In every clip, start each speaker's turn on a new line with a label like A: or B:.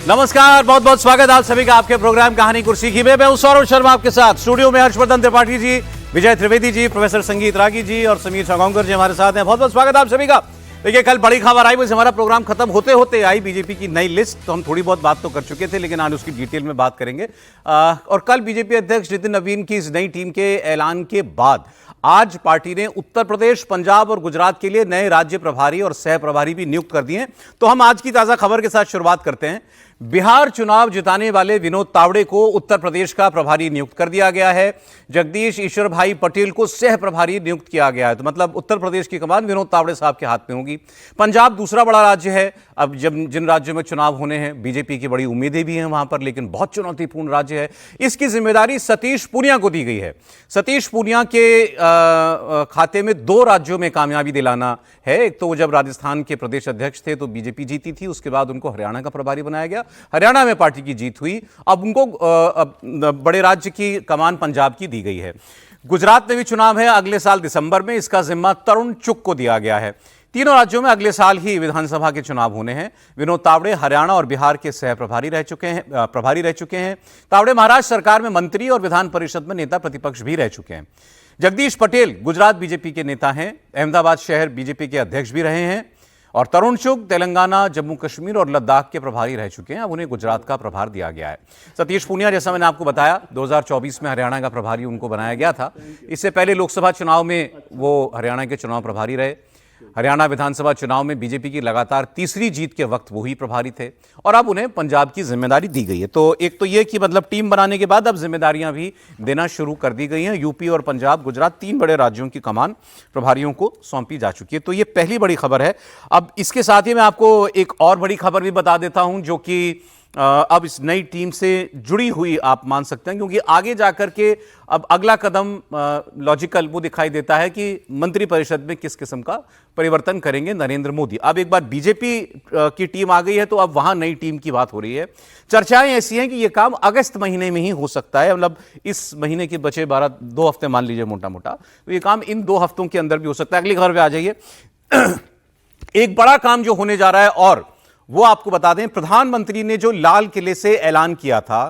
A: नमस्कार, बहुत बहुत स्वागत आप सभी का आपके प्रोग्राम कहानी कुर्सी की में। मैं हूं सौरभ शर्मा आपके साथ। स्टूडियो में हर्षवर्धन त्रिपाठी जी, विजय त्रिवेदी जी, प्रोफेसर संगीत रागी जी और समीर छागोंकर जी हमारे साथ हैं। बहुत बहुत स्वागत आप सभी का। देखिए, कल बड़ी खबर आई, बस हमारा प्रोग्राम खत्म होते होते आई बीजेपी की नई लिस्ट। तो हम थोड़ी बहुत बात तो कर चुके थे, लेकिन आज उसकी डिटेल में बात करेंगे। और कल बीजेपी अध्यक्ष नितिन नवीन की इस नई टीम के ऐलान के बाद आज पार्टी ने उत्तर प्रदेश, पंजाब और गुजरात के लिए नए राज्य प्रभारी और सह प्रभारी भी नियुक्त कर दिए हैं। तो हम आज की ताजा खबर के साथ शुरुआत करते हैं। बिहार चुनाव जिताने वाले विनोद तावड़े को उत्तर प्रदेश का प्रभारी नियुक्त कर दिया गया है। जगदीश ईश्वर भाई पटेल को सह प्रभारी नियुक्त किया गया है। तो मतलब उत्तर प्रदेश की कमान विनोद तावड़े साहब के हाथ में होगी। पंजाब दूसरा बड़ा राज्य है। अब जब जिन राज्यों में चुनाव होने हैं, बीजेपी की बड़ी उम्मीदें भी हैं वहां पर, लेकिन बहुत चुनौतीपूर्ण राज्य है। इसकी जिम्मेदारी सतीश पूनिया को दी गई है। सतीश पूनिया के खाते में दो राज्यों में कामयाबी दिलाना है। एक तो वो जब राजस्थान के प्रदेश अध्यक्ष थे तो बीजेपी जीती थी, उसके बाद उनको हरियाणा का प्रभारी बनाया गया। हरियाणा में पार्टी की जीत हुई। अब उनको बड़े राज्य की कमान पंजाब की दी गई है। गुजरात में भी चुनाव है अगले साल दिसंबर में। इसका जिम्मा तरुण चुग को दिया गया है। तीनों राज्यों में अगले साल ही विधानसभा के चुनाव होने हैं। विनोद तावड़े हरियाणा और बिहार के सह प्रभारी रह चुके हैं। तावड़े महाराष्ट्र सरकार में मंत्री और विधान परिषद में नेता प्रतिपक्ष भी रह चुके हैं। जगदीश पटेल गुजरात बीजेपी के नेता हैं। अहमदाबाद शहर बीजेपी के अध्यक्ष भी रहे हैं। और तरुण चुग तेलंगाना, जम्मू कश्मीर और लद्दाख के प्रभारी रह चुके हैं। अब उन्हें गुजरात का प्रभार दिया गया है। सतीश पूनिया, जैसा मैंने आपको बताया, 2024 में हरियाणा का प्रभारी उनको बनाया गया था। इससे पहले लोकसभा चुनाव में वो हरियाणा के चुनाव प्रभारी रहे। हरियाणा विधानसभा चुनाव में बीजेपी की लगातार तीसरी जीत के वक्त वो ही प्रभारी थे। और अब उन्हें पंजाब की जिम्मेदारी दी गई है। तो एक तो ये कि मतलब टीम बनाने के बाद अब जिम्मेदारियां भी देना शुरू कर दी गई हैं। यूपी और पंजाब, गुजरात, तीन बड़े राज्यों की कमान प्रभारियों को सौंपी जा चुकी है। तो ये पहली बड़ी खबर है। अब इसके साथ ही मैं आपको एक और बड़ी खबर भी बता देता हूं, जो कि अब इस नई टीम से जुड़ी हुई आप मान सकते हैं, क्योंकि आगे जाकर के अब अगला कदम लॉजिकल वो दिखाई देता है कि मंत्रिपरिषद में किस किस्म का परिवर्तन करेंगे नरेंद्र मोदी। अब एक बार बीजेपी की टीम आ गई है तो अब वहां नई टीम की बात हो रही है। चर्चाएं ऐसी हैं कि यह काम अगस्त महीने में ही हो सकता है। मतलब इस महीने के बचे 2 हफ्ते मान लीजिए मोटा मोटा, तो यह काम इन 2 हफ्तों के अंदर भी हो सकता है। अगली खबर पे आ जाइए। एक बड़ा काम जो होने जा रहा है, और वो आपको बता दें, प्रधानमंत्री ने जो लाल किले से ऐलान किया था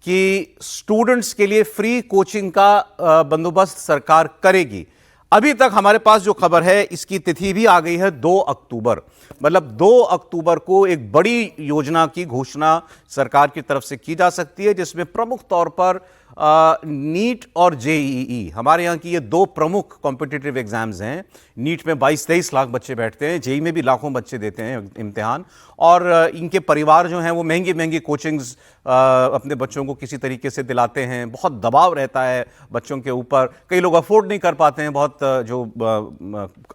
A: कि स्टूडेंट्स के लिए फ्री कोचिंग का बंदोबस्त सरकार करेगी। अभी तक हमारे पास जो खबर है, इसकी तिथि भी आ गई है 2 अक्टूबर। मतलब 2 अक्टूबर को एक बड़ी योजना की घोषणा सरकार की तरफ से की जा सकती है, जिसमें प्रमुख तौर पर नीट और जेईई, हमारे यहाँ की ये 2 प्रमुख कॉम्पिटिटिव एग्जाम्स हैं। नीट में 22-23 लाख बच्चे बैठते हैं, जेईई में भी लाखों बच्चे देते हैं इम्तिहान। और इनके परिवार जो हैं वो महंगी महंगी कोचिंग्स अपने बच्चों को किसी तरीके से दिलाते हैं। बहुत दबाव रहता है बच्चों के ऊपर। कई लोग अफोर्ड नहीं कर पाते हैं। बहुत जो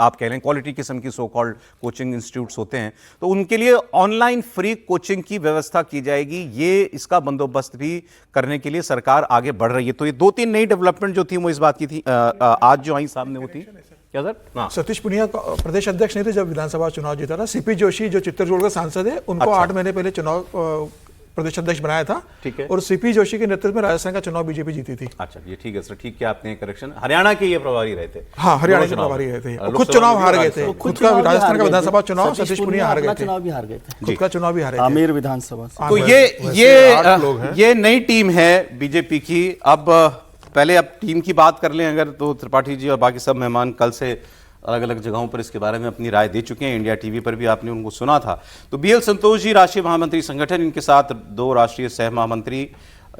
A: आप कह लें क्वालिटी किस्म की सो कॉल्ड कोचिंग इंस्टीट्यूट्स होते हैं, तो उनके लिए ऑनलाइन फ्री कोचिंग की व्यवस्था की जाएगी। ये इसका बंदोबस्त भी करने के लिए सरकार आगे बढ़ रही है। तो ये 2-3 नई डेवलपमेंट जो थी वो इस बात की थी, आज जो आई सामने वो थी क्या सर?
B: सतीश पूनिया प्रदेश अध्यक्ष नहीं थे जब विधानसभा चुनाव जीता था। सीपी जोशी जो चित्तौड़गढ़ का सांसद है, उनको 8 महीने पहले चुनाव प्रदेश अध्यक्ष बनाया था।
A: ठीक है।
B: और सीपी जोशी के नेतृत्व में राजस्थान का चुनाव बीजेपी जीती थी।
A: अच्छा, ये ठीक है सर, ठीक है, आपने करेक्शन। हरियाणा के ये प्रभारी रहे थे।
B: हाँ, हरियाणा के प्रभारी रहे थे। खुद चुनाव हार गए थे। खुद का राजस्थान का विधानसभा चुनाव सतीश पूनिया हार गए थे।
C: चुनाव भी हार गए थे।
B: खुद का चुनाव भी हारे थे
C: आमेर विधानसभा से।
A: तो ये नई टीम है बीजेपी की। अब पहले अब टीम की बात कर लें अगर, तो त्रिपाठी जी और बाकी सब मेहमान कल से अलग अलग जगहों पर इसके बारे में अपनी राय दे चुके हैं। इंडिया टीवी पर भी आपने उनको सुना था। तो बीएल संतोष जी राष्ट्रीय महामंत्री संगठन, इनके साथ 2 राष्ट्रीय सह महामंत्री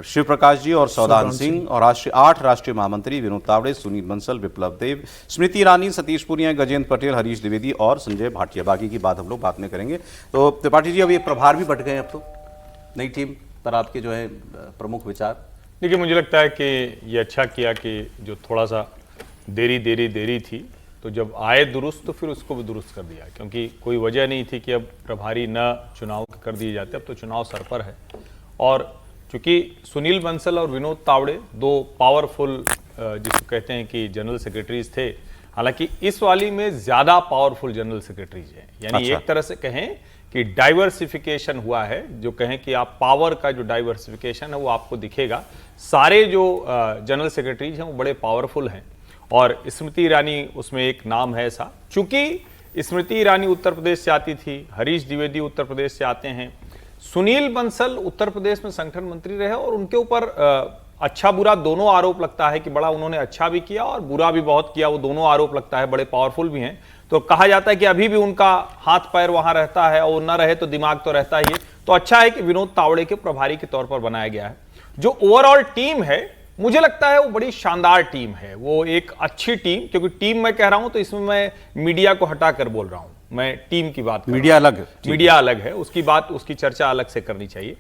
A: शिव प्रकाश जी और सौदान सिंह, और 8 राष्ट्रीय महामंत्री विनोद तावड़े, सुनील बंसल, विप्लव देव, स्मृति ईरानी, सतीश पूनिया, गजेंद्र पटेल, हरीश द्विवेदी और संजय भाटिया। बाकी की बात हम लोग बाद में करेंगे। तो त्रिपाठी जी, अब ये प्रभार भी बट गए, अब तो नई टीम पर आपके जो है प्रमुख विचार?
D: देखिए, मुझे लगता है कि ये अच्छा किया कि जो थोड़ा सा देरी थी, तो जब आए दुरुस्त तो फिर उसको भी दुरुस्त कर दिया, क्योंकि कोई वजह नहीं थी कि अब प्रभारी न चुनाव कर दिए जाते। अब तो चुनाव सर पर है। और चूंकि सुनील बंसल और विनोद तावड़े 2 पावरफुल जिसको कहते हैं कि जनरल सेक्रेटरीज थे, हालांकि इस वाली में ज़्यादा पावरफुल जनरल सेक्रेटरीज हैं। यानी
A: अच्छा।
D: एक तरह से कहें कि डाइवर्सिफिकेशन हुआ है। जो कहें कि आप पावर का जो डाइवर्सिफिकेशन है वो आपको दिखेगा। सारे जो जनरल सेक्रेटरीज हैं वो बड़े पावरफुल हैं। और स्मृति ईरानी उसमें एक नाम है ऐसा, चूंकि स्मृति ईरानी उत्तर प्रदेश से आती थी, हरीश द्विवेदी उत्तर प्रदेश से आते हैं, सुनील बंसल उत्तर प्रदेश में संगठन मंत्री रहे और उनके ऊपर अच्छा बुरा दोनों आरोप लगता है कि बड़ा उन्होंने अच्छा भी किया और बुरा भी बहुत किया, वो दोनों आरोप लगता है, बड़े पावरफुल भी हैं। तो कहा जाता है कि अभी भी उनका हाथ पैर वहां रहता है और न रहे तो दिमाग तो रहता ही है। तो अच्छा है कि विनोद तावड़े के प्रभारी के तौर पर बनाया गया है। जो ओवरऑल टीम है मुझे लगता है वो बड़ी शानदार टीम है, वो एक अच्छी टीम, क्योंकि टीम मैं कह रहा हूं तो इसमें मैं मीडिया को हटाकर बोल रहा हूं, मैं टीम की बात कर रहा हूं। मीडिया अलग है, उसकी बात उसकी चर्चा अलग से करनी चाहिए।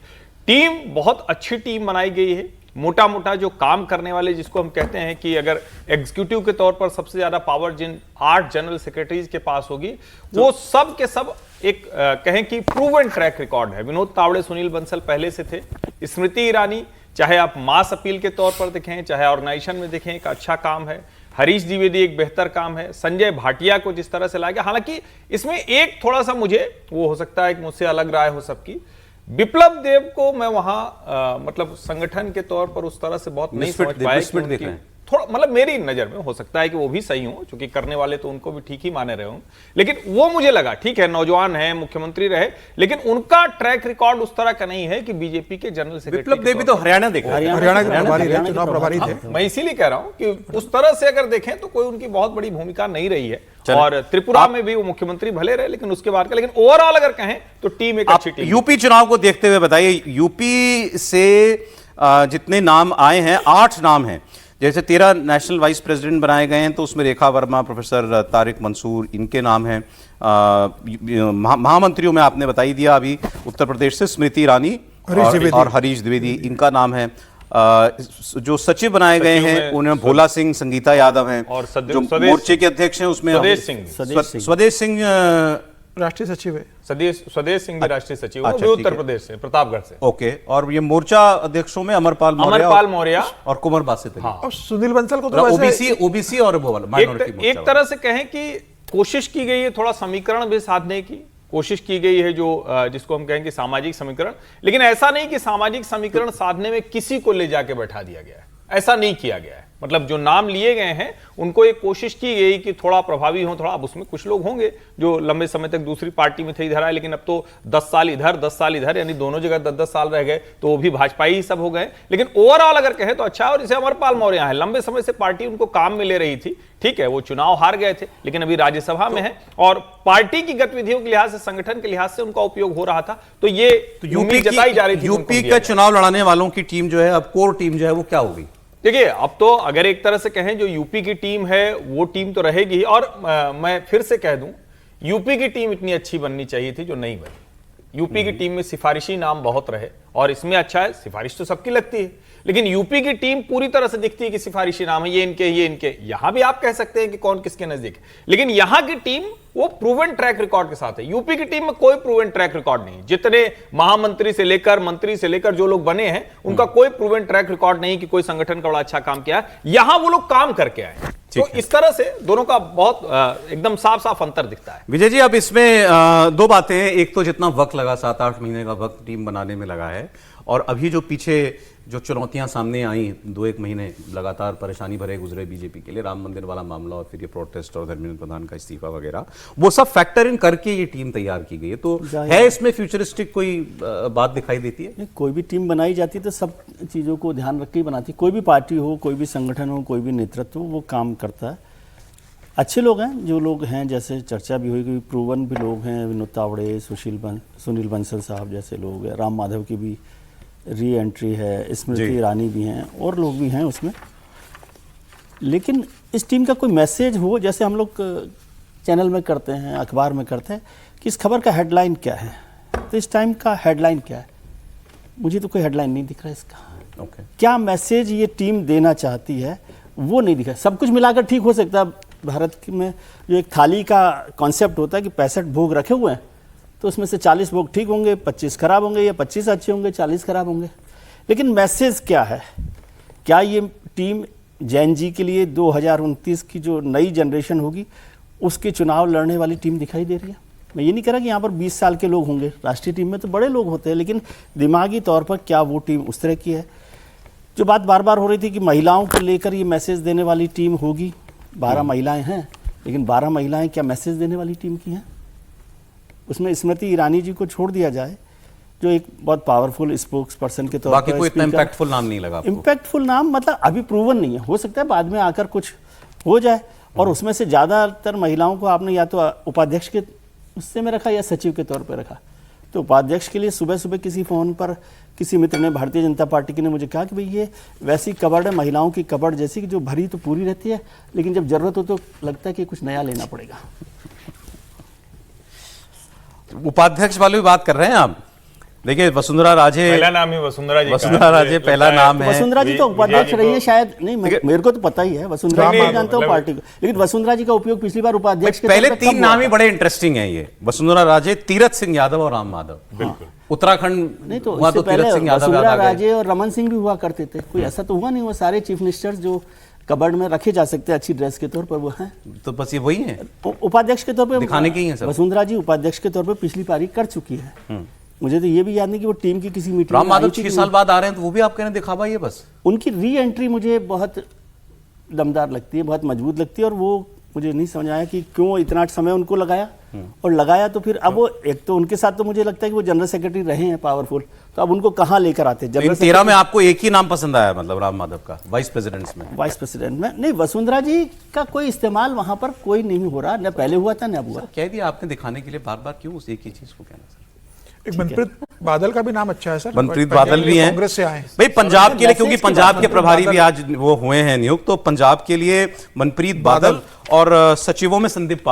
D: टीम बहुत अच्छी टीम बनाई गई है। मोटा मोटा जो काम करने वाले, जिसको हम कहते हैं कि अगर एग्जीक्यूटिव के तौर पर सबसे ज्यादा पावर जिन 8 जनरल सेक्रेटरीज के पास होगी, वो सब के सब एक कहें कि प्रूवन ट्रैक रिकॉर्ड है। विनोद तावड़े, सुनील बंसल पहले से थे, स्मृति ईरानी चाहे आप मास अपील के तौर पर देखें, चाहे ऑर्गेनाइजेशन में देखें, एक अच्छा काम है। हरीश द्विवेदी एक बेहतर काम है। संजय भाटिया को जिस तरह से लाया गया, हालांकि इसमें एक थोड़ा सा मुझे वो हो सकता है कि मुझसे अलग राय हो सबकी, विप्लव देव को मैं वहां मतलब संगठन के तौर पर उस तरह से बहुत नहीं समझ पाया। थोड़ा मतलब मेरी नजर में हो सकता है कि वो भी सही हो, क्योंकि करने वाले तो उनको भी ठीक ही माने रहे हों, लेकिन वो मुझे लगा ठीक है, नौजवान है, मुख्यमंत्री रहे, लेकिन उनका ट्रैक रिकॉर्ड उस तरह का नहीं है कि बीजेपी के जनरल सेक्रेटरी।
A: विप्लव देव भी तो हरियाणा देख रहे हैं,
B: हरियाणा के प्रभारी थे, चुनाव प्रभारी थे।
D: मैं इसीलिए कह रहा हूं कि उस तरह से अगर देखें तो कोई उनकी बहुत बड़ी भूमिका नहीं रही है। और त्रिपुरा में भी वो मुख्यमंत्री भले रहे, लेकिन उसके बाद का, लेकिन ओवरऑल अगर कहें तो टीम एक अच्छी टीम।
A: यूपी चुनाव को देखते हुए बताइए, यूपी से जितने नाम आए हैं 8 नाम हैं, जैसे 13 नेशनल वाइस प्रेसिडेंट बनाए गए हैं, तो उसमें रेखा वर्मा, प्रोफेसर तारिक मंसूर, इनके नाम हैं। महामंत्रियों में आपने बता ही दिया अभी, उत्तर प्रदेश से स्मृति ईरानी और हरीश द्विवेदी, इनका नाम है। जो सचिव बनाए गए हैं उनमें भोला सिंह, संगीता यादव हैं,
D: और
A: जो मोर्चे के अध्यक्ष हैं उसमें स्वदेश सिंह
B: राष्ट्रीय सचिव है।
D: स्वदेश सिंह भी राष्ट्रीय सचिव, वो भी उत्तर प्रदेश से, प्रतापगढ़ से।
A: ओके, और ये मोर्चा अध्यक्षों में अमरपाल मौर्य और कुंवर बासित।
B: हाँ। और सुनील बंसल को तो
A: ओबीसी और माइनॉरिटी
D: एक तरह से कहें कि कोशिश की गई है थोड़ा समीकरण भी साधने की कोशिश की गई है, जो जिसको हम कहेंगे सामाजिक समीकरण, लेकिन ऐसा नहीं कि सामाजिक समीकरण साधने में किसी को ले जाके बैठा दिया गया है, ऐसा नहीं किया गया है। मतलब जो नाम लिए गए हैं उनको एक कोशिश की गई कि थोड़ा प्रभावी हो, थोड़ा। अब उसमें कुछ लोग होंगे जो लंबे समय तक दूसरी पार्टी में थे, इधर आए, लेकिन अब तो 10 साल इधर 10 साल इधर, यानी दोनों जगह 10-10 साल रह गए, तो वो भी भाजपा ही सब हो गए। लेकिन ओवरऑल अगर कहें तो अच्छा है। और जैसे अमरपाल मौर्य है, लंबे समय से पार्टी उनको काम में ले रही थी, ठीक है, वो चुनाव हार गए थे, लेकिन अभी राज्यसभा में है और पार्टी की गतिविधियों के लिहाज से, संगठन के लिहाज से उनका उपयोग हो रहा था। तो ये यूपी जताई जा रही थी।
A: यूपी का चुनाव लड़ाने वालों की टीम जो है, अब कोर टीम जो है वो क्या होगी?
D: देखिए, अब तो अगर एक तरह से कहें जो यूपी की टीम है वो टीम तो रहेगी। और मैं फिर से कह दूं, यूपी की टीम इतनी अच्छी बननी चाहिए थी जो नहीं बनी। यूपी की टीम में सिफारिशी नाम बहुत रहे, और इसमें अच्छा है, सिफारिश तो सबकी लगती है, लेकिन यूपी की टीम पूरी तरह से दिखती है कि सिफारिशी नाम है, ये इनके। यहां भी आप कह सकते हैं कि कौन किसके नजदीक है, लेकिन यहां की टीम वो प्रूवन ट्रैक रिकॉर्ड के साथ है। यूपी की टीम में कोई प्रूवन ट्रैक रिकॉर्ड नहीं। जितने महामंत्री से लेकर मंत्री से लेकर जो लोग बने हैं, उनका कोई प्रूवन ट्रैक रिकॉर्ड नहीं कि कोई संगठन का बड़ा अच्छा काम किया है। यहां वो लोग काम करके आए। तो इस तरह से दोनों का बहुत एकदम साफ साफ अंतर दिखता है।
A: विजय जी, अब इसमें 2 बातें हैं। एक तो जितना वक्त लगा, 7-8 महीने का वक्त टीम बनाने में लगा है, और अभी जो पीछे जो चुनौतियां सामने आई, 2-1 महीने लगातार परेशानी भरे गुजरे बीजेपी के लिए, राम मंदिर वाला मामला और फिर ये प्रोटेस्ट और धर्मेंद्र प्रधान का इस्तीफा वगैरह, वो सब फैक्टर इन करके ये टीम तैयार की गई है। तो है इसमें फ्यूचरिस्टिक कोई बात दिखाई देती है?
C: नहीं, कोई भी टीम बनाई जाती है तो सब चीज़ों को ध्यान रख के ही बनाती है। कोई भी पार्टी हो, कोई भी संगठन हो, कोई भी नेतृत्व हो, वो काम करता है। अच्छे लोग हैं जो लोग हैं, जैसे चर्चा भी हुई कि प्रूवन भी लोग हैं, विनोद तावड़े, सुनील बंसल साहब जैसे लोग हैं, राम माधव की भी री एंट्री है, स्मृति ईरानी भी हैं, और लोग भी हैं उसमें। लेकिन इस टीम का कोई मैसेज हो, जैसे हम लोग चैनल में करते हैं, अखबार में करते हैं, कि इस खबर का हेडलाइन क्या है, तो इस टाइम का हेडलाइन क्या है? मुझे तो कोई हेडलाइन नहीं दिख रहा है इसका। क्या मैसेज ये टीम देना चाहती है वो नहीं दिखा। सब कुछ मिलाकर ठीक हो सकता है। भारत में जो एक थाली का कॉन्सेप्ट होता है कि 65 भोग रखे हुए हैं, तो उसमें से 40 भोग ठीक होंगे, 25 खराब होंगे, या 25 अच्छे होंगे, 40 खराब होंगे। लेकिन मैसेज क्या है? क्या ये टीम जैन जी के लिए 2029 की जो नई जनरेशन होगी उसके चुनाव लड़ने वाली टीम दिखाई दे रही है? मैं ये नहीं कह रहा कि यहाँ पर 20 साल के लोग होंगे, राष्ट्रीय टीम में तो बड़े लोग होते हैं, लेकिन दिमागी तौर पर क्या वो टीम उस तरह की है? जो बात बार बार हो रही थी कि महिलाओं को लेकर ये मैसेज देने वाली टीम होगी, 12 महिलाएं हैं, लेकिन 12 महिलाएं क्या मैसेज देने वाली टीम की हैं? उसमें स्मृति ईरानी जी को छोड़ दिया जाए जो एक बहुत पावरफुल स्पोक्स पर्सन के तौर पर
A: बाकी कोई इतना इम्पैक्टफुल नाम नहीं लगा आपको?
C: इम्पैक्टफुल नाम मतलब अभी प्रूवन नहीं है, हो सकता है बाद में आकर कुछ हो जाए। और उसमें से ज़्यादातर महिलाओं को आपने या तो उपाध्यक्ष के उससे में रखा या सचिव के तौर पर रखा। तो उपाध्यक्ष के लिए सुबह सुबह किसी फ़ोन पर किसी मित्र ने, भारतीय जनता पार्टी के ने मुझे कहा कि भाई ये वैसी कबड़ है, महिलाओं की कबड़ जैसी कि जो भरी तो पूरी रहती है, लेकिन जब जरूरत हो तो लगता है कि कुछ नया लेना पड़ेगा।
A: उपाध्यक्ष वाली बात कर रहे हैं आप? देखिए वसुंधरा राजे,
D: पहला नाम ही वसुंधरा जी का है।
A: वसुंधरा राजे पहला नाम है।
C: वसुंधरा जी तो उपाध्यक्ष रही है शायद, नहीं मेरे को तो पता ही है, वसुंधरा जी जानता हूँ पार्टी को, लेकिन वसुंधरा जी का उपयोग पिछली बार उपाध्यक्ष के
A: पहले
C: तौर पे
A: तीन
C: कब
A: नाम
C: हुआ
A: ही
C: था?
A: बड़े इंटरेस्टिंग हैं ये, वसुंधरा राजे, तीरथ सिंह यादव और राम माधव। उत्तराखंड
C: नहीं तो
A: हुआ
C: इससे
A: तो तीरथ
C: पहले
A: सिंह यादव याद
C: वसुंधरा
A: आ गए।
C: राजे और रमन सिंह भी हुआ करते थे, कोई ऐसा तो हुआ नहीं। वो सारे चीफ मिनिस्टर्स जो कबर्ड में रखे जा सकते हैं अच्छी ड्रेस के तौर पर वो हैं।
A: तो बस ये वही है,
C: उपाध्यक्ष के तौर पे
A: दिखाने के ही हैं सब।
C: वसुंधरा जी उपाध्यक्ष के तौर पे पिछली पारी कर चुकी है। मुझे तो ये भी याद नहीं कि वो टीम की किसी मीटिंग
A: राम
C: में
A: माधव
C: आई थी
A: 6
C: कि
A: साल बाद आ रहे हैं तो वो भी आप कह रहे हैं दिखावा ही है बस।
C: उनकी री एंट्री मुझे बहुत दमदार लगती है, बहुत मजबूत लगती है। और वो मुझे नहीं समझ आया कि क्यों इतना समय उनको लगाया, और लगाया तो फिर अब वो एक तो उनके साथ तो मुझे लगता है कि वो जनरल सेक्रेटरी रहे हैं पावरफुल, तो अब उनको कहाँ लेकर आते?
A: इन 13 में आपको एक ही नाम पसंद आया, मतलब राम माधव का वाइस प्रेसिडेंट्स में?
C: वाइस प्रेसिडेंट में नहीं, वसुंधरा जी का कोई इस्तेमाल वहां पर कोई नहीं हो रहा, न पहले हुआ था न अब हुआ।
A: कह दिया आपने, दिखाने के लिए बार बार क्यों उस एक ही चीज को कहना सर?
B: एक मनप्रीत बादल का भी नाम अच्छा है सर,
A: मनप्रीत बादल भी हैं
B: कांग्रेस से आए।
A: भाई पंजाब के लिए, क्योंकि
C: मैसेज की
A: पंजाब
C: बात
A: के
C: है।
A: प्रभारी भी आज वो हुए हैं नियुक्त, तो पंजाब के लिए मनप्रीत बादल और सचिवों में संदीप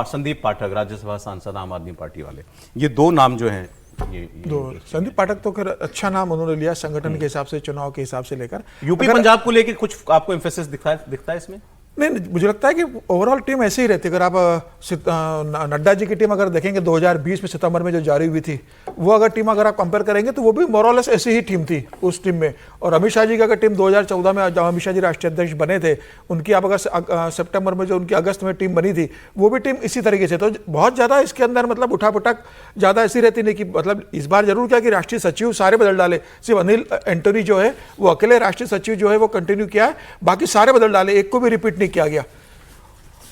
A: पाठक, राज्यसभा सांसद आम आदमी पार्टी वाले, ये दो नाम जो हैं ये
B: दो संदीप पाठक तो खैर अच्छा नाम उन्होंने लिया संगठन के हिसाब से, चुनाव के हिसाब से लेकर।
A: यूपी पंजाब को लेकर कुछ आपको एम्फेसिस दिखता है इसमें?
B: नहीं, मुझे लगता है कि ओवरऑल टीम ऐसे ही रहती है। अगर आप नड्डा जी की टीम अगर देखेंगे 2020 में सितंबर में जो जारी हुई थी, वो अगर टीम अगर आप कंपेयर करेंगे तो वो भी मोरलेस ऐसी ही टीम थी उस टीम में। और अमित शाह जी का अगर टीम 2014 में जब अमित शाह जी राष्ट्रीय अध्यक्ष बने थे, उनकी आप अगर सितंबर में जो उनकी अगस्त में टीम बनी थी, वो भी टीम इसी तरीके से। तो बहुत ज़्यादा इसके अंदर मतलब उठापटक ज़्यादा ऐसी रहती नहीं कि मतलब इस बार जरूर क्या कि राष्ट्रीय सचिव सारे बदल डाले, सिर्फ अनिल एंटोनी जो है वो अकेले राष्ट्रीय सचिव जो है वो कंटिन्यू किया है, बाकी सारे बदल डाले, एक को भी रिपीट नहीं किया गया।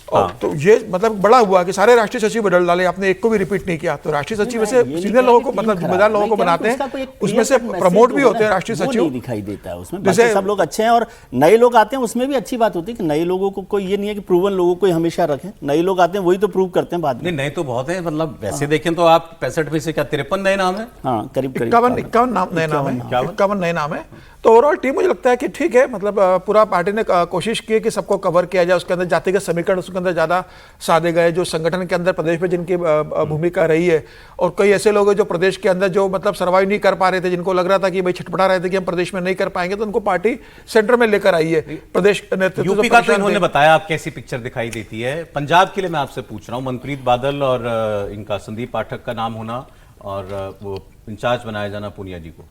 B: और तो ये मतलब बड़ा हुआ कि सारे राष्ट्रीय सचिव बदल डाले, आपने एक को भी रिपीट नहीं किया। तो राष्ट्रीय सचिव वैसे सीनियर लोगों को मतलब जिम्मेदार लोगों को बनाते हैं, उसमें से प्रमोट भी होते हैं राष्ट्रीय सचिव,
C: दिखाई देता है उसमें। जैसे सब लोग अच्छे हैं और नए लोग आते हैं, उसमें भी अच्छी बात होती है कि नए लोगों को कोई ये नहीं है कि प्रूवन लोगों को हमेशा रखें, नए लोग आते हैं वही तो प्रूव करते हैं बाद में।
A: नहीं, नए तो बहुत हैं, मतलब वैसे देखें तो आप 65 में से क्या 53 नए नाम है?
C: हाँ, करीब
B: 51 नए नाम है, 51 नए नाम है। तो ओवरऑल टीम मुझे लगता है कि ठीक है, मतलब पूरा पार्टी ने कोशिश की कि सबको कवर किया जाए, उसके अंदर जातिगत समीकरण उसके अंदर ज़्यादा साधे गए, जो संगठन के अंदर प्रदेश में जिनकी भूमिका रही है। और कई ऐसे लोग हैं जो प्रदेश के अंदर जो मतलब सर्वाइव नहीं कर पा रहे थे, जिनको लग रहा था कि भाई छटपटा रहे थे कि हम प्रदेश में नहीं कर पाएंगे, तो उनको पार्टी सेंटर में लेकर आई है। प्रदेश नेतृत्व
A: यूपी का तो इन्होंने बताया, आप कैसी पिक्चर दिखाई देती है? पंजाब के लिए मैं आपसे पूछ रहा हूँ, मनप्रीत बादल और इनका संदीप पाठक का नाम होना और वो इंचार्ज बनाया जाना पूनिया जी को।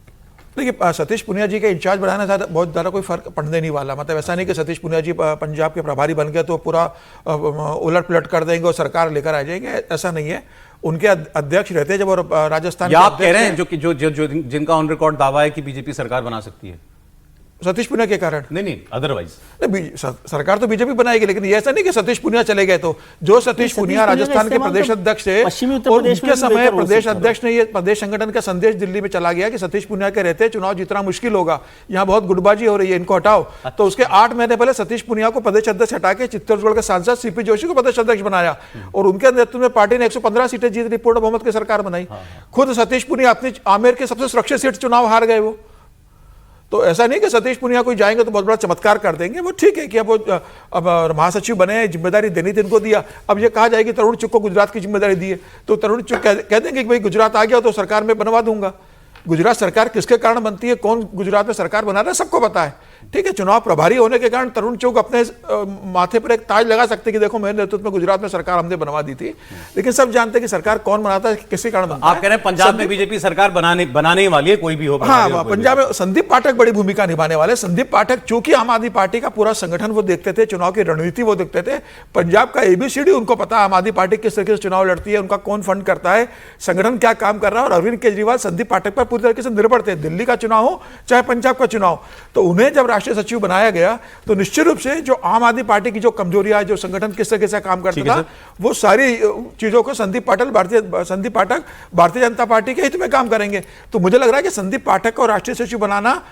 B: देखिए, सतीश पूनिया जी के इंचार्ज बढ़ाने से बहुत ज़्यादा कोई फर्क पड़ने नहीं वाला। मतलब ऐसा नहीं कि सतीश पूनिया जी पंजाब के प्रभारी बन गए तो पूरा उलट पुलट कर देंगे और सरकार लेकर आ जाएंगे, ऐसा नहीं है। उनके अध्यक्ष रहते हैं जब, और राजस्थान
A: आप कह रहे हैं जो जिनका ऑन रिकॉर्ड दावा है कि बीजेपी सरकार बना सकती है
B: सतीश पूनिया के कारण?
A: नहीं, अदरवाइज
B: सरकार तो बीजेपी बनाएगी, लेकिन ये ऐसा नहीं कि सतीश पूनिया चले गए। तो जो सतीश पूनिया राजस्थान के प्रदेश अध्यक्ष है, और उनके समय प्रदेश अध्यक्ष ने ये प्रदेश संगठन का संदेश दिल्ली में चला गया कि सतीश पूनिया के रहते चुनाव जीतना मुश्किल होगा, यहाँ बहुत गुटबाजी हो रही है, इनको हटाओ। तो उसके 8 महीने पहले सतीश पूनिया को प्रदेश अध्यक्ष हटा के चित्तौड़गढ़ के सांसद सीपी जोशी को प्रदेश अध्यक्ष बनाया, और उनके नेतृत्व में पार्टी ने 115 सीटें जीत ली, पूर्ण बहुमत की सरकार बनाई। खुद सतीश पूनिया अपनी आमेर के सबसे सुरक्षित सीट चुनाव हार गए वो। तो ऐसा नहीं कि सतीश पूनिया कोई जाएंगे तो बहुत बड़ा चमत्कार कर देंगे। वो ठीक है कि अब महासचिव बने, जिम्मेदारी देनी थी, इनको दिया। अब ये कहा जाएगी तरुण चुग को गुजरात की जिम्मेदारी दी है, तो तरुण चुग कह देंगे कि भाई गुजरात आ गया तो सरकार में बनवा दूंगा। गुजरात सरकार किसके कारण बनती है, कौन गुजरात में सरकार बना रहा है, सबको पता है। ठीक है, चुनाव प्रभारी होने के कारण तरुण चुग अपने माथे पर एक ताज लगा सकते कि देखो मेरे नेतृत्व में गुजरात में सरकार हमने बनवा दी थी, लेकिन सब जानते हैं कि सरकार कौन बनाता है, किसके कारण बनता है।
A: आप कह रहे हैं पंजाब में बीजेपी सरकार बनाने वाली है, कोई भी हो।
B: हाँ, पंजाब में संदीप पाठक बड़ी भूमिका निभाने वाले। संदीप पाठक चूंकि आम आदमी पार्टी का पूरा संगठन वो देखते थे, चुनाव की रणनीति वो देखते थे, पंजाब का ABCD उनको पता है, आम आदमी पार्टी किस तरीके से चुनाव लड़ती है, उनका कौन फंड करता है, संगठन क्या काम कर रहा है। और अरविंद केजरीवाल संदीप पाठक पर पूरी तरीके से निर्भर थे, दिल्ली का चुनाव हो चाहे पंजाब का चुनाव। तो उन्हें जब राष्ट्रीय सचिव बनाया गया तो निश्चित रूप से जो आम आदमी पार्टी की जो कमजोरियां है, जो संगठन किस तरह से काम करता था, वो सारी चीजों को संदीप पाठक भारतीय जनता पार्टी के हित में काम करेंगे। तो मुझे लग रहा है कि संदीप पाठक को राष्ट्रीय सचिव बनाना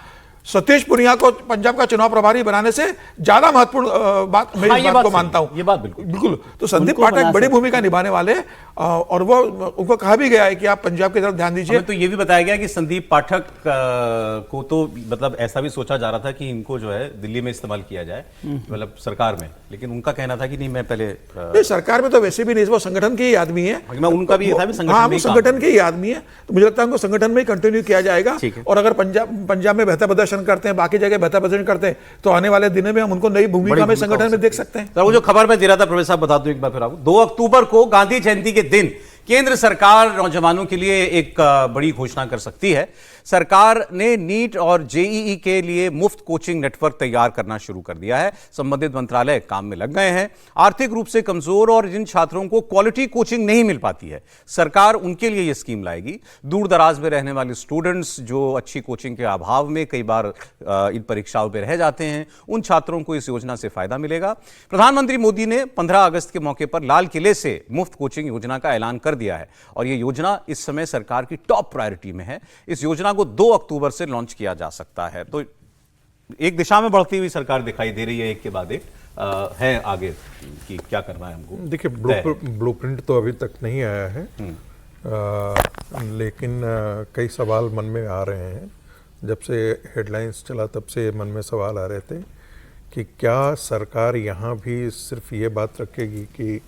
B: सतीश पुनिया को पंजाब का चुनाव प्रभारी बनाने से ज्यादा महत्वपूर्ण बात मैं इस बात को मानता हूं।
A: ये बात बिल्कुल
B: तो संदीप पाठक बड़ी भूमिका निभाने वाले, और वो उनको कहा भी गया है कि आप पंजाब की तरफ ध्यान दीजिए।
A: तो ये भी बताया गया कि संदीप पाठक को तो मतलब ऐसा भी सोचा जा रहा था कि इनको जो है दिल्ली में इस्तेमाल किया जाए, मतलब सरकार में, लेकिन उनका कहना था कि नहीं, मैं पहले
B: सरकार में तो वैसे भी नहीं, वो संगठन के ही आदमी है।
A: उनका भी था,
B: संगठन के ही आदमी है, तो मुझे लगता है उनको संगठन में ही कंटिन्यू किया जाएगा। और अगर पंजाब में बेहतर प्रदर्शन करते हैं, बाकी जगह बेहतर प्रदर्शन करते हैं, तो आने वाले दिनों में हम उनको नई भूमिका में संगठन में देख सकते हैं।
A: तो वो जो खबर मैं दे रहा था प्रोफेसर साहब, बता दूं एक बार फिर आपको, 2 अक्टूबर को गांधी जयंती के दिन केंद्र सरकार नौजवानों के लिए एक बड़ी घोषणा कर सकती है। सरकार ने नीट और जेईई के लिए मुफ्त कोचिंग नेटवर्क तैयार करना शुरू कर दिया है। संबंधित मंत्रालय काम में लग गए हैं। आर्थिक रूप से कमजोर और जिन छात्रों को क्वालिटी कोचिंग नहीं मिल पाती है, सरकार उनके लिए यह स्कीम लाएगी। दूर दराज में रहने वाले स्टूडेंट्स जो अच्छी कोचिंग के अभाव में कई बार इन परीक्षाओं पर रह जाते हैं, उन छात्रों को इस योजना से फायदा मिलेगा। प्रधानमंत्री मोदी ने 15 अगस्त के मौके पर लाल किले से मुफ्त कोचिंग योजना का ऐलान कर दिया है और यह योजना इस समय सरकार की टॉप प्रायोरिटी में है। इस योजना को 2 अक्टूबर से लॉन्च किया जा सकता है। तो एक दिशा में बढ़ती हुई सरकार दिखाई दे रही है, एक के बाद एक है आगे कि क्या करना है हमको।
E: देखिए, ब्लूप्रिंट तो अभी तक नहीं आया है, लेकिन कई सवाल मन में आ रहे हैं। जब से हेडलाइंस चला तब से मन में सवाल आ रहे थे कि क्या सरकार यहाँ भी सिर्फ ये बात रखेगी कि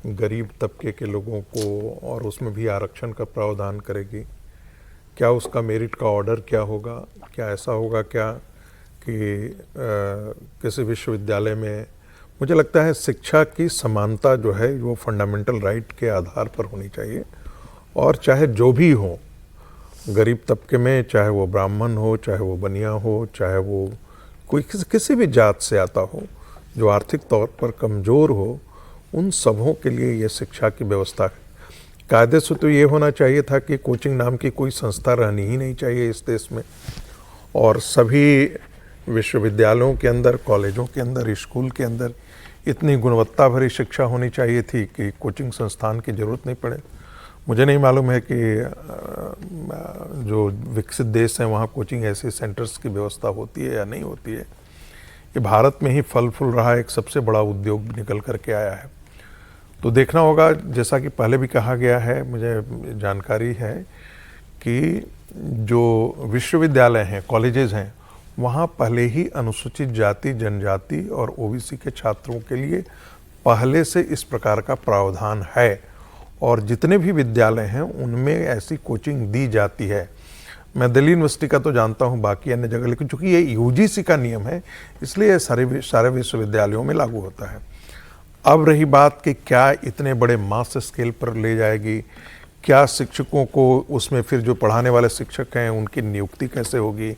E: गरीब तबके के लोगों को, और उसमें भी आरक्षण का प्रावधान करेगी। क्या उसका मेरिट का ऑर्डर क्या होगा? क्या ऐसा होगा क्या कि किसी विश्वविद्यालय में, मुझे लगता है शिक्षा की समानता जो है वो फंडामेंटल राइट के आधार पर होनी चाहिए, और चाहे जो भी हो, गरीब तबके में, चाहे वो ब्राह्मण हो, चाहे वो बनिया हो, चाहे वो कोई किसी भी जात से आता हो, जो आर्थिक तौर पर कमज़ोर हो, उन सबों के लिए ये शिक्षा की व्यवस्था है। कायदे से तो ये होना चाहिए था कि कोचिंग नाम की कोई संस्था रहनी ही नहीं चाहिए इस देश में, और सभी विश्वविद्यालयों के अंदर, कॉलेजों के अंदर, स्कूल के अंदर इतनी गुणवत्ता भरी शिक्षा होनी चाहिए थी कि कोचिंग संस्थान की ज़रूरत नहीं पड़े। मुझे नहीं मालूम है कि जो विकसित देश हैं वहाँ कोचिंग ऐसे सेंटर्स की व्यवस्था होती है या नहीं होती है। ये भारत में ही फल फूल रहा एक सबसे बड़ा उद्योग निकल करके आया है। तो देखना होगा, जैसा कि पहले भी कहा गया है, मुझे जानकारी है कि जो विश्वविद्यालय हैं, कॉलेजेस हैं, वहाँ पहले ही अनुसूचित जाति, जनजाति और ओबीसी के छात्रों के लिए पहले से इस प्रकार का प्रावधान है, और जितने भी विद्यालय हैं उनमें ऐसी कोचिंग दी जाती है। मैं दिल्ली यूनिवर्सिटी का तो जानता हूँ, बाकी अन्य जगह, लेकिन चूंकि ये यूजीसी का नियम है इसलिए सारे विश्वविद्यालयों में लागू होता है। अब रही बात कि क्या इतने बड़े मास स्केल पर ले जाएगी, क्या शिक्षकों को उसमें, फिर जो पढ़ाने वाले शिक्षक हैं उनकी नियुक्ति कैसे होगी,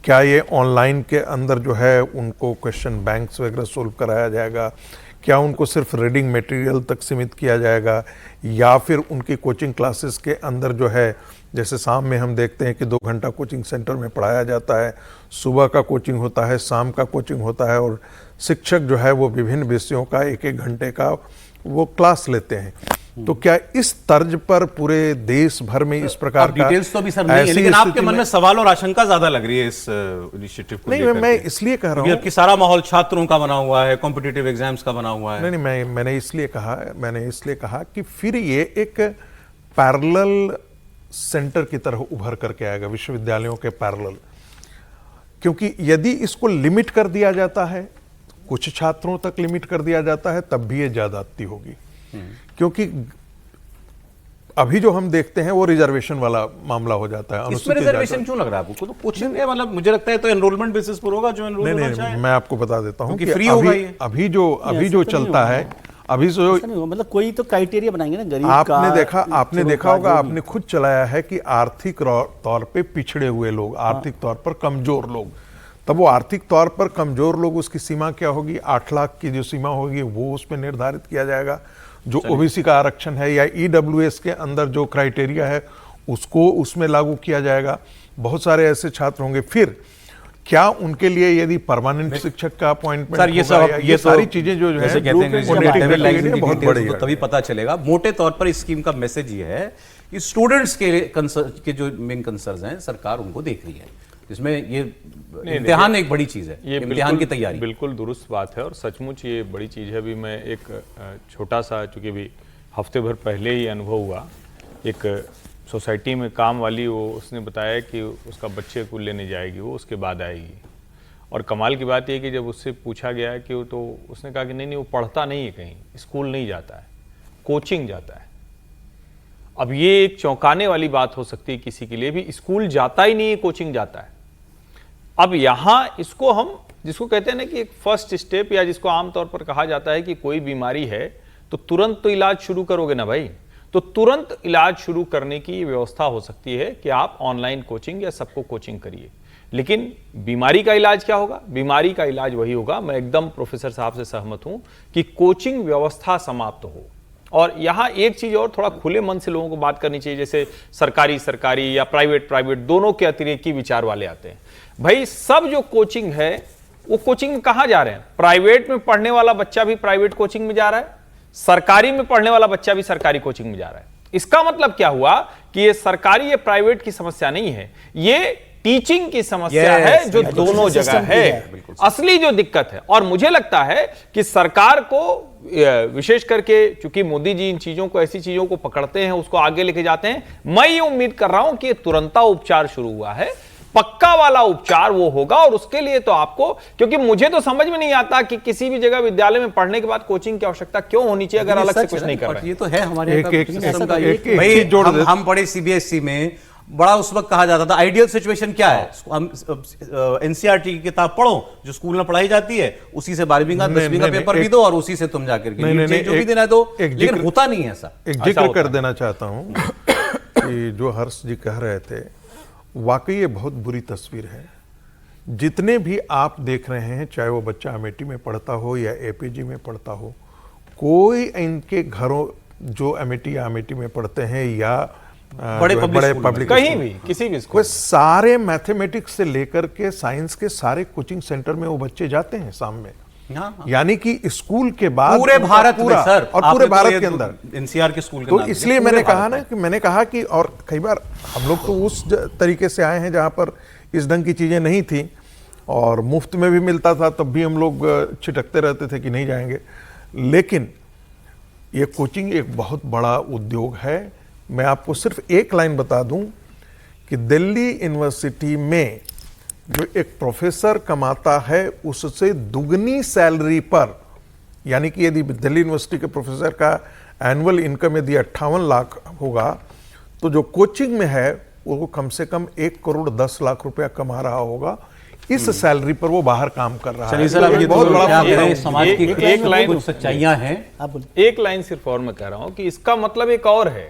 E: क्या ये ऑनलाइन के अंदर जो है उनको क्वेश्चन बैंक्स वगैरह सोल्व कराया जाएगा, क्या उनको सिर्फ रीडिंग मटेरियल तक सीमित किया जाएगा, या फिर उनकी कोचिंग क्लासेस के अंदर जो है, जैसे शाम में हम देखते हैं कि 2 घंटा कोचिंग सेंटर में पढ़ाया जाता है, सुबह का कोचिंग होता है, शाम का कोचिंग होता है, और शिक्षक जो है वो विभिन्न विषयों का 1-1 घंटे का वो क्लास लेते हैं। तो क्या इस तर्ज पर पूरे देश भर में इस प्रकार का,
A: डिटेल्स तो अभी सर नहीं है, लेकिन आपके मन में सवाल और आशंका ज्यादा लग रही है इस इनिशिएटिव को
B: नहीं, मैं इसलिए कह रहा हूँ
A: कि सारा माहौल छात्रों का बना हुआ है, कॉम्पिटिटिव एग्जाम्स का बना हुआ है।
B: नहीं, मैंने इसलिए कहा कि फिर ये एक पैरेलल सेंटर की तरह उभर करके आएगा, विश्वविद्यालयों के पैरेलल। क्योंकि यदि इसको लिमिट कर दिया जाता है, कुछ छात्रों तक लिमिट कर दिया जाता है, तब भी ये ज्यादती होगी। क्योंकि अभी जो हम देखते हैं वो रिजर्वेशन वाला मामला हो जाता है।
A: इसमें रिजर्वेशन क्यों लग रहा है आपको? तो कोचिंग है, मतलब मुझे लगता है तो एनरोलमेंट बेसिस पर होगा, जो एनरोल होना चाहिए।
B: मैं आपको बता देता हूं कि
A: फ्री होगा ये।
B: अभी जो चलता है, अभी जो
C: मतलब कोई तो क्राइटेरिया बनाएंगे ना, गरीब
B: आपने देखा होगा, आपने खुद चलाया है कि आर्थिक तौर पे पिछड़े हुए लोग, आर्थिक तौर पर कमजोर लोग, तब वो आर्थिक तौर पर कमजोर लोग, उसकी सीमा क्या होगी? 8 लाख की जो सीमा होगी वो उसमें निर्धारित किया जाएगा। जो ओबीसी का आरक्षण है या ईडब्ल्यूएस के अंदर जो क्राइटेरिया है
E: उसको उसमें लागू किया जाएगा। बहुत सारे ऐसे छात्र होंगे, फिर क्या उनके लिए यदि परमानेंट शिक्षक का अपॉइंटमेंट
A: सर ये सब
E: ये सारी चीजें जो
A: जैसे
E: है
A: कहते हैं अंग्रेजी में
E: technical
A: devil lies in the
E: बहुत
A: details,
E: बड़ी
A: तो
E: है।
A: तभी पता चलेगा। मोटे तौर पर इस स्कीम का मैसेज ये है कि स्टूडेंट्स के जो मेन कंसर्न्स हैं सरकार उनको देख रही है, जिसमें ये इम्तिहान एक बड़ी चीज है,
D: ये
A: इम्तिहान की तैयारी।
D: बिल्कुल दुरुस्त बात है और सचमुच ये बड़ी चीज़ है। अभी मैं एक छोटा सा, चूंकि अभी हफ्ते भर पहले ही अनुभव हुआ, एक सोसाइटी में काम वाली उसने बताया कि उसका बच्चे को लेने जाएगी, वो उसके बाद आएगी। और कमाल की बात ये कि जब उससे पूछा गया कि वो, तो उसने कहा कि नहीं वो पढ़ता नहीं है, कहीं स्कूल नहीं जाता है, कोचिंग जाता है। अब ये एक चौंकाने वाली बात हो सकती है किसी के लिए भी, स्कूल जाता ही नहीं है, कोचिंग जाता है। अब यहां इसको हम जिसको कहते हैं ना कि एक फर्स्ट स्टेप, या जिसको आमतौर पर कहा जाता है कि कोई बीमारी है तो तुरंत तो इलाज शुरू करोगे ना भाई, तो तुरंत इलाज शुरू करने की व्यवस्था हो सकती है कि आप ऑनलाइन कोचिंग या सबको कोचिंग करिए। लेकिन बीमारी का इलाज क्या होगा? बीमारी का इलाज वही होगा, मैं एकदम प्रोफेसर साहब से सहमत हूं कि कोचिंग व्यवस्था समाप्त हो। और यहां एक चीज और थोड़ा खुले मन से लोगों को बात करनी चाहिए, जैसे सरकारी या प्राइवेट दोनों के अतिरेकी विचार वाले आते हैं। भाई सब जो कोचिंग है वो कोचिंग में कहां जा रहे हैं? प्राइवेट में पढ़ने वाला बच्चा भी प्राइवेट कोचिंग में जा रहा है, सरकारी में पढ़ने वाला बच्चा भी सरकारी कोचिंग में जा रहा है। इसका मतलब क्या हुआ कि ये सरकारी या प्राइवेट की समस्या नहीं है, ये टीचिंग की समस्या है, जो दोनों जगह है असली जो दिक्कत है। और मुझे लगता है कि सरकार को विशेष करके, चूंकि मोदी जी इन चीजों को, ऐसी चीजों को पकड़ते हैं, उसको आगे लेके जाते हैं, मैं ये उम्मीद कर रहा हूं कि तुरंता उपचार शुरू हुआ है, पक्का वाला उपचार वो होगा। और उसके लिए तो आपको, क्योंकि मुझे तो समझ में नहीं आता कि किसी भी जगह विद्यालय में पढ़ने के बाद कोचिंग की आवश्यकता क्यों होनी चाहिए, अगर अलग से कुछ नहीं कर रहे।
A: ये तो है हमारे
E: एक
A: भाई,
E: जोड़ दे।
A: हम पढ़े सीबीएसई में, बड़ा उस वक्त कहा जाता था आइडियल सिचुएशन क्या है, हम एनसीईआरटी की किताब पढ़ो जो स्कूल में पढ़ाई जाती है, उसी से 12वीं का 10वीं का पेपर भी दो और उसी से तुम जाकर के जो भी देना है दो। लेकिन होता नहीं है ऐसा।
E: एक जिक्र कर देना चाहता हूं कि जो हर्ष जी कह रहे थे, वाकई ये बहुत बुरी तस्वीर है। जितने भी आप देख रहे हैं, चाहे वो बच्चा अमेठी में पढ़ता हो या एपीजी में पढ़ता हो, कोई इनके घरों जो अमेठी या अमेठी में पढ़ते हैं या
A: बड़े पब्लिक
D: कहीं भी किसी भी
E: वो सारे मैथमेटिक्स से लेकर के साइंस के सारे कोचिंग सेंटर में वो बच्चे जाते हैं शाम में। यानी कि स्कूल के बाद
A: पूरे भारत में सर,
E: और पूरे भारत के अंदर
A: एनसीआर के स्कूल के
E: तो इसलिए मैंने कहा ना कि मैंने कहा कि, और कई बार हम लोग तो उस तरीके से आए हैं जहां पर इस ढंग की चीजें नहीं थी और मुफ्त में भी मिलता था, तब भी हम लोग छिटकते रहते थे कि नहीं जाएंगे। लेकिन ये कोचिंग एक बहुत बड़ा उद्योग है। मैं आपको सिर्फ एक लाइन बता दूं कि दिल्ली यूनिवर्सिटी में जो एक प्रोफेसर कमाता है उससे दुगनी सैलरी पर, यानी कि यदि दिल्ली यूनिवर्सिटी के प्रोफेसर का एनुअल इनकम यदि 58 लाख होगा, तो जो कोचिंग में है वो कम से कम 1 करोड़ 10 लाख रुपया कमा रहा होगा। इस सैलरी पर वो बाहर काम कर रहा है।
A: सर, अब ये
E: बहुत बड़ा
A: समाज की एक लाइन सच्चाइयां हैं।
D: एक लाइन सिर्फ और मैं कह रहा हूं कि इसका मतलब एक और है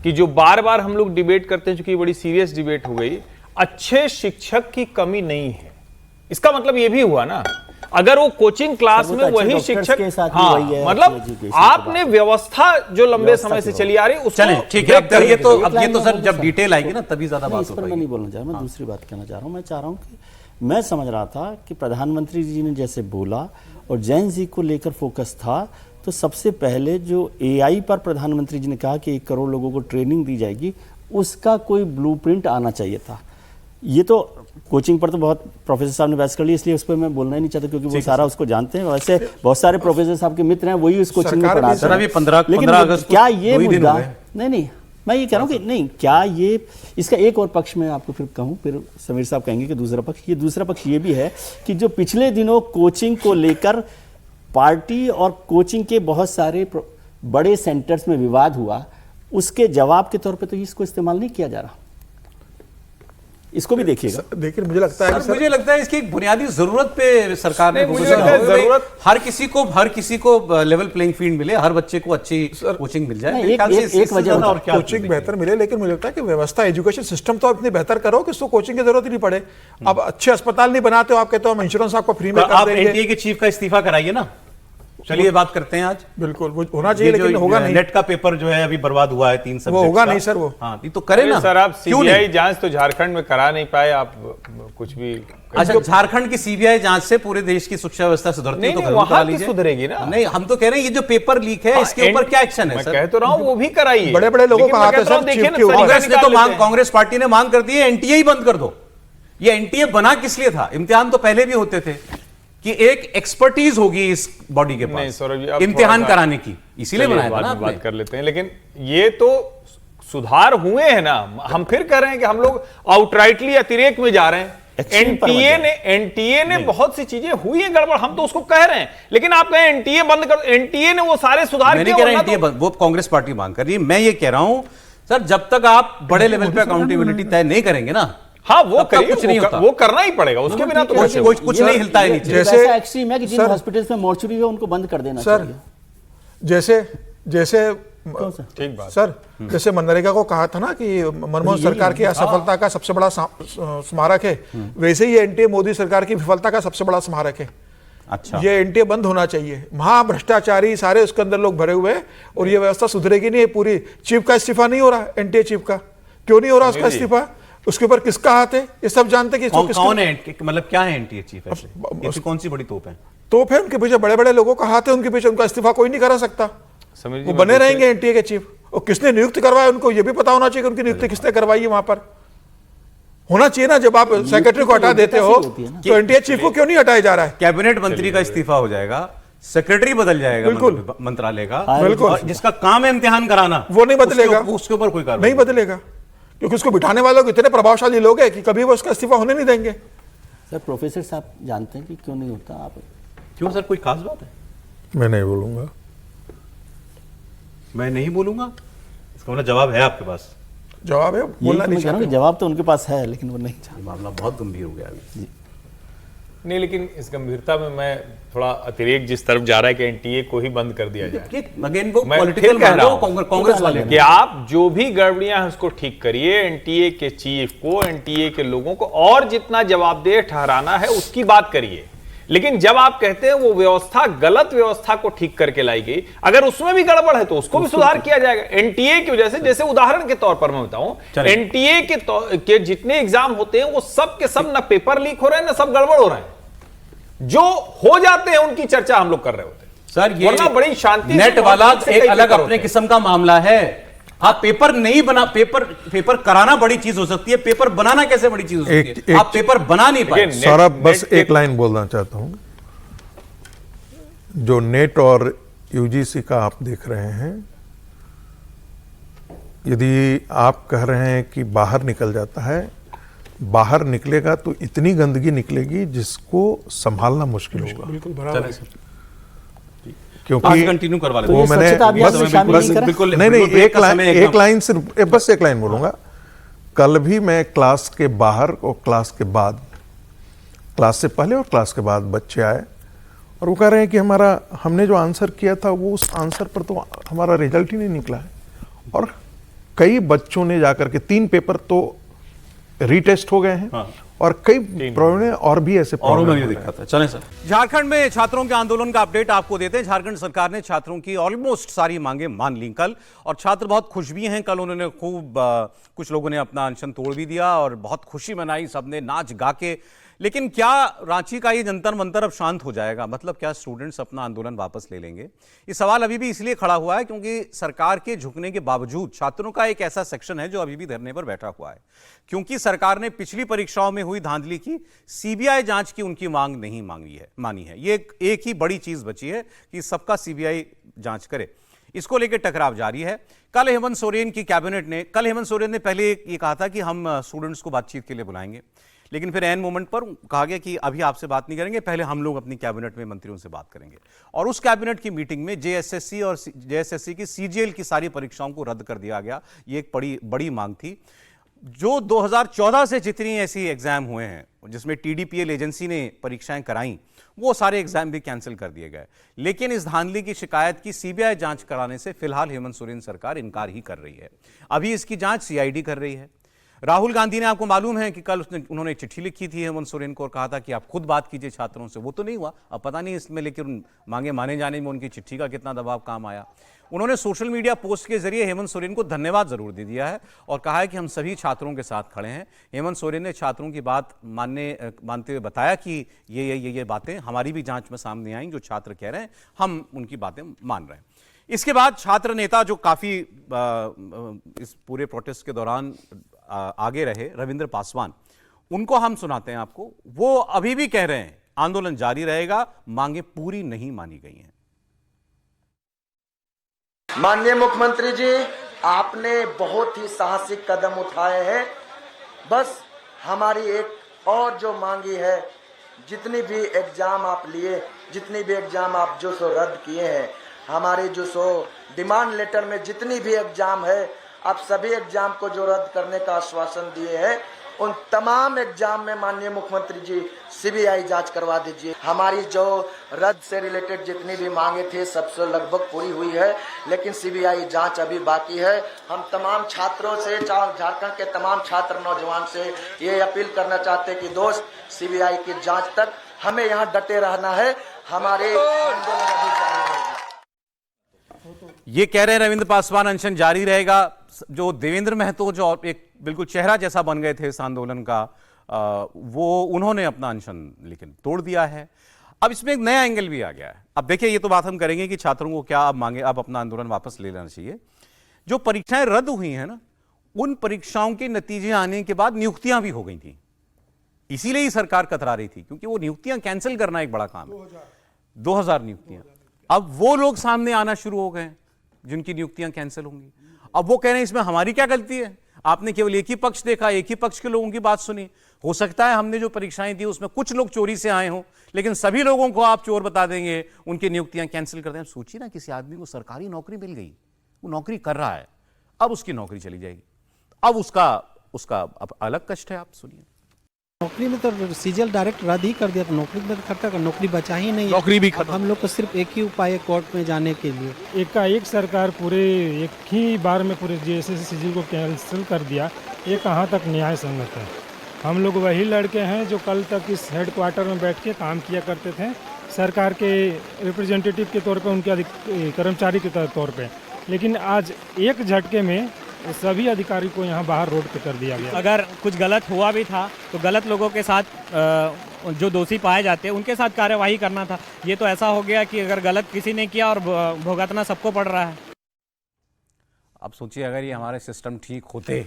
D: कि जो बार बार हम लोग डिबेट करते हैं, चूंकि बड़ी सीरियस डिबेट हो गई, अच्छे शिक्षक की कमी नहीं है। इसका मतलब ये भी हुआ ना, अगर वो कोचिंग क्लास में वही शिक्षक, हाँ, मतलब आपने व्यवस्था जो लंबे समय से चली आ रही उसको,
A: चलें ठीक है। अब ये तो सर जब डिटेल आएगी ना तभी ज्यादा बात
C: होगी। मैं नहीं बोलना चाह रहा, मैं दूसरी बात कहना चाह रहा हूँ। मैं चाह रहा हूँ कि मैं समझ रहा था कि प्रधानमंत्री जी ने जैसे बोला और जैन जी को लेकर फोकस था, तो सबसे पहले जो एआई पर प्रधानमंत्री जी ने कहा कि 1 करोड़ लोगों को ट्रेनिंग दी जाएगी, उसका कोई ब्लूप्रिंट आना चाहिए था। ये तो कोचिंग पर तो बहुत प्रोफेसर साहब ने बहस कर ली, इसलिए उस पर मैं बोलना ही नहीं चाहता क्योंकि वो सारा उसको जानते हैं। वैसे बहुत सारे प्रोफेसर साहब के मित्र हैं, वही उस कोचिंग में पढ़ाते हैं। लेकिन क्या ये मुद्दा, नहीं मैं ये कह रहा हूँ कि नहीं, क्या ये इसका एक और पक्ष में आपको फिर कहूँ, फिर समीर साहब कहेंगे कि दूसरा पक्ष, ये दूसरा पक्ष ये भी है कि जो पिछले दिनों कोचिंग को लेकर पार्टी और कोचिंग के बहुत सारे बड़े सेंटर्स में विवाद हुआ, उसके जवाब के तौर पे तो इसको इस्तेमाल नहीं किया जा रहा। इसको भी देखिएगा।
B: देखिए मुझे लगता है
A: इसकी एक बुनियादी जरूरत पे सरकार ने जरूरत, हर किसी को लेवल प्लेइंग फील्ड मिले, हर बच्चे को अच्छी कोचिंग मिल जाए।
B: एक वजह और कोचिंग बेहतर मिले, लेकिन मुझे लगता है कि व्यवस्था, एजुकेशन सिस्टम तो इतनी बेहतर करो कि उसको कोचिंग की जरूरत ही नहीं पड़े। अब अच्छे अस्पताल नहीं बनाते हो, आप कहते हो हम इंश्योरेंस आपको फ्री में कर देंगे।
A: आप एनटीए के चीफ का इस्तीफा कराइए ना, चलिए बात करते हैं आज।
B: बिल्कुल वो होना चाहिए, लेकिन होगा नहीं।
A: नेट का पेपर जो है अभी बर्बाद हुआ है 3 सब्जेक्ट,
B: होगा नहीं सर वो।
A: हाँ तो करे ना
D: सर, आप
A: क्यों नहीं?
D: सीबीआई जांच तो झारखंड में करा नहीं पाए, आप कुछ भी।
A: अच्छा, झारखंड की सीबीआई जांच से पूरे देश की शिक्षा व्यवस्था सुधरती है तो घर में करा
D: वहां की
A: लीजिए।
D: सुधरेगी ना।
A: नहीं, हम तो कह रहे हैं ये जो पेपर लीक है इसके ऊपर क्या एक्शन है
D: मैं
A: सर?
D: कह तो रहा हूं वो भी कराइए।
B: बड़े बड़े लोगों का हाथ है सर, चीफ के ऊपर।
A: कांग्रेस ने तो कांग्रेस पार्टी ने मांग कर दी है एनटीए ही बंद कर दो। ये एनटीए बना किस लिए था? इम्तिहान तो पहले भी होते थे कि एक एक्सपर्टीज होगी इस बॉडी के
D: नहीं
A: पास
D: सौरभ जी, अब
A: इम्तिहान
D: थोड़ा सा-
A: कराने की, इसीलिए
D: चलिए,
A: बनाया था
D: बाद
A: ना
D: में बात
A: आपने।
D: कर लेते हैं, लेकिन ये तो सुधार हुए हैं ना। हम फिर कह रहे हैं कि हम लोग आउटराइटली अतिरेक में जा रहे हैं।
C: एक्सट्रीम पर
D: एनटीए ने बहुत सी चीजें हुई हैं गड़बड़, हम तो उसको कह रहे हैं, लेकिन आप कहें एनटीए बंद कर। एनटीए ने वो सारे सुधार
A: मैं नहीं
D: किए,
A: कह रहा
D: वरना
A: एनटीए वो कांग्रेस पार्टी मांग कर रही है, मैं ये कह रहा हूं सर जब तक आप बड़े लेवल पे अकाउंटेबिलिटी तय नहीं करेंगे ना,
D: हाँ वो
A: तब तक
D: करिए,
A: कुछ नहीं होता।
D: वो करना ही पड़ेगा, उसके बिना तो कैसे होगा?
A: कुछ नहीं हिलता है नीचे।
B: जैसे-
C: ऐसा एक्सट्रीम है कि जिन
B: सर-
C: हॉस्पिटल्स में मॉर्चरी है उनको बंद कर देना
B: सर
C: चाहिए।
B: जैसे जैसे
C: कौन सा?
D: ठीक बात।
B: सर जैसे मनरेगा को कहा था ना कि मनमोहन सरकार की असफलता का सबसे बड़ा स्मारक है, वैसे ही एनटीए मोदी सरकार की विफलता का सबसे बड़ा स्मारक है।
A: अच्छा,
B: ये एनटीए बंद होना चाहिए। महाभ्रष्टाचारी सारे उसके अंदर लोग भरे हुए हैं और ये व्यवस्था सुधरेगी नहीं। पूरी चीफ का इस्तीफा नहीं हो रहा, एनटीए चीफ का क्यों नहीं हो रहा? उसका इस्तीफा, उसके ऊपर किसका हाथ है, ये सब जानते हैं कि इसको किसका
A: कौन है मतलब क्या है एनटीए चीफ? ऐसे ऐसी कौन सी बड़ी तोप है?
B: तो फिर उनके पीछे बड़े बड़े लोगों का हाथ है, उनके पीछे उनका इस्तीफा कोई नहीं करा सकता।
D: समीर जी,
B: वो
D: मैं
B: बने
D: दूसरे-
B: रहेंगे एनटीए के चीफ। और किसने नियुक्त करवाया उनको ये भी पता होना चाहिए कि उनकी नियुक्ति किसने करवाई है। वहां पर होना चाहिए ना, जब आप सेक्रेटरी को हटा देते हो
C: होती है ना।
B: तो एनटीए चीफ को क्यों नहीं हटाया जा रहा है?
A: कैबिनेट मंत्री का इस्तीफा हो जाएगा, सेक्रेटरी बदल जाएगा
B: बिल्कुल।
A: मंत्रालय का,
B: बिल्कुल।
A: और जिसका काम है इम्तिहान कराना
B: वो नहीं बदलेगा।
A: उसके ऊपर कोई कार्रवाई
B: नहीं बदलेगा, क्योंकि उसको बिठाने वाले लोग इतने प्रभावशाली लोग हैं कि कभी वो उसका इस्तीफा होने नहीं देंगे।
C: सर प्रोफेसर साहब जानते हैं कि क्यों नहीं होता? आप
A: क्यों सर, कोई खास बात है?
E: मैं नहीं बोलूंगा।
A: मैं नहीं बोलूंगा, इसका मतलब जवाब है आपके पास?
B: जवाब है,
C: यही
B: बोलना
C: तो
B: नहीं
C: मैं कह रहा हूँ कि
B: चाहते।
C: जवाब तो उनके पास है लेकिन वो नहीं चाहते।
A: ये मामला बहुत गंभीर हो गया अभी।
D: नहीं, लेकिन इस गंभीरता में मैं थोड़ा अतिरेक जिस तरफ जा रहा है कि एनटीए को ही बंद कर दिया जाए।
A: अगेन वो
D: मैं
A: पॉलिटिकल
D: फिर कह रहा हूं,
A: कांग्रेस वाले
D: कि आप जो भी गड़बड़ियां हैं उसको ठीक करिए, एनटीए के चीफ को, एनटीए के लोगों को और जितना जवाबदेह ठहराना है उसकी बात करिए। लेकिन जब आप कहते हैं वो व्यवस्था गलत व्यवस्था को ठीक करके लाई गई, अगर उसमें भी गड़बड़ है तो उसको भी सुधार किया जाएगा। एनटीए की वजह से, जैसे उदाहरण के तौर पर मैं बताऊं, एनटीए के जितने एग्जाम होते हैं वो सब के सब ना पेपर लीक हो रहे हैं ना सब गड़बड़ हो रहे हैं। जो हो जाते हैं उनकी चर्चा हम लोग कर रहे होते हैं
A: सर। ये
D: वरना बड़ी शांति से
A: नेट वाला
D: बहुत से
A: एक
D: कई
A: अलग
D: पेपर
A: अपने
D: होते हैं।
A: किस्म का मामला है। हाँ, पेपर नहीं बना, पेपर कराना बड़ी चीज हो सकती है, पेपर बनाना कैसे बड़ी चीज हो सकती है? आप पेपर बना नहीं पाए।
D: Again,
E: सौरभ, बस
D: नेट
E: एक
D: के-
E: लाइन बोलना चाहता हूं। जो नेट और यूजीसी का आप देख रहे हैं, यदि आप कह रहे हैं कि बाहर निकल जाता है, बाहर निकलेगा तो इतनी गंदगी निकलेगी जिसको संभालना मुश्किल होगा।
B: बिल्कुल बराबर है।
A: आज
E: क्योंकि
A: कंटिन्यू करवा
C: तो
A: लेते
C: ये
E: वो मैंने
C: स्वच्छता अभियान में
E: बस-
C: शामिल
E: बस-
C: नहीं करा?
A: बिल्कुल
E: नहीं नहीं,
A: ब्रेक का समय
E: एक लाइन सिर्फ बस एक लाइन बोलूंगा। कल भी मैं क्लास के बाहर और क्लास के बाद, क्लास से पहले और क्लास के बाद बच्चे आए और वो कह रहे हैं कि हमने जो आंसर किया था वो उस आंसर पर तो हमारा रिजल्ट ही नहीं निकला है। और कई बच्चों ने जाकर के 3 पेपर तो रीटेस्ट हो गए हैं।
A: हाँ।
E: और कई प्रॉब्लम है और भी ऐसे
A: और में
E: प्रॉब्लम
A: ये दिक्कत है। चलें सर, झारखंड में छात्रों के आंदोलन का अपडेट आपको देते हैं। झारखंड सरकार ने छात्रों की ऑलमोस्ट सारी मांगे मान ली कल, और छात्र बहुत खुश भी हैं। कल उन्होंने खूब कुछ लोगों ने अपना अनशन तोड़ भी दिया और बहुत खुशी मनाई, सबने नाच गा के। लेकिन क्या रांची का ये जंतर मंतर अब शांत हो जाएगा? मतलब क्या स्टूडेंट्स अपना आंदोलन वापस ले लेंगे? ये सवाल अभी भी इसलिए खड़ा हुआ है क्योंकि सरकार के झुकने के बावजूद छात्रों का एक ऐसा सेक्शन है जो अभी भी धरने पर बैठा हुआ है, क्योंकि सरकार ने पिछली परीक्षाओं में हुई धांधली की सीबीआई जांच की उनकी मांग नहीं मानी है। ये एक ही बड़ी चीज बची है कि सबका सीबीआई जांच करे। इसको लेकर टकराव जारी है। कल हेमंत सोरेन ने पहले ये कहा था कि हम स्टूडेंट्स को बातचीत के लिए बुलाएंगे, लेकिन फिर एन मोमेंट पर कहा गया कि अभी आपसे बात नहीं करेंगे, पहले हम लोग अपनी कैबिनेट में मंत्रियों से बात करेंगे। और उस कैबिनेट की मीटिंग में जेएसएससी और जेएसएससी की सीजीएल की सारी परीक्षाओं को रद्द कर दिया गया। ये एक बड़ी मांग थी। जो 2014 से जितनी ऐसी एग्जाम हुए हैं जिसमें टीडीपीएल एजेंसी ने परीक्षाएं कराई, वो सारे एग्जाम भी कैंसिल कर दिए गए। लेकिन इस धांधली की शिकायत की सीबीआई जांच कराने से फिलहाल हेमंत सोरेन सरकार इनकार ही कर रही है। अभी इसकी जांच सीआईडी कर रही है। राहुल गांधी ने, आपको मालूम है कि कल उन्होंने चिट्ठी लिखी थी हेमंत सोरेन को और कहा था कि आप खुद बात कीजिए छात्रों से। वो तो नहीं हुआ। अब पता नहीं इसमें लेकिन मांगे माने जाने में उनकी चिट्ठी का कितना दबाव काम आया। उन्होंने सोशल मीडिया पोस्ट के जरिए हेमंत सोरेन को धन्यवाद जरूर दे दिया है और कहा है कि हम सभी छात्रों के साथ खड़े हैं। हेमंत सोरेन ने छात्रों की बात मानते हुए बताया कि ये बातें हमारी भी जांच में सामने आई, जो छात्र कह रहे हैं हम उनकी बातें मान रहे हैं। इसके बाद छात्र नेता जो काफी इस पूरे प्रोटेस्ट के दौरान आगे रहे, रविंद्र पासवान, उनको हम सुनाते हैं आपको। वो अभी भी कह रहे हैं आंदोलन जारी रहेगा, मांगे पूरी नहीं मानी गई हैं।
F: माननीय मुख्यमंत्री जी, आपने बहुत ही साहसिक कदम उठाए हैं। बस हमारी एक और जो मांगी है, जितनी भी एग्जाम आप लिए, जितनी भी एग्जाम आप जो सो रद्द किए हैं, हमारे जो सो डिमांड लेटर में जितनी भी एग्जाम है, आप सभी एग्जाम को जो रद्द करने का आश्वासन दिए हैं, उन तमाम एग्जाम में माननीय मुख्यमंत्री जी सीबीआई जांच करवा दीजिए। हमारी जो रद्द से रिलेटेड जितनी भी मांगे थे सबसे लगभग पूरी हुई है, लेकिन सीबीआई जांच अभी बाकी है। हम तमाम छात्रों से, झारखंड के तमाम छात्र नौजवान से ये अपील करना चाहते हैं कि दोस्त, सीबीआई की जांच तक हमें यहाँ डटे रहना है। हमारे आंदोलन अभी जारी रहेगा।
A: ये कह रहे हैं रविंद्र पासवान, अनशन जारी रहेगा। जो देवेंद्र महतो, जो एक बिल्कुल चेहरा जैसा बन गए थे इस आंदोलन का, वो उन्होंने अपना अनशन लेकिन तोड़ दिया है। अब इसमें एक नया एंगल भी आ गया है। अब देखिए, ये तो बात हम करेंगे कि छात्रों को क्या अब मांगे, अब अपना आंदोलन वापस ले लेना चाहिए। जो परीक्षाएं रद्द हुई हैं ना, उन परीक्षाओं के नतीजे आने के बाद नियुक्तियां भी हो गई थी। इसीलिए ही सरकार कतरा रही थी, क्योंकि वो नियुक्तियां कैंसिल करना एक बड़ा काम है। 2000 नियुक्तियां। अब वो लोग सामने आना शुरू हो गए जिनकी नियुक्तियां कैंसिल होंगी। अब वो कह रहे हैं इसमें हमारी क्या गलती है, आपने केवल एक ही पक्ष देखा, एक ही पक्ष के लोगों की बात सुनी। हो सकता है हमने जो परीक्षाएं दी उसमें कुछ लोग चोरी से आए हों, लेकिन सभी लोगों को आप चोर बता देंगे, उनकी नियुक्तियां कैंसिल कर दें। सोचिए ना, किसी आदमी को सरकारी नौकरी मिल गई, वो नौकरी कर रहा है, अब उसकी नौकरी चली जाएगी, अब उसका अब अलग कष्ट है। आप सुनिए।
G: नौकरी में तो सीजीएल डायरेक्ट रद्द ही कर दिया, तो नौकरी में खर्चा कर, नौकरी बचा ही नहीं।
A: नौकरी भी खत्म।
G: हम लोग को सिर्फ एक ही उपाय है कोर्ट में जाने के लिए।
H: एकाएक सरकार पूरे एक ही बार में पूरे जेएसएस सीजीएल को कैंसिल कर दिया। ये कहाँ तक न्याय संगत है? हम लोग वही लड़के हैं जो कल तक इस हेडक्वार्टर में बैठ के काम किया करते थे, सरकार के रिप्रेजेंटेटिव के तौर पे, उनके कर्मचारी के तौर पे, लेकिन आज एक झटके में सभी अधिकारी को यहाँ बाहर रोड पे कर दिया गया।
I: अगर कुछ गलत हुआ भी था तो गलत लोगों के साथ, जो दोषी पाए जाते हैं उनके साथ कार्यवाही करना था। ये तो ऐसा हो गया कि अगर गलत किसी ने किया और भुगतना सबको पड़ रहा है।
A: अब सोचिए, अगर ये हमारे सिस्टम ठीक होते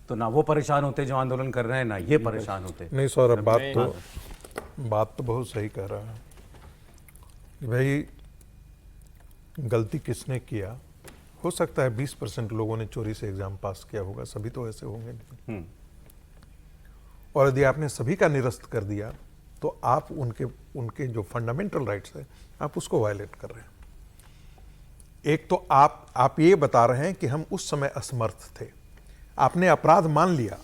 A: तो ना वो परेशान होते जो आंदोलन कर रहे हैं, ना ये परेशान होते।
E: नहीं सौरभ, बात तो बहुत सही कह रहा है कि भाई गलती किसने किया। हो सकता है 20% लोगों ने चोरी से एग्जाम पास किया होगा, सभी तो ऐसे होंगे नहीं। और यदि आपने सभी का निरस्त कर दिया तो आप उनके जो फंडामेंटल राइट्स है, आप उसको वायलेट कर रहे हैं। एक तो आप ये बता रहे हैं कि हम उस समय असमर्थ थे, आपने अपराध मान लिया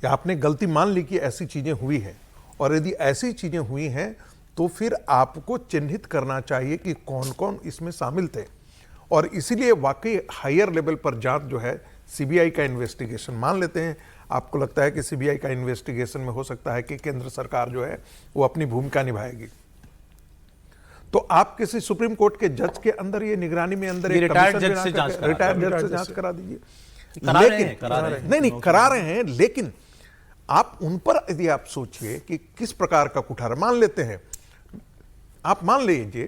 E: या आपने गलती मान ली कि ऐसी चीजें हुई हैं, और यदि ऐसी चीजें हुई हैं तो फिर आपको चिन्हित करना चाहिए कि कौन कौन इसमें शामिल थे। और इसीलिए वाकई हायर लेवल पर जांच जो है, सीबीआई का इन्वेस्टिगेशन मान लेते हैं। आपको लगता है कि सीबीआई का इन्वेस्टिगेशन में हो सकता है कि केंद्र सरकार जो है वो अपनी भूमिका निभाएगी, तो आप किसी सुप्रीम कोर्ट के जज के अंदर ये निगरानी में अंदर
A: रिटायर्ड जज से जांच
E: करा दीजिए।
A: लेकिन
E: करा रहे हैं, लेकिन आप उन पर यदि आप सोचिए कि किस प्रकार का कुठारा, मान लेते हैं, आप मान लीजिए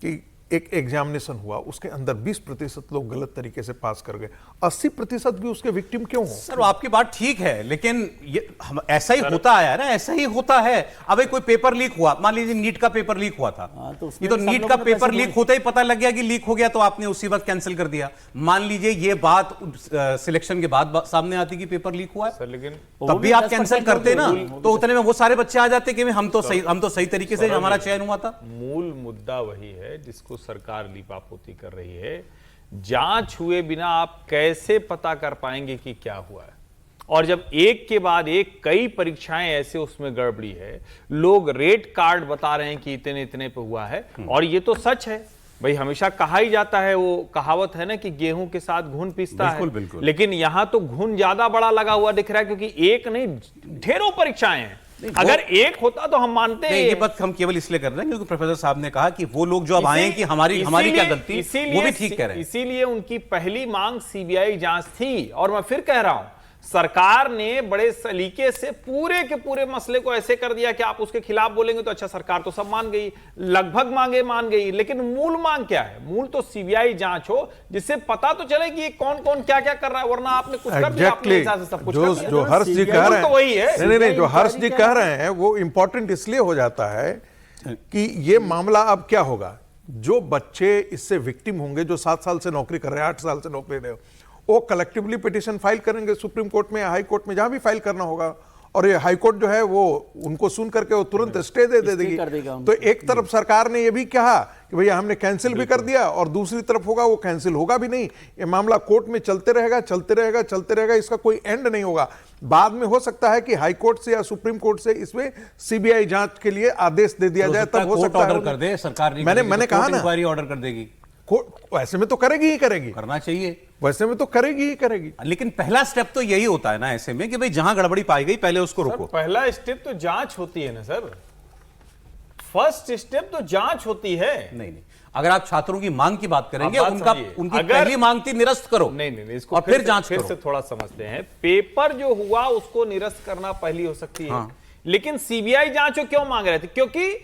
E: कि एक एग्जामिनेशन हुआ, उसके अंदर 20% लोग गलत तरीके से पास कर गए, 80% भी उसके विक्टिम क्यों हो?
A: सर, आपकी बात ठीक है, लेकिन ये ऐसा ही होता आया ना, ऐसा ही होता है। अब कोई पेपर लीक हुआ, मान लीजिए नीट का पेपर लीक हुआ था, ये तो नीट का पेपर लीक होते ही पता लग गया कि लीक हो गया, तो आपने उसी वक्त कैंसिल कर दिया। मान लीजिए ये बात सिलेक्शन के बाद सामने आती कि पेपर लीक हुआ है, लेकिन तब भी आप कैंसिल करते ना, तो उतने में वो सारे बच्चे आ जाते कि हम तो सही तरीके से हमारा चयन हुआ था।
D: मूल मुद्दा वही है जिसको सरकार लीपापोती कर रही है। जांच हुए बिना आप कैसे पता कर पाएंगे कि क्या हुआ है? और जब एक के बाद एक कई परीक्षाएं ऐसे उसमें गड़बड़ी है, लोग रेट कार्ड बता रहे हैं कि इतने इतने पे हुआ है, और ये तो सच है भाई हमेशा कहा ही जाता है, वो कहावत है ना कि गेहूं के साथ घुन पीसता है,
A: बिल्कुल।
D: लेकिन यहां तो घुन ज्यादा बड़ा लगा हुआ दिख रहा है, क्योंकि एक नहीं ढेरों परीक्षाएं हैं। अगर एक होता तो हम मानते हैं।
A: ये बात हम केवल इसलिए कर रहे हैं क्योंकि प्रोफेसर साहब ने कहा कि वो लोग जो अब आए हैं कि हमारी क्या गलती, वो भी ठीक कह रहे हैं।
D: इसीलिए उनकी पहली मांग सीबीआई जांच थी। और मैं फिर कह रहा हूं, सरकार ने बड़े सलीके से पूरे के पूरे मसले को ऐसे कर दिया कि आप उसके खिलाफ बोलेंगे तो अच्छा, सरकार तो सब मान गई, लगभग मांगे मान गई, लेकिन मूल मांग क्या है? मूल तो सीबीआई जांच हो, जिससे पता तो चले कि कौन कौन क्या क्या कर रहा है, वरना आपने कुछ कर दिया अपने हिसाब से सब कुछ कर दिया।
E: जो हर्ष जी कह रहे हैं,
D: तो वही है।
E: नहीं, जो हर्ष जी कह रहे हैं वो इंपॉर्टेंट इसलिए हो जाता है कि ये मामला अब क्या होगा। जो बच्चे इससे विक्टिम होंगे, जो 7 साल से नौकरी कर रहे हैं, 8 साल से नौकरी रहे, वो कलेक्टिवली पिटीशन फाइल करेंगे सुप्रीम कोर्ट में या हाई कोर्ट में, जहां भी फाइल करना होगा। और ये हाई कोर्ट जो है वो उनको सुन करके वो तुरंत स्टे दे देगी। तो एक तरफ सरकार ने ये भी कहा कि भैया हमने कैंसिल भी कर दिया, और दूसरी तरफ होगा वो कैंसिल होगा भी नहीं, ये मामला कोर्ट में चलते रहेगा, इसका कोई एंड नहीं होगा। बाद में हो सकता है कि हाई कोर्ट से या सुप्रीम कोर्ट से इसमें सीबीआई जांच के लिए आदेश दे दिया जाए, तब हो सकता है
A: ऑर्डर कर दे सरकार।
E: मैंने कहा ना,
A: इंक्वायरी ऑर्डर कर देगी।
E: वैसे में तो करेगी ही करेगी,
A: करना चाहिए,
E: वैसे में तो करेगी ही करेगी।
A: लेकिन पहला स्टेप तो यही होता है ना ऐसे में कि भाई जहां गड़बड़ी पाई गई पहले उसको रोको।
D: पहला स्टेप तो जांच होती है ना सर, फर्स्ट स्टेप तो जांच होती है।
A: नहीं, अगर आप छात्रों की मांग की बात करेंगे, उनकी पहली मांग थी निरस्त करो।
D: नहीं, इसको
A: और फिर जांच
D: फिर
A: करो।
D: से थोड़ा समझते हैं। पेपर जो हुआ उसको निरस्त करना पहली हो सकती है, लेकिन सीबीआई जांच क्यों मांग रहे थे? क्योंकि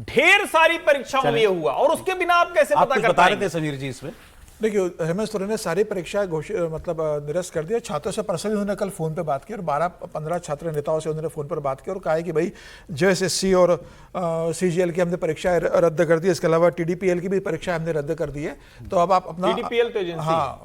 D: ढेर सारी परीक्षाओं में ये हुआ, और उसके बिना आप कैसे पता कर
A: बता रहे थे समीर जी इसमें?
B: देखिए, हेमंत सोरेन ने सारी परीक्षाएं निरस्त कर दिया। छात्रों से पर्सनली उन्होंने कल फोन पे बात की और 12-15 छात्र नेताओं से उन्होंने फोन पर बात की और कहा है कि भाई जेएसएससी और सीजीएल की हमने परीक्षाएं रद्द कर दी, इसके अलावा टीडीपीएल की भी परीक्षाएं हमने रद्द कर दी है। तो अब आप अपना
D: टीडीपीएल तो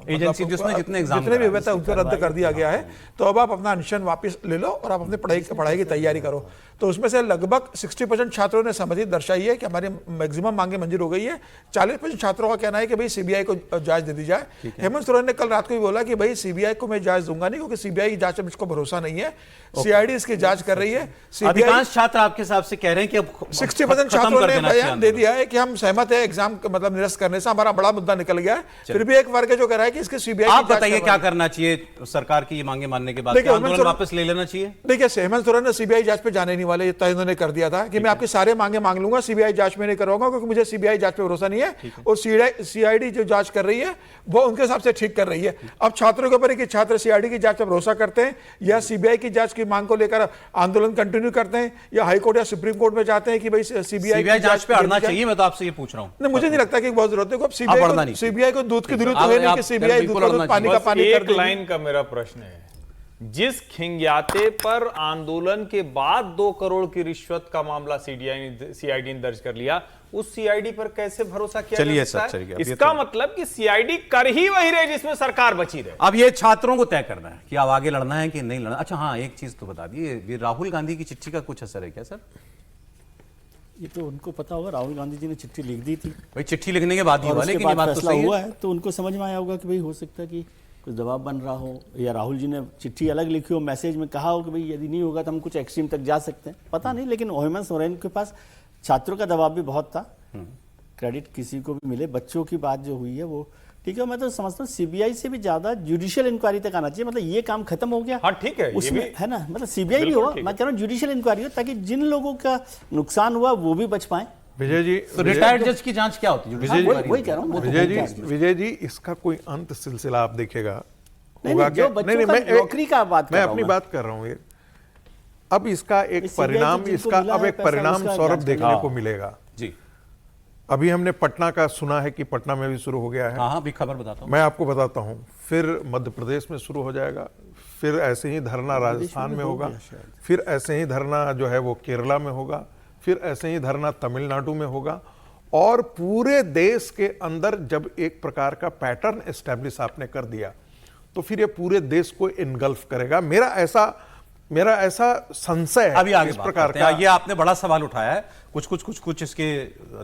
A: एजेंसी जिसमें जितने
B: भी हुए थे उनको रद्द कर दिया गया है। तो अब आप अपना अनशन वापस ले लो और आप अपनी पढ़ाई की तैयारी करो। तो उसमें से लगभग 60% छात्रों ने सहमति दर्शाई है कि हमारी मैक्सिमम मांगे मंजूर हो गई है। 40% छात्रों का कहना है कि भाई सीबीआई को जांच दे दी जाए। हेमंत सोरेन ने कल रात को भी बोला कि भाई सीबीआई को मैं जांच दूंगा नहीं, क्योंकि सीबीआई की जांच में मुझको भरोसा नहीं है, सीआईडी इसकी जांच कर रही है।
A: अधिकांश छात्र आपके हिसाब से कह रहे हैं कि अब
B: 60% छात्रों ने बयान दे दिया है कि हम सहमत है एग्जाम मतलब निरस्त करने से, हमारा बड़ा मुद्दा निकल गया है। फिर भी एक वर्ग जो कह रहा है कि इसके सीबीआई
A: आप बताइए क्या करना चाहिए सरकार की ये मांगे मानने के बाद? आंदोलन वापस ले लेना चाहिए?
B: देखिए, हेमंत सोरेन ने सीबीआई जांच पे जाने नहीं वाले, ये तय उन्होंने कर दिया था कि मैं आपके सारे मांगे मांग लूंगा, सीबीआई जांच में नहीं करूंगा, क्योंकि मुझे सीबीआई जांच पे भरोसा नहीं है। और सीआईडी जो जांच कर रही है वो उनके हिसाब से ठीक कर रही है। अब छात्रों के ऊपर कि छात्र सीआईडी की जांच पे भरोसा करते हैं या सीबीआई की जांच की मांग को लेकर आंदोलन कंटिन्यू करते हैं, या हाईकोर्ट या सुप्रीम कोर्ट में जाते हैं कि भाई सीबीआई
A: जांच पे अड़ना चाहिए। मैं तो आपसे ये पूछ रहा हूं।
B: नहीं, मुझे नहीं लगता कि बहुत जरूरत है। सीबीआई को दूध की जरूरत है नहीं कि सीबीआई दूध का पानी का पानी कर देगी।
D: एक लाइन का मेरा प्रश्न है, जिस खिंग्याते पर आंदोलन के बाद 2 करोड़ की रिश्वत का मामला सीआईडी ने दर्ज कर लिया, उस सीआईडी पर कैसे भरोसा किया जा सकता है? इसका मतलब कि सीआईडी कर ही वही रहे जिसमें सरकार बची रहे।
A: अब ये छात्रों को तय करना है कि अब आगे लड़ना है कि नहीं लड़ना। अच्छा हाँ, एक चीज तो बता दिए, राहुल गांधी की चिट्ठी का कुछ असर है क्या सर?
C: ये तो उनको पता होगा, राहुल गांधी जी ने चिट्ठी लिख दी थी
A: भाई, चिट्ठी लिखने के बाद ही हुआ, लेकिन ये बात तो सही
C: हुआ है, तो उनको समझ में आया होगा कि भाई हो सकता है कि कुछ दबाव बन रहा हो, या राहुल जी ने चिट्ठी अलग लिखी हो, मैसेज में कहा हो कि भाई यदि नहीं होगा तो हम कुछ एक्सट्रीम तक जा सकते हैं, पता नहीं। लेकिन हेमंत सोरेन के पास छात्रों का दबाव भी बहुत था, क्रेडिट किसी को भी मिले। बच्चों की बात जो हुई है वो ठीक है, मैं तो समझता हूँ सीबीआई से भी ज्यादा जुडिशियल इंक्वायरी तक आना चाहिए। मतलब ये काम खत्म हो गया,
D: हाँ ठीक है,
C: उसमें है ना, मतलब सीबीआई भी हो, मैं कह रहा हूँ जुडिशियल इंक्वायरी हो, ताकि जिन लोगों का नुकसान हुआ वो भी बच पाए।
E: विजय जी,
A: तो रिटायर्ड जज की जांच क्या होती है?
C: वही कह रहा हूँ
E: विजय जी, इसका कोई अंत सिलसिला आप देखेगा
C: नहीं, जो बच्चों का नौकरी का बात
E: मैं अपनी बात कर रहा हूँ। अब इसका एक परिणाम, सौरभ देखने को मिलेगा जी। अभी हमने पटना का सुना है कि पटना में भी शुरू हो गया है।
A: हाँ, अभी खबर बताता हूँ,
E: मैं आपको बताता हूँ। फिर मध्य प्रदेश में शुरू हो जाएगा, फिर ऐसे ही धरना राजस्थान में होगा, फिर ऐसे ही धरना जो है वो केरला में होगा, फिर ऐसे ही धरना तमिलनाडु में होगा। और पूरे देश के अंदर जब एक प्रकार का पैटर्न एस्टेब्लिश आपने कर दिया तो फिर ये पूरे देश को इनगल्फ करेगा। मेरा ऐसा संशय है।
A: अभी आगे
E: इस प्रकार का
A: ये आपने बड़ा सवाल उठाया है, कुछ इसके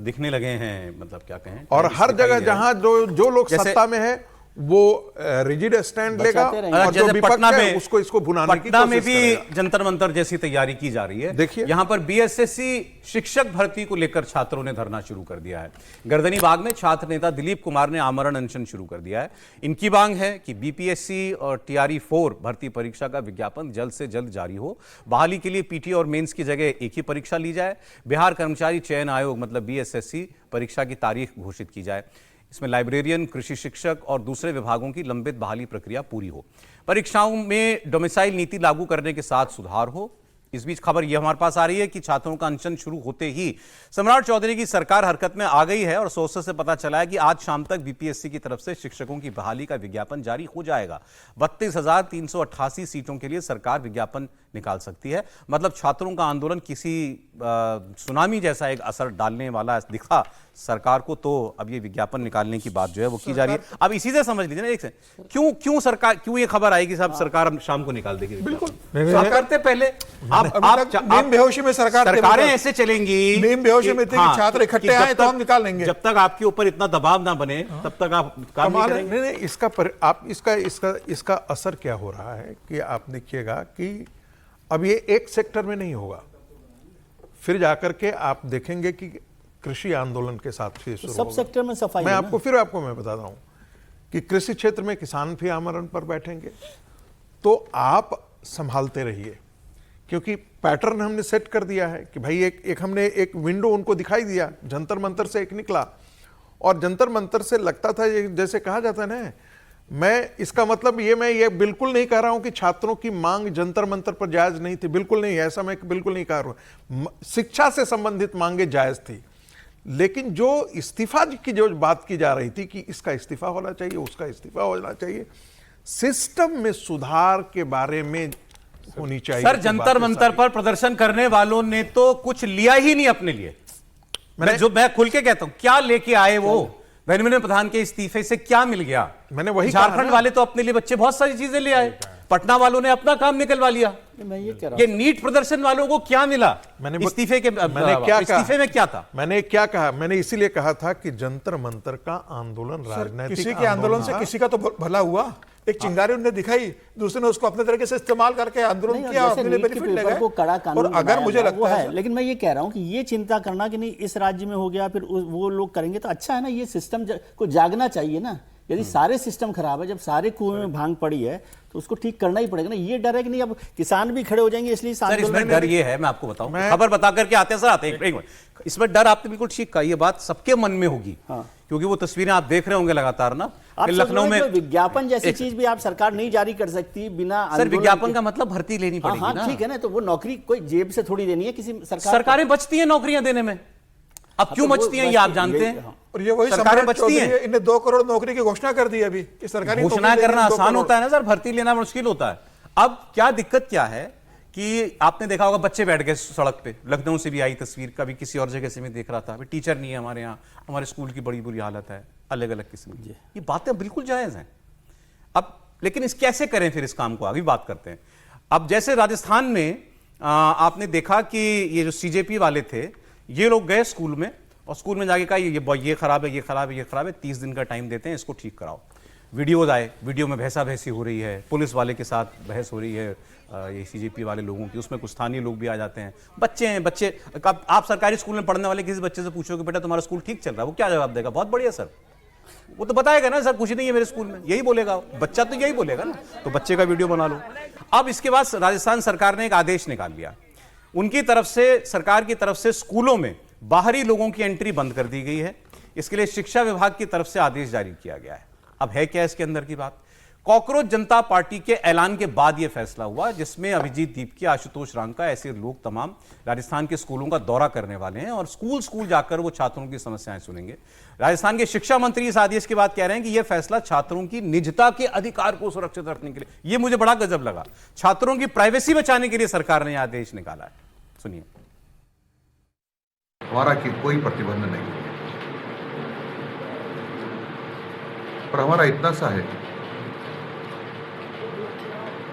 A: दिखने लगे हैं, मतलब क्या कहें।
E: और हर जगह जहां जो लोग सत्ता में है वो रिजिड स्टैंड लेगा
C: बचाते रहेंगे।
E: और जो
A: जैसे
E: विपक्ष
A: पटना
E: है
A: में
E: उसको इसको भुनाने की
A: पटना में
E: कोशिश
A: भी
E: करेगा।
A: जंतर मंतर जैसी तैयारी की जा रही है।
E: देखिए।
A: यहां पर बीएसएससी शिक्षक भर्ती को लेकर छात्रों ने धरना शुरू कर दिया है। गर्दनी बाग में छात्र नेता दिलीप कुमार ने आमरण अनशन शुरू कर दिया है। इनकी मांग है कि बीपीएससी और टीआरई 4 भर्ती परीक्षा का विज्ञापन जल्द से जल्द जारी हो। बहाली के लिए पीटी और मेंस की जगह एक ही परीक्षा ली जाए। बिहार कर्मचारी चयन आयोग मतलब बीएसएससी परीक्षा की तारीख घोषित की जाए। इसमें लाइब्रेरियन, कृषि शिक्षक और दूसरे विभागों की लंबित बहाली प्रक्रिया पूरी हो। परीक्षाओं में डोमिसाइल नीति लागू करने के साथ सुधार हो। इस बीच खबर यह हमारे पास आ रही है कि छात्रों का अनशन शुरू होते ही सम्राट चौधरी की सरकार हरकत में आ गई है और सोर्सेस से पता चला है कि आज शाम तक बीपीएससी की तरफ से शिक्षकों की बहाली का विज्ञापन जारी हो जाएगा। 32,388 सीटों के लिए सरकार विज्ञापन निकाल सकती है। मतलब छात्रों का आंदोलन किसी सुनामी जैसा एक असर डालने वाला दिखा सरकार को, तो अब ये विज्ञापन निकालने की बात जो है वो की जा रही है। अब इसी से समझ लीजिए ना, एक से क्यों सरकार, क्यों ये खबर आएगी साहब सरकार अब शाम को निकाल देगी? बिल्कुल करते पहले
B: नीम बेहोशी में
A: सरकारें ऐसे चलेंगी,
B: नीम बेहोशी में थी कि छात्र इकट्ठे आए तो हम निकाल लेंगे।
A: जब तक आपके ऊपर इतना दबाव ना बने तब तक आप काम नहीं करेंगे।
E: नहीं, इसका असर क्या हो रहा है कि आप देखिएगा कि अब ये एक सेक्टर में नहीं होगा, फिर जाकर के आप देखेंगे कि कृषि आंदोलन के साथ फिर शुरू
C: सब सेक्टर में सफाई
E: मैं
C: है
E: आपको मैं बताता हूं कि कृषि क्षेत्र में किसान भी आमरण पर बैठेंगे, तो आप संभालते रहिए, क्योंकि पैटर्न हमने सेट कर दिया है कि भाई एक हमने एक विंडो उनको दिखाई दिया। जंतर मंतर से एक निकला और जंतर मंतर से लगता था जैसे कहा जाता है ना, मैं इसका मतलब मैं ये बिल्कुल नहीं कह रहा हूं कि छात्रों की मांग जंतर मंतर पर जायज नहीं थी, बिल्कुल नहीं, ऐसा मैं बिल्कुल नहीं कह रहा हूं। शिक्षा से संबंधित मांगे जायज थी, लेकिन जो इस्तीफा की जो बात की जा रही थी कि इसका इस्तीफा होना चाहिए, उसका इस्तीफा होना चाहिए, सिस्टम में सुधार के बारे में होनी चाहिए।
A: सर जंतर मंतर पर प्रदर्शन करने वालों ने तो कुछ लिया ही नहीं अपने लिए। मैं खुल के कहता हूं, क्या लेके आए वो? धर्मेंद्र प्रधान के इस्तीफे से क्या मिल गया?
E: मैंने वही
A: झारखंड वाले तो अपने लिए बच्चे बहुत सारी चीजें ले आए, पटना वालों ने अपना काम निकलवा लिया।
C: मैं ये कह रहा
A: ये नीट प्रदर्शन वालों को क्या मिला? इस्तीफे में क्या था?
E: मैंने क्या कहा? मैंने इसीलिए कहा था कि जंतर मंतर का आंदोलन राजनीतिक
B: किसी के आंदोलन से किसी का तो भला हुआ। एक चिंगारी उन्हें दिखाई, दूसरे ने उसको अपने तरीके से इस्तेमाल करके आंदोलन किया, अपने लिए बेनिफिट ले गए।
C: कड़ा कानून
B: और अगर मुझे लगता है,
C: लेकिन मैं ये कह रहा हूं कि ये चिंता करना कि नहीं इस राज्य में हो गया फिर वो लोग करेंगे तो अच्छा है ना, ये सिस्टम को जागना चाहिए ना। यदि सारे सिस्टम खराब है, जब सारे कुएं में भांग पड़ी है तो उसको ठीक करना ही पड़ेगा ना। ये डर है कि नहीं अब किसान भी खड़े हो जाएंगे, इसलिए
A: सर इसमें डर ये है, मैं आपको बताऊं, खबर बता करके आते हैं सर, आते हैं एक मिनट। इसमें डर आपने बिल्कुल ठीक कहा, ये बात सबके मन में होगी, क्योंकि वो तस्वीरें आप देख रहे होंगे लगातार ना। लखनऊ में
C: विज्ञापन जैसी चीज भी आप सरकार नहीं जारी कर सकती बिना।
A: सर विज्ञापन का मतलब भर्ती लेनी पड़ेगी ना।
C: ठीक है ना, तो वो नौकरी कोई जेब से थोड़ी देनी है किसी
A: सरकारें बचती है नौकरियां देने में। अब क्यों बचती हैं ये आप जानते हैं?
B: और ये वही
A: सरकारें बचती हैं।
B: इन्हें 2 करोड़ नौकरी की घोषणा कर दी अभी। सरकारी
A: घोषणा करना आसान होता है ना सर, भर्ती लेना मुश्किल होता है। अब क्या दिक्कत क्या है कि आपने देखा होगा बच्चे बैठ गए सड़क पे, लखनऊ से भी आई तस्वीर, कभी किसी और जगह से मैं देख रहा था, टीचर नहीं है हमारे यहाँ, हमारे स्कूल की बड़ी बुरी हालत है, अलग अलग किस्म की। ये बातें बिल्कुल जायज हैं। अब लेकिन इस कैसे करें फिर इस काम को, आगे बात करते हैं। अब जैसे राजस्थान में आपने देखा कि ये जो सीजेपी वाले थे, ये लोग गए स्कूल में और स्कूल में जाके कहा ये खराब है, ये खराब है, ये खराब है, 30 दिन का टाइम देते हैं, इसको ठीक कराओ। वीडियोज आए, वीडियो में भैंसा भैंसी हो रही है, पुलिस वाले के साथ बहस हो रही है, ये सीजेपी वाले लोगों की, उसमें कुछ स्थानीय लोग भी आ जाते हैं। बच्चे हैं, बच्चे आप सरकारी स्कूल में पढ़ने वाले किसी बच्चे से पूछोगे बेटा तुम्हारा स्कूल ठीक चल रहा है, वो क्या जवाब देगा? बहुत बढ़िया सर। वो तो बताएगा ना सर कुछ नहीं है मेरे स्कूल में, यही बोलेगा बच्चा, तो यही बोलेगा ना। तो बच्चे का वीडियो बना लो। अब इसके बाद राजस्थान सरकार ने एक आदेश निकाल लिया, उनकी तरफ से, सरकार की तरफ से स्कूलों में बाहरी लोगों की एंट्री बंद कर दी गई है। इसके लिए शिक्षा विभाग की तरफ से आदेश जारी किया गया है। अब है क्या इसके अंदर की बात? कॉकरोच जनता पार्टी के ऐलान के बाद यह फैसला हुआ, जिसमें अभिजीत दीपकी, आशुतोष रांका, ऐसे लोग तमाम राजस्थान के स्कूलों का दौरा करने वाले हैं और स्कूल स्कूल जाकर वो छात्रों की समस्याएं सुनेंगे। राजस्थान के शिक्षा मंत्री इस आदेश के बाद कह रहे हैं कि यह फैसला छात्रों की निजता के अधिकार को सुरक्षित रखने के लिए, यह मुझे बड़ा गजब लगा, छात्रों की प्राइवेसी बचाने के लिए सरकार ने यह आदेश निकाला है। सुनिए।
J: हमारा कोई प्रतिबंध नहीं है, पर हमारा इतना सा है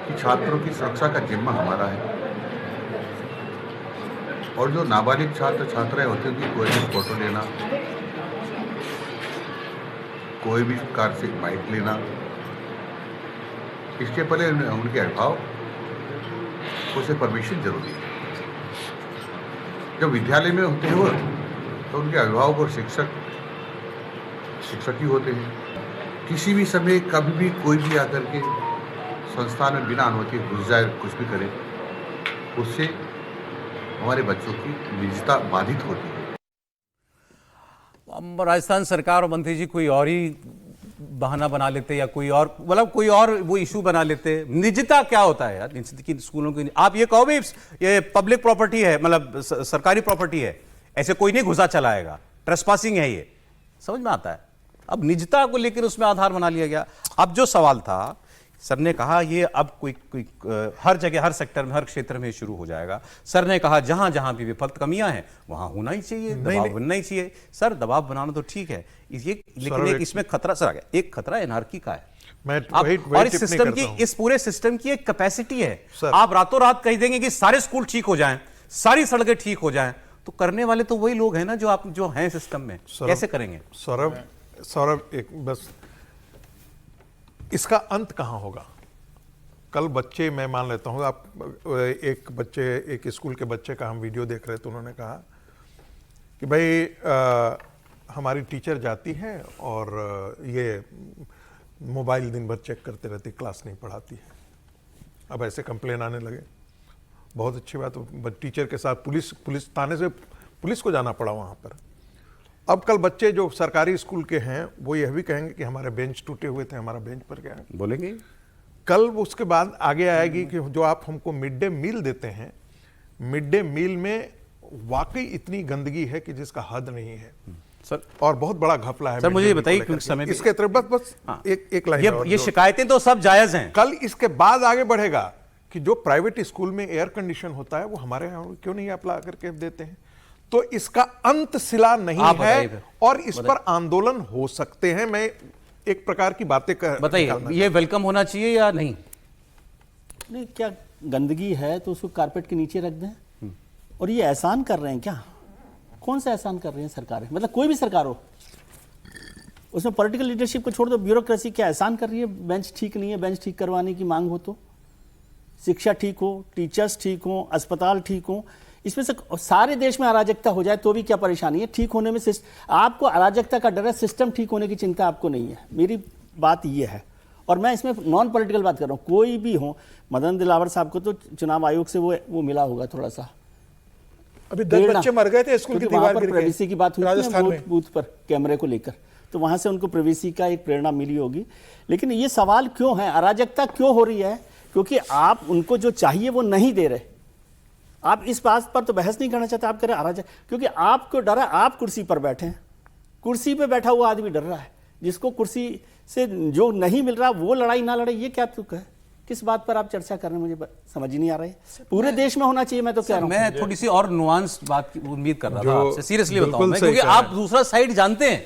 J: कि छात्रों की सुरक्षा का जिम्मा हमारा है और जो नाबालिग छात्र छात्राएं होती हैं उनकी कोई फोटो लेना, कोई भी कार से बाइक लेना, इसके पहले उनके अभिभावक उसे परमिशन जरूरी है। जब विद्यालय में होते हैं वो तो उनके अभिभावक और शिक्षक ही होते हैं। किसी भी समय कभी भी कोई भी आकर के संस्थान में बिना अनुमति घुस जाए, कुछ भी करे, उससे हमारे बच्चों की निजता बाधित होती है।
A: राजस्थान सरकार और मंत्री जी कोई और ही बहाना बना लेते या कोई और मतलब कोई और वो इशू बना लेते। निजता क्या होता है यार की स्कूलों की? आप ये कहो भी ये पब्लिक प्रॉपर्टी है, मतलब सरकारी प्रॉपर्टी है, ऐसे कोई नहीं घुसा चलाएगा, ट्रेसपासिंग है, ये समझ में आता है। अब निजता को लेकर उसमें आधार बना लिया गया। अब जो सवाल था, सर ने कहा ये अब कोई हर जगह, हर सेक्टर में, हर क्षेत्र में शुरू हो जाएगा। सर ने कहा जहां जहां भी विफल कमियां हैं वहां होना ही चाहिए, दबाव बनना ही चाहिए। सर दबाव बनाना तो ठीक है, लेकिन एक इसमें खतरा सर आ गया, एक खतरा एनार्की का है। और इस सिस्टम की, इस पूरे सिस्टम की एक कैपेसिटी है। आप रातों रात कह देंगे कि सारे स्कूल ठीक हो जाएं, सारी सड़कें ठीक हो जाएं, तो करने वाले तो वही लोग हैं ना जो हैं सिस्टम में। कैसे करेंगे?
E: सौरभ एक बस, इसका अंत कहां होगा? कल बच्चे, मैं मान लेता हूं, आप एक स्कूल के बच्चे का हम वीडियो देख रहे थे, उन्होंने कहा कि भाई हमारी टीचर जाती है और ये मोबाइल दिन भर चेक करते रहती, क्लास नहीं पढ़ाती है। अब ऐसे कंप्लेन आने लगे। बहुत अच्छी बात, टीचर के साथ पुलिस थाने से पुलिस को जाना पड़ा वहां पर। अब कल बच्चे जो सरकारी स्कूल के हैं वो यह भी कहेंगे कि हमारे बेंच टूटे हुए थे, हमारा बेंच पर क्या है,
A: बोलेंगे।
E: कल उसके बाद आगे आएगी कि जो आप हमको मिड डे मील देते हैं, मिड डे मील में वाकई इतनी गंदगी है कि जिसका हद नहीं है
A: सर,
E: और बहुत बड़ा घपला है।
A: सर मुझे ये बताइए क्योंकि समय
E: इसके तरफ बस एक लाइन,
A: ये शिकायतें तो सब जायज हैं।
E: कल इसके बाद आगे बढ़ेगा कि जो प्राइवेट स्कूल में एयर कंडीशन होता है वो हमारे यहाँ क्यों नहीं अप्लाई करके देते हैं? तो इसका अंत सिला नहीं है और इस पर आंदोलन हो सकते हैं। मैं एक प्रकार की बातें
A: बताइए, ये वेलकम होना चाहिए या नहीं?
C: नहीं, क्या गंदगी है तो उसको कारपेट के नीचे रख दें। और ये एहसान कर रहे हैं क्या? कौन सा एहसान कर रहे हैं सरकारें? मतलब कोई भी सरकार हो, उसमें पॉलिटिकल लीडरशिप को छोड़ दो, ब्यूरोक्रेसी क्या एहसान कर रही है? बेंच ठीक नहीं है, बेंच ठीक करवाने की मांग हो तो, शिक्षा ठीक हो, टीचर्स ठीक हो, अस्पताल ठीक हो, इसमें से सारे देश में अराजकता हो जाए तो भी क्या परेशानी है? ठीक होने में आपको अराजकता का डर है, सिस्टम ठीक होने की चिंता आपको नहीं है। मेरी बात यह है, और मैं इसमें नॉन पॉलिटिकल बात कर रहा हूँ। कोई भी हो, मदन दिलावर साहब को तो चुनाव आयोग से वो मिला होगा थोड़ा सा,
B: अभी 10 बच्चे मर गए थे स्कूल की दीवार गिर के,
C: प्राइवेसी की बात हुई
B: राजस्थान में
C: बूथ पर कैमरे को लेकर, तो वहां से उनको प्राइवेसी का एक प्रेरणा मिली होगी। लेकिन ये सवाल क्यों है, अराजकता क्यों हो रही है? क्योंकि आप उनको जो चाहिए वो नहीं दे रहे। आप इस बात पर तो बहस नहीं करना चाहते, आप कह रहे अराजक, क्योंकि आपको डर है, आप कुर्सी पर बैठे हैं, कुर्सी पे बैठा हुआ आदमी डर रहा है, जिसको कुर्सी से जो नहीं मिल रहा वो लड़ाई ना लड़े। ये क्या तुक है? किस बात पर आप चर्चा कर रहे हैं, मुझे समझ ही नहीं आ रहा है। पूरे देश में होना चाहिए, मैं तो कह रहा हूं।
A: मैं थोड़ी सी और नुआंस बात की उम्मीद कर रहा था आपसे, सीरियसली बताऊं मैं, क्योंकि आप दूसरा साइड जानते हैं।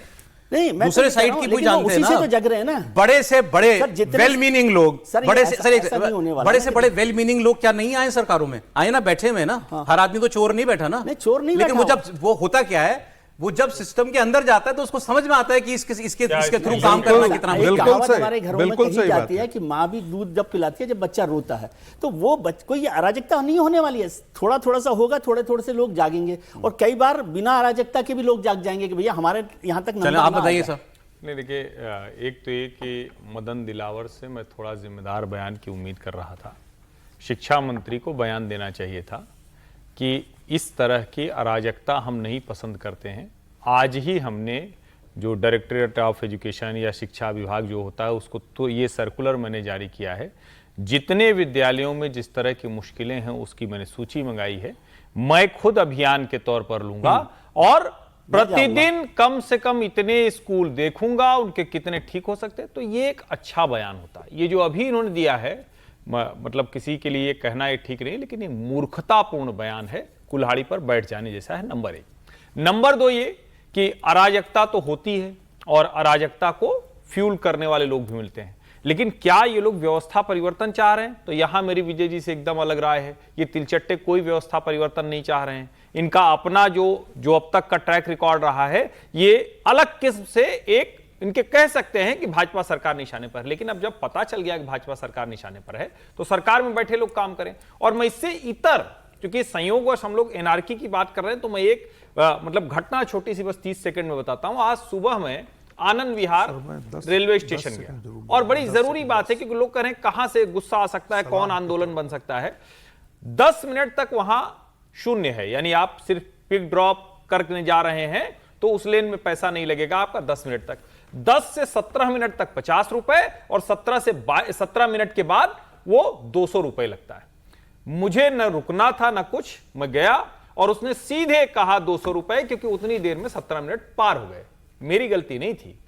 C: नहीं, मैं
A: दूसरे साइड की कोई जानते हैं ना,
C: उसी से तो जग रहे हैं ना।
A: बड़े से बड़े वेल मीनिंग लोग, बड़े से बड़े वेल मीनिंग लोग क्या नहीं आए सरकारों में? आए ना, बैठे हुए ना। हर आदमी तो चोर नहीं बैठा ना,
C: चोर नहीं,
A: लेकिन वो जब वो होता क्या है, वो जब सिस्टम के अंदर जाता है तो उसको समझ में आता है कि इसके थ्रू काम करना कितना
C: हमारे घरों में कही जाती है कि माँ भी दूध जब पिलाती है जब बच्चा रोता है, तो वो कोई अराजकता नहीं होने वाली है। थोड़ा थोड़ा सा होगा, थोड़े थोड़े से लोग जागेंगे, और कई बार बिना अराजकता के भी लोग जाग जाएंगे कि भैया हमारे यहाँ तक।
A: आप बताइए सर।
D: नहीं, देखिए, एक तो ये कि मदन दिलावर से मैं थोड़ा जिम्मेदार बयान की उम्मीद कर रहा था। शिक्षा मंत्री को बयान देना चाहिए था कि इस तरह की अराजकता हम नहीं पसंद करते हैं। आज ही हमने जो डायरेक्टरेट ऑफ एजुकेशन या शिक्षा विभाग जो होता है उसको, तो ये सर्कुलर मैंने जारी किया है। जितने विद्यालयों में जिस तरह की मुश्किलें हैं उसकी मैंने सूची मंगाई है। मैं खुद अभियान के तौर पर लूंगा और प्रतिदिन कम से कम इतने स्कूल देखूंगा, उनके कितने ठीक हो सकते हैं। तो ये एक अच्छा बयान होता है। ये जो अभी इन्होंने दिया है, मतलब किसी के लिए कहना ये ठीक नहीं, लेकिन ये मूर्खतापूर्ण बयान है, कुल्हाड़ी पर बैठ जाने जैसा है, नंबर 1। नंबर 2 ये कि अराजकता तो होती है और अराजकता को फ्यूल करने वाले लोग भी मिलते हैं, लेकिन क्या ये लोग व्यवस्था परिवर्तन चाह रहे हैं? तो यहां मेरी विजय जी से एकदम अलग राय है। ये तिलचट्टे कोई व्यवस्था परिवर्तन नहीं चाह रहे हैं। इनका अपना जो अब तक का ट्रैक रिकॉर्ड रहा है, ये अलग किस्म से एक इनके कह सकते हैं कि भाजपा सरकार निशाने पर है, लेकिन अब जब पता चल गया कि भाजपा सरकार निशाने पर है तो सरकार में बैठे लोग काम करें। और मैं इससे इतर, क्योंकि संयोगवश हम लोग एनआरकी की बात कर रहे हैं, तो मैं एक मतलब घटना छोटी सी बस 30 सेकंड में बताता हूं। आज सुबह में आनंद विहार रेलवे स्टेशन गया, और बड़ी जरूरी बात है क्योंकि लोग कह रहे हैं कहां से गुस्सा आ सकता है, कौन आंदोलन बन सकता है। 10 मिनट तक वहां शून्य है, यानी आप सिर्फ पिक ड्रॉप करने जा रहे हैं तो उस लेन में पैसा नहीं लगेगा आपका 10 मिनट तक। 10 से 17 मिनट तक 50 रुपए, और 17 मिनट के बाद वो 200 रुपए लगता है। मुझे न रुकना था न कुछ, मैं गया और उसने सीधे कहा 200 रुपए, क्योंकि उतनी देर में 17 मिनट पार हो गए। मेरी गलती नहीं थी।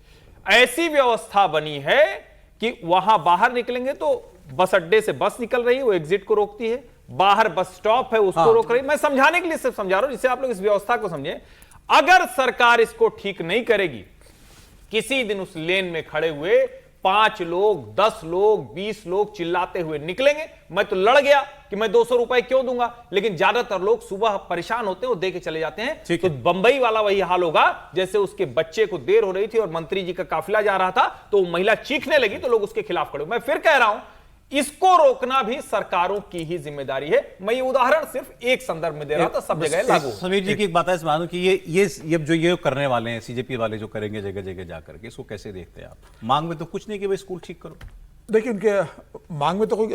D: ऐसी व्यवस्था बनी है कि वहां बाहर निकलेंगे तो बस अड्डे से बस निकल रही है, वो एग्जिट को रोकती है, बाहर बस स्टॉप है उसको रोक रही है। मैं समझाने के लिए सिर्फ समझा रहा हूं जिससे आप लोग इस व्यवस्था को समझें। अगर सरकार इसको ठीक नहीं करेगी, किसी दिन उस लेन में खड़े हुए 5 लोग, 10 लोग, 20 लोग चिल्लाते हुए निकलेंगे। मैं तो लड़ गया कि मैं 200 रुपए क्यों दूंगा, लेकिन ज्यादातर लोग सुबह परेशान होते हैं, वो दे के चले जाते हैं। तो बंबई वाला वही हाल होगा, जैसे उसके बच्चे को देर हो रही थी और मंत्री जी का काफिला जा रहा था तो महिला चीखने लगी तो लोग उसके खिलाफ खड़े। मैं फिर कह रहा हूं, इसको रोकना भी सरकारों की ही जिम्मेदारी है। मैं ये उदाहरण सिर्फ एक संदर्भ में दे रहा था, सब जगह लागू।
A: समीर जी की एक बात है इसमें कि ये करने वाले हैं, सीजेपी वाले जो करेंगे जगह जगह जाकर के, इसको कैसे देखते हैं आप? मांग में तो कुछ नहीं कि भाई स्कूल ठीक करो।
B: देखिए, उनके मांग में तो कोई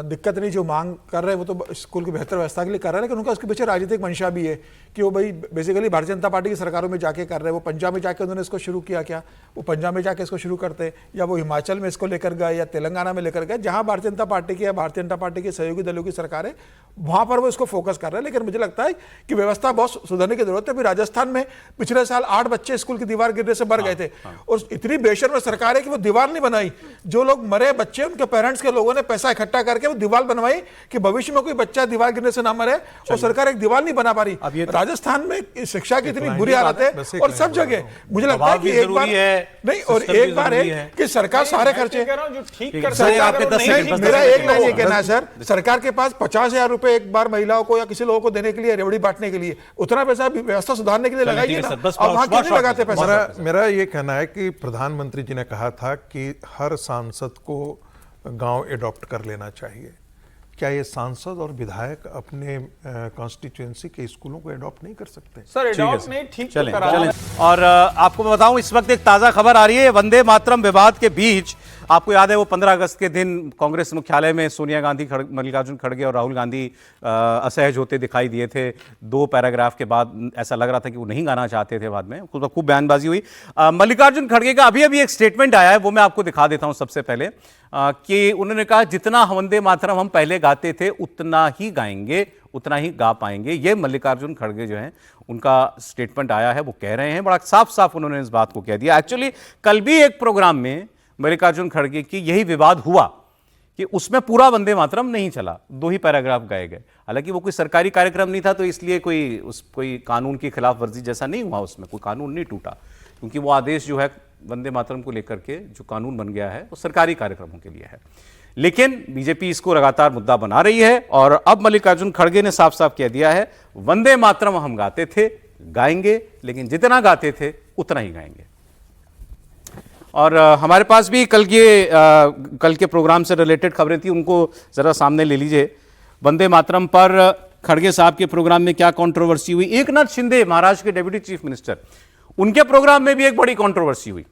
B: दिक्कत नहीं, जो मांग कर रहे हैं वो तो स्कूल की बेहतर व्यवस्था के लिए कर रहे हैं, लेकिन उनका उसके पीछे राजनीतिक मंशा भी है कि वो भाई बेसिकली भारतीय जनता पार्टी की सरकारों में जाके कर रहे हैं। वो पंजाब में जाके उन्होंने इसको शुरू किया, क्या वो पंजाब में जाके इसको शुरू करते, या वो हिमाचल में इसको लेकर गए, या तेलंगाना में लेकर गए, जहां भारतीय जनता पार्टी की या भारतीय जनता पार्टी के सहयोगी दलों की सरकार है, वहां पर वो इसको फोकस कर रहे हैं। लेकिन मुझे लगता है कि व्यवस्था बहुत सुधारने की जरूरत है। अभी राजस्थान में पिछले साल 8 बच्चे स्कूल की दीवार गिरने से मर गए थे, और इतनी बेशर्म सरकार है कि वो दीवार नहीं बनाई। जो लोग मरे बच्चे, उनके पेरेंट्स के लोगों ने पैसा इकट्ठा करके वो दीवार बनवाई कि भविष्य में कोई बच्चा दीवार गिरने से ना मरे, और सरकार एक दीवार नहीं बना पा रही। राजस्थान में शिक्षा की इतनी बुरी हालत है, और सब जगह मुझे लगता है कि एक बार नहीं, और एक बार है कि सरकार सारे खर्चे मेरा एक लाइन ये कहना है सर, सरकार के पास 50,000 रुपए एक बार महिलाओं को या किसी लोगों को देने के लिए, रेवड़ी बांटने के लिए, उतना पैसा व्यवस्था सुधारने के लिए लगाइए ना। अब वहां क्यों नहीं लगाते पैसा?
E: मेरा ये कहना है कि प्रधानमंत्री जी ने कहा था कि हर सांसद को गांव एडॉप्ट कर लेना चाहिए। क्या ये सांसद और विधायक अपने कॉन्स्टिट्यूएंसी के स्कूलों को एडॉप्ट नहीं कर सकते?
D: सर एडॉप्ट नहीं, ठीक
A: चलें। और आपको मैं बताऊं, इस वक्त एक ताजा खबर आ रही है वंदे मातरम विवाद के बीच। आपको याद है वो 15 अगस्त के दिन कांग्रेस मुख्यालय में सोनिया गांधी, मल्लिकार्जुन खड़गे और राहुल गांधी असहज होते दिखाई दिए थे। 2 पैराग्राफ के बाद ऐसा लग रहा था कि वो नहीं गाना चाहते थे, बाद में खूब बयानबाजी हुई। मल्लिकार्जुन खड़गे का अभी एक स्टेटमेंट आया है, वो मैं आपको दिखा देता हूं सबसे पहले, कि उन्होंने कहा जितना वंदे मातरम हम पहले गाते थे उतना ही गाएंगे, उतना ही गा पाएंगे। ये मल्लिकार्जुन खड़गे जो हैं उनका स्टेटमेंट आया है, वो कह रहे हैं, बड़ा साफ साफ उन्होंने इस बात को कह दिया। एक्चुअली कल भी एक प्रोग्राम में मल्लिकार्जुन खड़गे की यही विवाद हुआ कि उसमें पूरा वंदे मातरम नहीं चला, 2 ही पैराग्राफ गाए गए। हालांकि वो कोई सरकारी कार्यक्रम नहीं था, तो इसलिए कोई कानून की खिलाफ वर्जी जैसा नहीं हुआ, उसमें कोई कानून नहीं टूटा, क्योंकि वो आदेश जो है वंदे मातरम को लेकर के जो कानून बन गया है वो सरकारी कार्यक्रमों के लिए है। लेकिन बीजेपी इसको लगातार मुद्दा बना रही है, और अब मल्लिकार्जुन खड़गे ने साफ साफ कह दिया है वंदे मातरम हम गाते थे, गाएंगे, लेकिन जितना गाते थे उतना ही गाएंगे। और हमारे पास भी कल के प्रोग्राम से रिलेटेड खबरें थी, उनको जरा सामने ले लीजिए। वंदे मातरम पर खड़गे साहब के प्रोग्राम में क्या कंट्रोवर्सी हुई। एकनाथ शिंदे, महाराष्ट्र के डेप्यूटी चीफ मिनिस्टर, उनके प्रोग्राम में भी एक बड़ी कंट्रोवर्सी हुई।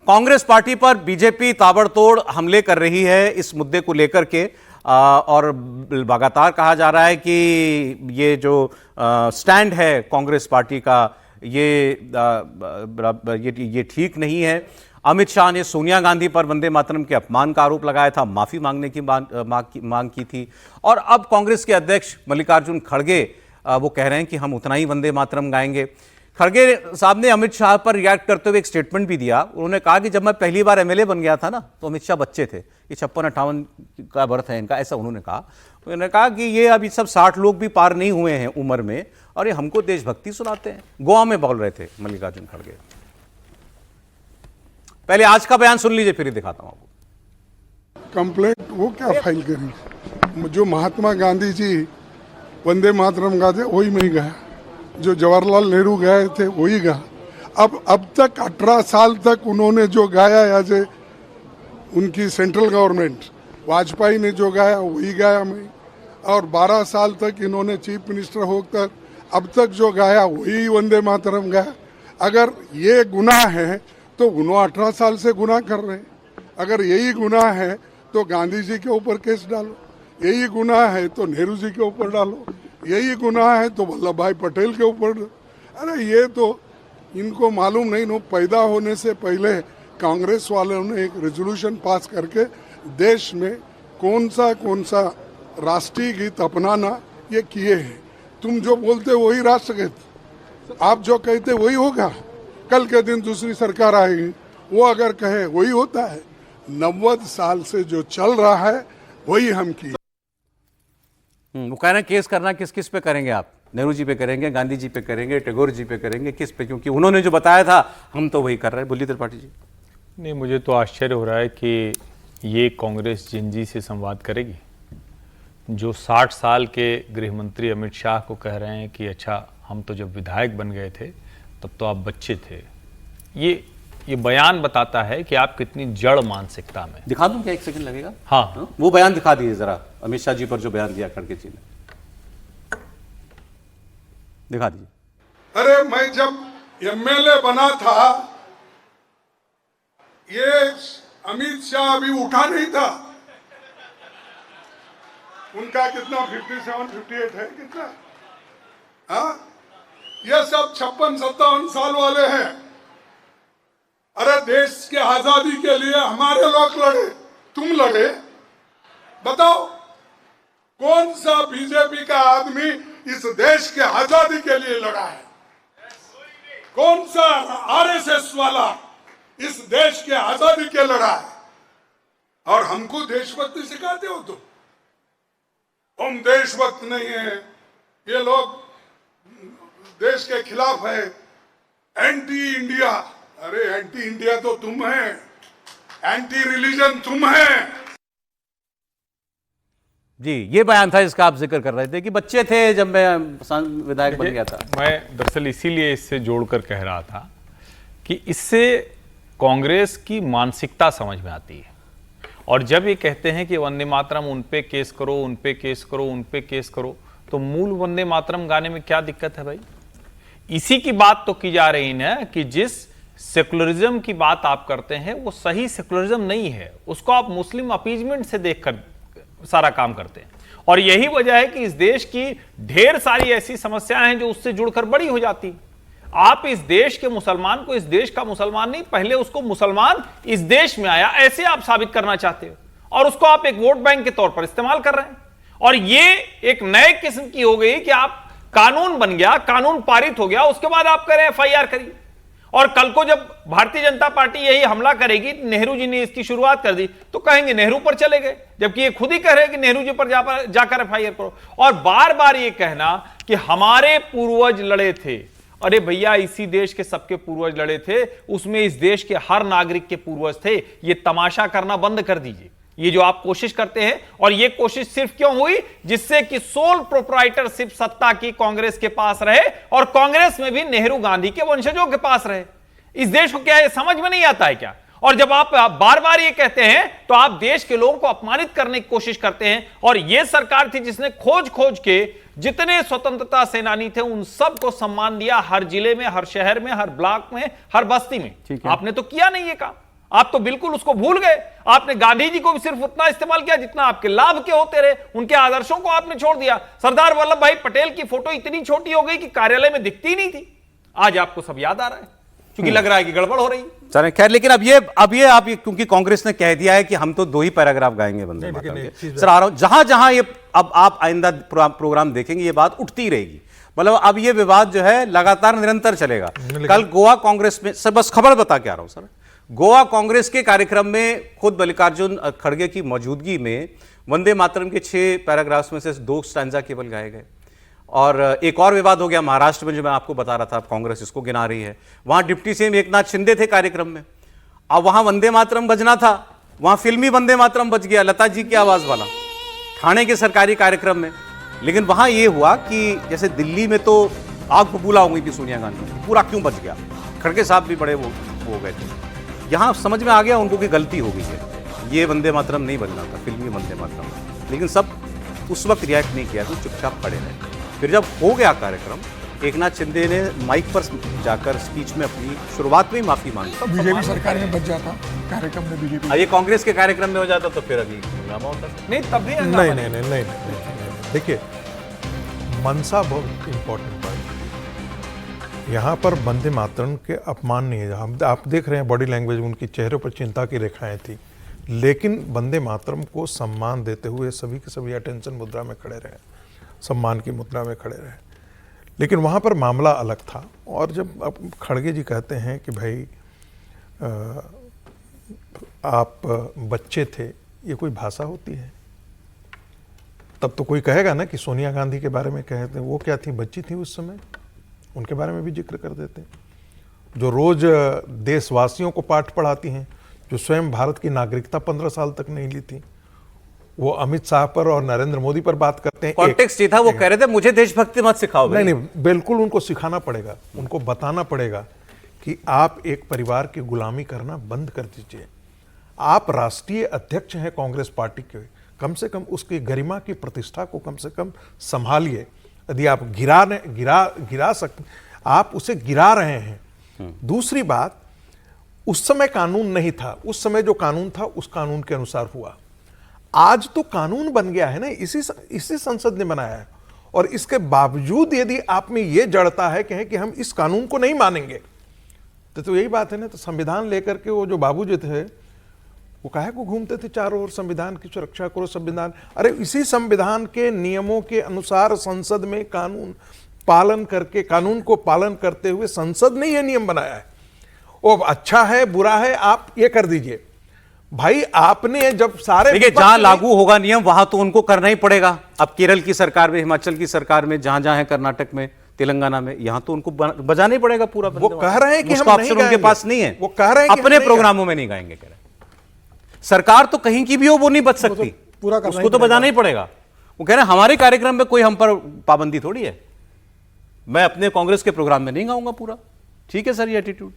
A: कांग्रेस पार्टी पर बीजेपी ताबड़तोड़ हमले कर रही है इस मुद्दे को लेकर के, और लगातार कहा जा रहा है कि ये जो स्टैंड है कांग्रेस पार्टी का ये ठीक नहीं है। अमित शाह ने सोनिया गांधी पर वंदे मातरम के अपमान का आरोप लगाया था, माफी मांगने की मांग की थी, और अब कांग्रेस के अध्यक्ष मल्लिकार्जुन खड़गे वो कह रहे हैं कि हम उतना ही वंदे मातरम गाएंगे। खड़गे साहब ने अमित शाह पर रिएक्ट करते हुए एक स्टेटमेंट भी दिया। उन्होंने कहा कि जब मैं पहली बार एमएलए बन गया था ना, तो अमित शाह बच्चे थे, ये 56-58 का बर्थ है इनका, ऐसा उन्होंने कहा। उन्होंने कहा कि ये अभी सब 60 लोग भी पार नहीं हुए हैं उम्र में, और ये हमको देशभक्ति सुनाते हैं। गोवा में बोल रहे थे मल्लिकार्जुन खड़गे। पहले आज का बयान सुन लीजिए, फिर ही दिखाता हूं आपको।
K: कंप्लेंट वो क्या फाइल करी, जो महात्मा गांधी जी वंदे मातरम गाते वही मैं गया, जो जवाहरलाल नेहरू गए थे वही गा। अब तक 18 साल तक उन्होंने जो गाया एज ए उनकी सेंट्रल गवर्नमेंट, वाजपेयी ने जो गाया वही गाया मैं, और 12 साल तक इन्होंने चीफ मिनिस्टर होकर अब तक जो गाया वही वंदे मातरम गाया। अगर ये गुनाह है तो उन्होंने 18 साल से गुनाह कर रहे हैं। अगर यही गुनाह है तो गांधी जी के ऊपर केस डालो, यही गुनाह है तो नेहरू जी के ऊपर डालो, यही गुनाह है तो वल्लभ भाई पटेल के ऊपर डालो। अरे ये तो इनको मालूम नहीं, पैदा होने से पहले कांग्रेस वालों ने एक रेजोल्यूशन पास करके देश में कौन सा राष्ट्रीय गीत अपनाना ये किए हैं। तुम जो बोलते वही राष्ट्रगीत, आप जो कहते वही होगा। कल के दिन दूसरी सरकार आएगी, वो अगर कहे वही होता है। 90 साल से जो चल रहा है वही हम किए।
A: वो कह रहे हैं केस करना किस किस पे करेंगे आप? नेहरू जी पे करेंगे, गांधी जी पे करेंगे, टैगोर जी पे करेंगे, किस पे? क्योंकि उन्होंने जो बताया था हम तो वही कर रहे हैं। बोलिए त्रिपाठी जी।
D: नहीं, मुझे तो आश्चर्य हो रहा है कि ये कांग्रेस जिन जी से संवाद करेगी जो 60 साल के गृह मंत्री अमित शाह को कह रहे हैं कि अच्छा हम तो जब विधायक बन गए थे तब तो आप बच्चे थे। ये बयान बताता है कि आप कितनी जड़ मानसिकता में।
A: दिखा दूं क्या? 1 सेकंड लगेगा।
D: हाँ,
A: वो बयान दिखा दीजिए जरा, अमित शाह जी पर जो बयान दिया खड़गे जी ने, दिखा दीजिए।
K: अरे मैं जब एमएलए बना था ये अमित शाह अभी उठा नहीं था। उनका कितना 57, 58 है कितना? हाँ, ये सब 56-57 साल वाले हैं। अरे देश के आजादी के लिए हमारे लोग लड़े, तुम लड़े। बताओ कौन सा बीजेपी का आदमी इस देश के आजादी के लिए लड़ा है? कौन सा आरएसएस वाला इस देश के आजादी के लड़ा है? और हमको देशभक्ति सिखाते हो तो हम देशभक्त नहीं है। ये लोग देश के खिलाफ है, एंटी इंडिया। अरे एंटी इंडिया तो तुम है, एंटी रिलीजन तुम है।
A: जी, ये बयान था जिसका आप जिक्र कर रहे थे कि बच्चे थे जब मैं विधायक बन गया था।
D: मैं दरअसल इसीलिए इससे जोड़कर कह रहा था कि इससे कांग्रेस की मानसिकता समझ में आती है। और जब ये कहते हैं कि वंदे मातरम उन पे केस करो, उन पे केस करो, उन पे केस करो, तो मूल वंदे मातरम गाने में क्या दिक्कत है भाई? इसी की बात तो की जा रही ना कि जिस सेकुलरिज्म की बात आप करते हैं वो सही सेकुलरिज्म नहीं है, उसको आप मुस्लिम अपीजमेंट से देखकर सारा काम करते हैं। और यही वजह है कि इस देश की ढेर सारी ऐसी समस्याएं हैं जो उससे जुड़कर बड़ी हो जाती। आप इस देश के मुसलमान को इस देश का मुसलमान नहीं, पहले उसको मुसलमान इस देश में आया ऐसे आप साबित करना चाहते हो और उसको आप एक वोट बैंक के तौर पर इस्तेमाल कर रहे हैं। और ये एक नए किस्म की हो गई कि आप कानून बन गया, कानून पारित हो गया, उसके बाद आप करें एफआईआर करिए। और कल को जब भारतीय जनता पार्टी यही हमला करेगी, नेहरू जी ने इसकी शुरुआत कर दी, तो कहेंगे नेहरू पर चले गए, जबकि ये खुद ही कह रहे हैं कि नेहरू जी पर जाकर एफआईआर करो। और बार बार ये कहना कि हमारे पूर्वज लड़े थे। अरे भैया, इसी देश के सबके पूर्वज लड़े थे, उसमें इस देश के हर नागरिक के पूर्वज थे। ये तमाशा करना बंद कर दीजिए। ये जो आप कोशिश करते हैं, और ये कोशिश सिर्फ क्यों हुई? जिससे कि सोल प्रोप्राइटरशिप सत्ता की कांग्रेस के पास रहे और कांग्रेस में भी नेहरू गांधी के वंशजों के पास रहे। इस देश को क्या ये समझ में नहीं आता है क्या? और जब आप बार बार ये कहते हैं तो आप देश के लोगों को अपमानित करने की कोशिश करते हैं। और ये सरकार थी जिसने खोज खोज के जितने स्वतंत्रता सेनानी थे उन सबको सम्मान दिया, हर जिले में, हर शहर में, हर ब्लॉक में, हर बस्ती में। आपने तो किया नहीं ये काम, आप तो बिल्कुल उसको भूल गए। आपने गांधी जी को भी सिर्फ उतना इस्तेमाल किया जितना आपके लाभ के होते रहे, उनके आदर्शों को आपने छोड़ दिया। सरदार वल्लभ भाई पटेल की फोटो इतनी छोटी हो गई कि कार्यालय में दिखती नहीं थी। आज आपको सब याद आ रहा है क्योंकि लग रहा है कि गड़बड़ हो रही।
A: चलें, खैर, लेकिन अब ये आप क्योंकि कांग्रेस ने कह दिया है कि हम तो 2 ही पैराग्राफ गाएंगे वंदे मातरम के। सर, आ रहा हूं, जहां जहां ये अब आप आइंदा प्रोग्राम देखेंगे ये बात उठती रहेगी। मतलब अब ये विवाद जो है लगातार निरंतर चलेगा। कल गोवा कांग्रेस में, सर बस खबर बता के आ रहा हूं सर, गोवा कांग्रेस के कार्यक्रम में खुद मल्लिकार्जुन खड़गे की मौजूदगी में वंदे मातरम के 6 पैराग्राफ्स में से 2 स्टैंजा केवल गाए गए। और एक और विवाद हो गया महाराष्ट्र में, जो मैं आपको बता रहा था, कांग्रेस इसको गिना रही है। वहां डिप्टी सीएम एकनाथ शिंदे थे कार्यक्रम में, अब वहां वंदे मातरम बजना था, वहां फिल्मी वंदे मातरम बज गया, लता जी की आवाज वाला, ठाणे के सरकारी कार्यक्रम में। लेकिन वहां यह हुआ कि जैसे दिल्ली में तो आग बबूला हो गई थी सोनिया गांधी, पूरा क्यों बच गया, खड़गे साहब भी बड़े वो हो गए थे। यहाँ समझ में आ गया उनको कि गलती हो गई है, ये वंदे मातरम नहीं बनना था, फिल्मी वंदे मातरम। लेकिन सब उस वक्त रिएक्ट नहीं किया, तो चुपचाप खड़े रहे। फिर जब हो गया कार्यक्रम, एकनाथ शिंदे ने माइक पर जाकर स्पीच में अपनी शुरुआत में ही माफी मांगी।
B: बीजेपी सरकार में बच जाता कार्यक्रम में, बीजेपी
A: ये कांग्रेस के कार्यक्रम में हो जाता तो फिर अभी हंगामा होता।
D: नहीं तब भी
E: नहीं। देखिए, मनसा बहुत इंपॉर्टेंट बात है। यहाँ पर वंदे मातरम के अपमान नहीं है। हम आप देख रहे हैं बॉडी लैंग्वेज, उनकी चेहरे पर चिंता की रेखाएं थी, लेकिन वंदे मातरम को सम्मान देते हुए सभी के सभी अटेंशन मुद्रा में खड़े रहे, सम्मान की मुद्रा में खड़े रहे। लेकिन वहाँ पर मामला अलग था। और जब अब खड़गे जी कहते हैं कि भाई आप बच्चे थे, ये कोई भाषा होती है? तब तो कोई कहेगा ना कि सोनिया गांधी के बारे में कहते हैं, वो क्या थी, बच्ची थी उस समय, उनके बारे में भी जिक्र कर देते, जो रोज देशवासियों को पाठ पढ़ाती हैं, जो स्वयं भारत की नागरिकता 15 साल तक नहीं ली थी, वो अमित शाह पर और नरेंद्र मोदी पर बात करते हैं।
A: कॉन्टेक्स्ट ये था, वो कह रहे थे मुझे देशभक्ति मत सिखाओ।
E: नहीं, बिल्कुल उनको सिखाना पड़ेगा, उनको बताना पड़ेगा कि आप एक परिवार की गुलामी करना बंद कर दीजिए। आप राष्ट्रीय अध्यक्ष हैं कांग्रेस पार्टी के, कम से कम उसकी गरिमा की प्रतिष्ठा को कम से कम संभालिए। यदि आप गिरा सकते, आप उसे गिरा रहे हैं। दूसरी बात, उस समय कानून नहीं था, उस समय जो कानून था उस कानून के अनुसार हुआ। आज तो कानून बन गया है ना, इसी संसद ने बनाया है। और इसके बावजूद यदि आप में यह जड़ता है कि हम इस कानून को नहीं मानेंगे, तो यही बात है ना। तो संविधान लेकर के वो जो बाबू जो थे, वो काहे को घूमते थे चारों ओर, संविधान की सुरक्षा करो, संविधान। अरे इसी संविधान के नियमों के अनुसार संसद में कानून पालन करके, कानून को पालन करते हुए संसद ने यह नियम बनाया है। वो अच्छा है बुरा है आप ये कर दीजिए भाई। आपने जब सारे
A: देखिए, जहां लागू होगा नियम वहां तो उनको करना ही पड़ेगा। अब केरल की सरकार में, हिमाचल की सरकार में, जहां जहां है, कर्नाटक में, तेलंगाना में, यहां तो उनको बजाना ही पड़ेगा पूरा।
E: वो कह रहे हैं कि हम
A: ऑप्शन उनके पास नहीं है,
E: वो कह रहे हैं
A: अपने प्रोग्रामों में नहीं गाएंगे। कह रहे सरकार तो कहीं की भी हो, वो नहीं बच सकती, पूरा उसको तो बजाना ही पड़ेगा। वो कह रहे हैं हमारे कार्यक्रम में कोई हम पर पाबंदी थोड़ी है, मैं अपने कांग्रेस के प्रोग्राम में नहीं गाऊंगा पूरा। ठीक है सर, ये एटीट्यूड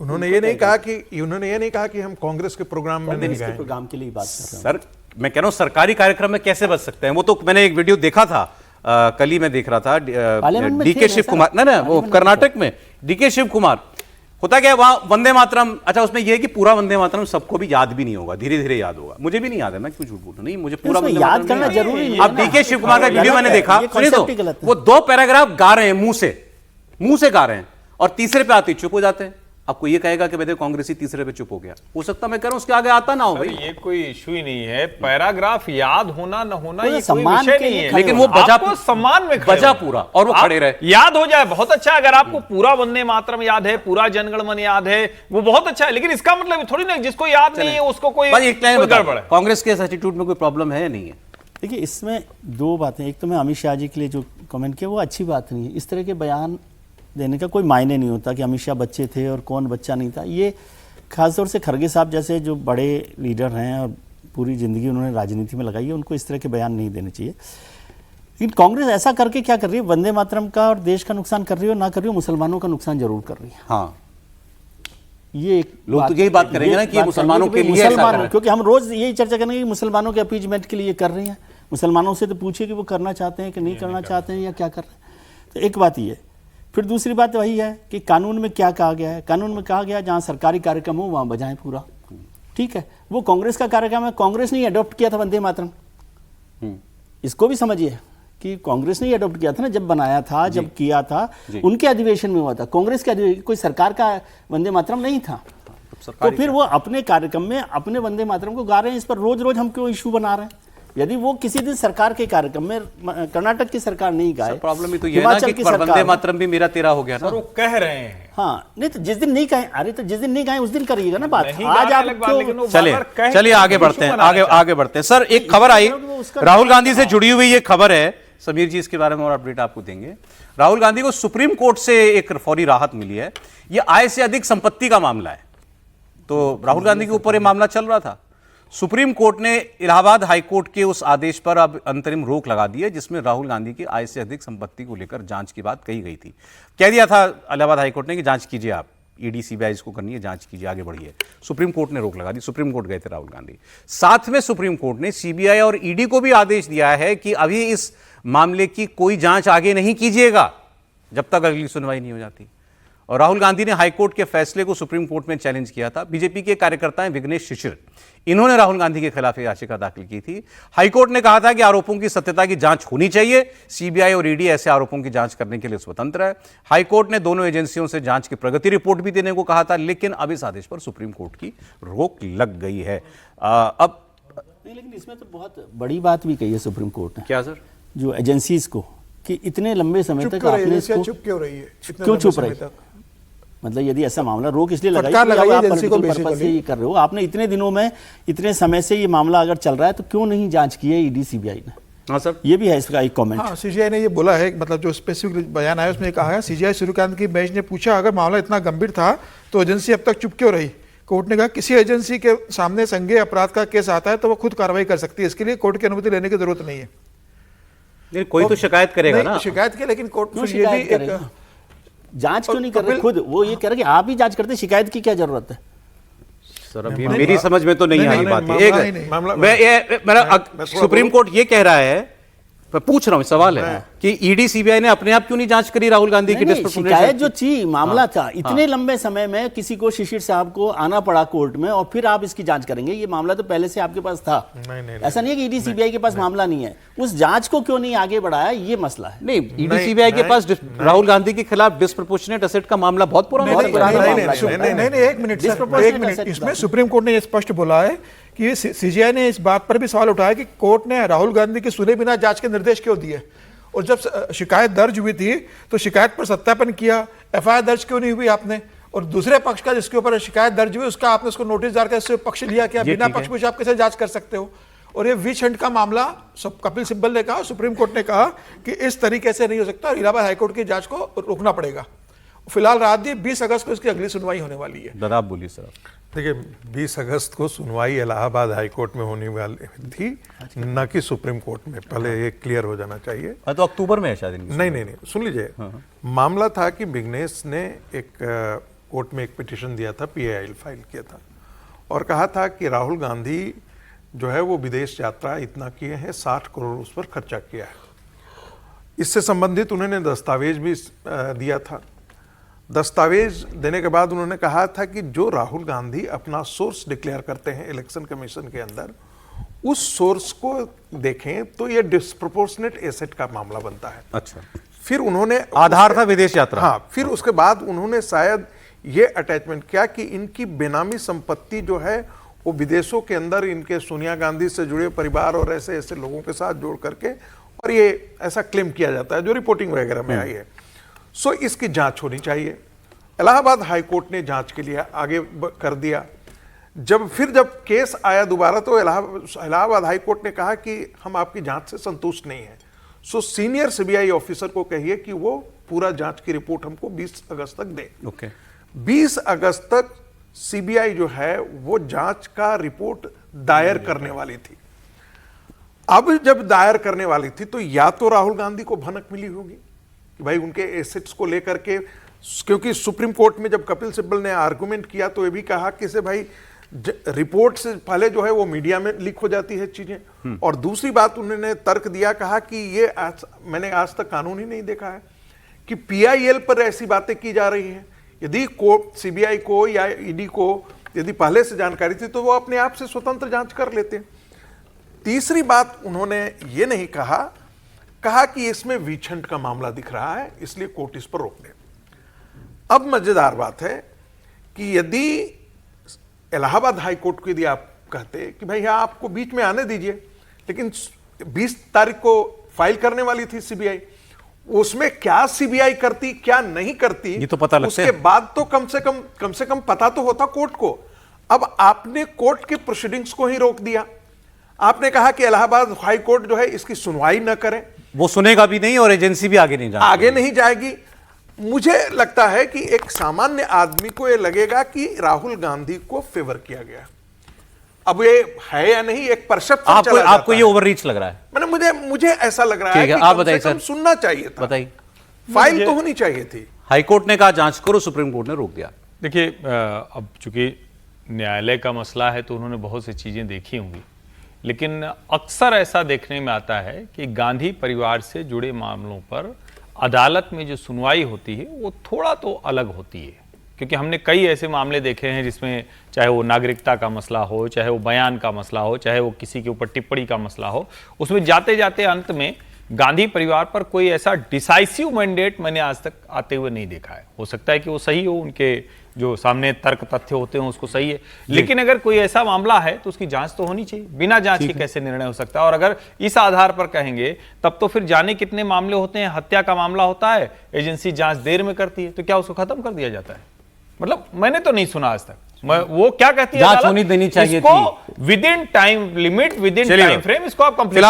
E: उन्होंने ये नहीं कहा कि हम कांग्रेस के प्रोग्राम में नहीं गाएंगे।
C: प्रोग्राम के लिए बात कर रहा हूं
A: सर। मैं कह रहा हूं सरकारी कार्यक्रम में कैसे बच सकते हैं? वो तो मैंने एक वीडियो देखा था, कल ही मैं देख रहा था, डीके शिव कुमार, ना वो कर्नाटक में डीके शिव कुमार। होता क्या वहां वंदे मातरम, अच्छा उसमें यह है कि पूरा वंदे मातरम सबको भी याद भी नहीं होगा, धीरे धीरे याद होगा। मुझे भी नहीं याद है, मैं क्यों झूठ बोलूं, नहीं मुझे पूरा वंदे
C: याद करना जरूरी नहीं।
A: अब डीके शिव कुमार का वीडियो मैंने देखा, सुनिए तो, वो 2 पैराग्राफ गा रहे हैं, मुंह से गा रहे हैं, और तीसरे पे आते चुप हो जाते हैं। आपको ये कहेगा कि भाई कांग्रेसी तीसरे पे चुप हो गया, हो सकता मैं कह रहा हूं उसके आगे आता ना हो भाई।
D: ये कोई इशू ही नहीं है, पैराग्राफ याद होना न होना ये कोई विषय नहीं है।
A: लेकिन वो बजा
D: सम्मान में
A: बजा पूरा, और वो खड़े रहे।
D: याद हो जाए बहुत अच्छा, अगर आपको पूरा वंदे मातरम याद है, पूरा जनगण मन याद है, वो बहुत अच्छा है। लेकिन इसका मतलब थोड़ी ना जिसको याद नहीं है उसको कोई गड़बड़ है।
A: कांग्रेस के एटीट्यूड में कोई प्रॉब्लम है या नहीं है?
C: देखिए, इसमें 2 बातें। एक तो मैं अमित शाह जी के लिए जो कमेंट किया वो अच्छी बात नहीं है। इस तरह के बयान देने का कोई मायने नहीं होता कि अमित शाह बच्चे थे और कौन बच्चा नहीं था। ये खासतौर से खड़गे साहब जैसे जो बड़े लीडर हैं और पूरी ज़िंदगी उन्होंने राजनीति में लगाई है, उनको इस तरह के बयान नहीं देने चाहिए। लेकिन कांग्रेस ऐसा करके क्या कर रही है? वंदे मातरम का और देश का नुकसान कर रही है, और ना कर रही है मुसलमानों का नुकसान जरूर कर रही है।
A: हाँ,
C: ये एक
A: लोग तो यही बात करेंगे ना कि मुसलमानों के लिए,
C: मुसलमानों, क्योंकि हम रोज यही चर्चा करेंगे कि मुसलमानों के अपीजमेंट के लिए कर रही हैं। मुसलमानों से तो पूछिए कि वो करना चाहते हैं कि नहीं करना चाहते हैं या क्या कर रहे हैं। तो एक बात ये है। फिर दूसरी बात वही है कि कानून में क्या कहा गया है। कानून में कहा गया जहां सरकारी कार्यक्रम हो वहां बजाएं पूरा। ठीक है, वो कांग्रेस का कार्यक्रम है, कांग्रेस ने ही अडॉप्ट किया था वंदे मातरम। इसको भी समझिए कि कांग्रेस ने ही अडॉप्ट किया था ना, जब बनाया था, जब किया था, उनके अधिवेशन में हुआ था। कांग्रेस के अधिवेशन, कोई सरकार का वंदे मातरम नहीं था। तो फिर वो अपने कार्यक्रम में अपने वंदे मातरम को गा रहे हैं। इस पर रोज रोज हम क्यों इशू बना रहे हैं? यदि वो किसी दिन सरकार के कार्यक्रम में, कर्नाटक की सरकार नहीं गाए,
A: प्रॉब्लम ही तो ये है ना कि वंदे मातरम भी मेरा तेरा हो गया ना।
D: सर वो कह रहे हैं,
C: हाँ, नहीं तो जिस दिन नहीं कहे, अरे तो जिस दिन नहीं गाए उस दिन करिएगा ना बात। आज आप
A: चलिए आगे बढ़ते हैं, आगे बढ़ते हैं। सर, एक खबर आई राहुल गांधी से जुड़ी हुई, ये खबर है, समीर जी इसके बारे में और अपडेट आपको देंगे। राहुल गांधी को सुप्रीम कोर्ट से एक फौरी राहत मिली है। ये आय से अधिक संपत्ति का मामला है। तो राहुल गांधी के ऊपर ये मामला चल रहा था, सुप्रीम कोर्ट ने इलाहाबाद हाई कोर्ट के उस आदेश पर अब अंतरिम रोक लगा दी है जिसमें राहुल गांधी की आय से अधिक संपत्ति को लेकर जांच की बात कही गई थी। कह दिया था इलाहाबाद हाई कोर्ट ने कि जांच कीजिए, आप ईडी सीबीआई इसको करनी है, जांच कीजिए, आगे बढ़िए। सुप्रीम कोर्ट ने रोक लगा दी, सुप्रीम कोर्ट गए थे राहुल गांधी। साथ में सुप्रीम कोर्ट ने सीबीआई और ईडी को भी आदेश दिया है कि अभी इस मामले की कोई जांच आगे नहीं कीजिएगा जब तक अगली सुनवाई नहीं हो जाती। और राहुल गांधी ने हाईकोर्ट के फैसले को सुप्रीम कोर्ट में चैलेंज किया था। बीजेपी के कार्यकर्ता हैं विघ्नेश शिशिर, इन्होंने राहुल गांधी के खिलाफ याचिका दाखिल की थी। हाईकोर्ट ने कहा था कि आरोपों की सत्यता की जांच होनी चाहिए, सीबीआई और ईडी ऐसे आरोपों की जांच करने के लिए स्वतंत्र है। हाईकोर्ट ने दोनों एजेंसियों से जांच की प्रगति रिपोर्ट भी देने को कहा था, लेकिन अब इस आदेश पर सुप्रीम कोर्ट की रोक लग गई है। अब
C: नहीं, लेकिन इसमें तो बहुत बड़ी बात भी कही है सुप्रीम कोर्ट ने।
A: क्या सर?
C: जो एजेंसीज को कि इतने लंबे समय तक आपने इसको
B: चुप क्यों रही है,
C: क्यों चुप रही है? मतलब यदि ऐसा मामला रोक इसलिए लगाई
B: फटकार लगाई
C: आप
B: एजेंसी को
C: पॉलिटिकल पर्पस से ये कर रहे हो, आपने इतने दिनों में इतने समय से ये मामला अगर चल रहा है तो क्यों नहीं जांच की है ईडी सीबीआई ने?
A: हाँ सर,
C: ये भी है इसका एक कमेंट।
B: हाँ, सीजीआई ने ये बोला है, मतलब जो स्पेसिफिक बयान आया उसमें कहा है, सीजीआई सूर्यकांत की बेंच ने पूछा अगर मामला इतना गंभीर था तो एजेंसी अब तक चुप क्यों रही? कोर्ट ने कहा किसी एजेंसी के सामने संज्ञेय अपराध का केस आता है तो वो खुद कार्रवाई कर सकती है, इसके लिए कोर्ट की अनुमति लेने की जरूरत नहीं है।
A: कोई तो शिकायत करेगा ना,
B: शिकायत की, लेकिन कोर्ट
C: क्यों
B: फिर ये भी
C: शिकायत करेगा? जांच क्यों नहीं कर रहे खुद? वो ये कह रहे कि आप ही जांच करते, शिकायत की क्या जरूरत है?
A: सर अभी मेरी समझ में तो नहीं आई बात। एक मेरा सुप्रीम कोर्ट ये कह रहा है, मैं पूछ रहा हूँ, सवाल है कि ईडी सीबीआई ने अपने आप क्यों नहीं जांच करी राहुल गांधी की डिस्प्रोपोर्शनेट?
C: शिकायत जो थी, मामला था, इतने लंबे समय में किसी को, शिशिर साहब को आना पड़ा कोर्ट में और फिर आप इसकी जांच करेंगे? ये मामला तो पहले से आपके पास था। ऐसा नहीं है कि ईडी सीबीआई के पास मामला नहीं है, उस जांच को क्यों नहीं आगे बढ़ाया, ये मसला है।
A: नहीं, ईडी सीबीआई के पास राहुल गांधी के खिलाफ डिस्प्रोपोर्शनेट एसेट का मामला बहुत पुराना
B: नहीं, एक मिनट, इसमें सुप्रीम कोर्ट ने यह स्पष्ट बोला है कि सीजीआई ने इस बात पर भी सवाल उठाया कि कोर्ट ने राहुल गांधी की सुने बिना जांच के निर्देश क्यों दिए, और जब शिकायत दर्ज हुई थी तो शिकायत पर सत्यापन किया, एफआईआर दर्ज क्यों नहीं हुई आपने? और दूसरे पक्ष का जिसके ऊपर शिकायत दर्ज हुई उसका आपने उसको नोटिस जारी करके पक्ष लिया क्या? बिना पक्ष पूछे आप कैसे जांच कर सकते हो? और ये विच हंट का मामला, सब कपिल सिब्बल ने कहा, सुप्रीम कोर्ट ने कहा कि इस तरीके से नहीं हो सकता और इलाहाबाद हाईकोर्ट की जांच को रोकना पड़ेगा। फिलहाल रात दी 20 अगस्त को इसकी अगली सुनवाई होने वाली है।
A: दादा आप बोलिए सर।
E: देखिए 20 अगस्त को सुनवाई इलाहाबाद हाईकोर्ट में होने वाली थी, न कि सुप्रीम कोर्ट में, पहले ये क्लियर हो जाना चाहिए।
A: तो अक्टूबर में है शायद?
E: नहीं, सुन लीजिए। मामला था कि विघ्नेश ने एक कोर्ट में एक पिटीशन दिया था, पीआईएल फाइल किया था और कहा था कि राहुल गांधी जो है वो विदेश यात्रा इतना किए हैं, 60 करोड़ उस पर खर्चा किया है। इससे संबंधित उन्होंने दस्तावेज भी दिया था। दस्तावेज देने के बाद उन्होंने कहा था कि जो राहुल गांधी अपना सोर्स डिक्लेयर करते हैं इलेक्शन कमीशन के अंदर, उस सोर्स को देखें तो ये डिस्प्रोपोर्शनेट एसेट का मामला बनता है।
A: अच्छा,
E: फिर उन्होंने
A: आधार था विदेश यात्रा।
E: हाँ, फिर उसके बाद उन्होंने शायद ये अटैचमेंट किया कि इनकी बेनामी संपत्ति जो है वो विदेशों के अंदर इनके सोनिया गांधी से जुड़े परिवार और ऐसे ऐसे लोगों के साथ जोड़ करके, और ये ऐसा क्लेम किया जाता है जो रिपोर्टिंग वगैरह में आई है। सो इसकी जांच होनी चाहिए। इलाहाबाद हाईकोर्ट ने जांच के लिए आगे कर दिया। जब केस आया दोबारा तो इलाहाबाद हाईकोर्ट ने कहा कि हम आपकी जांच से संतुष्ट नहीं हैं। सो सीनियर सीबीआई ऑफिसर को कहिए कि वो पूरा जांच की रिपोर्ट हमको 20 अगस्त तक दे।
A: ओके,
E: 20 अगस्त तक सीबीआई जो है वो जांच का रिपोर्ट दायर करने वाली थी। अब जब दायर करने वाली थी तो या तो राहुल गांधी को भनक मिली होगी कि भाई उनके एसेट्स को लेकर के, क्योंकि सुप्रीम कोर्ट में जब कपिल सिब्बल ने आर्गुमेंट किया तो ये भी कहा कि से भाई रिपोर्ट से पहले जो है वो मीडिया में लीक हो जाती है चीजें। और दूसरी बात उन्होंने तर्क दिया, कहा कि ये मैंने आज तक कानून ही नहीं देखा है कि पीआईएल पर ऐसी बातें की जा रही हैं। यदि कोर्ट सीबीआई को या ईडी को यदि पहले से जानकारी थी तो वो अपने आप से स्वतंत्र जांच कर लेते। तीसरी बात उन्होंने ये नहीं कहा कि इसमें विछंट का मामला दिख रहा है इसलिए कोर्ट इस पर रोक दे। अब मजेदार बात है कि यदि इलाहाबाद हाई कोर्ट को यदि आप कहते कि भाई हाँ आपको बीच में आने दीजिए, लेकिन 20 तारीख को फाइल करने वाली थी सीबीआई, उसमें क्या सीबीआई करती क्या नहीं करती
A: ये तो पता लगता
E: उसके बाद तो कम से कम पता तो होता कोर्ट को। अब आपने कोर्ट के प्रोसीडिंग्स को ही रोक दिया। आपने कहा कि इलाहाबाद हाई कोर्ट जो है इसकी सुनवाई न करे,
A: वो सुनेगा भी नहीं और एजेंसी भी आगे नहीं
E: जाएगी। मुझे लगता है कि एक सामान्य आदमी को यह लगेगा कि राहुल गांधी को फेवर किया गया। अब ये है या नहीं, एक परसेप्शन
A: आपको आपको ये ओवररीच लग रहा है?
E: मैंने मुझे ऐसा लग रहा है कि
A: आप बताइए सर,
E: सुनना चाहिए था,
A: बताइए।
E: फाइल तो होनी चाहिए थी।
A: हाईकोर्ट ने कहा जांच करो, सुप्रीम कोर्ट ने रोक दिया।
D: देखिए, अब चूंकि न्यायालय का मसला है तो उन्होंने बहुत सी चीजें देखी होंगी, लेकिन अक्सर ऐसा देखने में आता है कि गांधी परिवार से जुड़े मामलों पर अदालत में जो सुनवाई होती है वो थोड़ा तो अलग होती है, क्योंकि हमने कई ऐसे मामले देखे हैं जिसमें चाहे वो नागरिकता का मसला हो, चाहे वो बयान का मसला हो, चाहे वो किसी के ऊपर टिप्पणी का मसला हो, उसमें जाते जाते अंत में गांधी परिवार पर कोई ऐसा डिसाइसिव मैंडेट मैंने आज तक आते हुए नहीं देखा है। हो सकता है कि वो सही हो, उनके जो सामने तर्क तथ्य होते हैं उसको सही है, लेकिन अगर कोई ऐसा मामला है तो उसकी जांच तो होनी चाहिए। बिना जांच के कैसे निर्णय हो सकता है? और अगर इस आधार पर कहेंगे तब तो फिर जाने कितने मामले होते हैं, हत्या का मामला होता है, एजेंसी जांच देर में करती है, तो क्या उसको खत्म कर दिया जाता है? मतलब मैंने तो नहीं सुना आज तक। वो क्या कहती है,
A: जांच होनी देनी चाहिए थी
D: with in time limit, with in time frame, इसको आप कंप्लीट।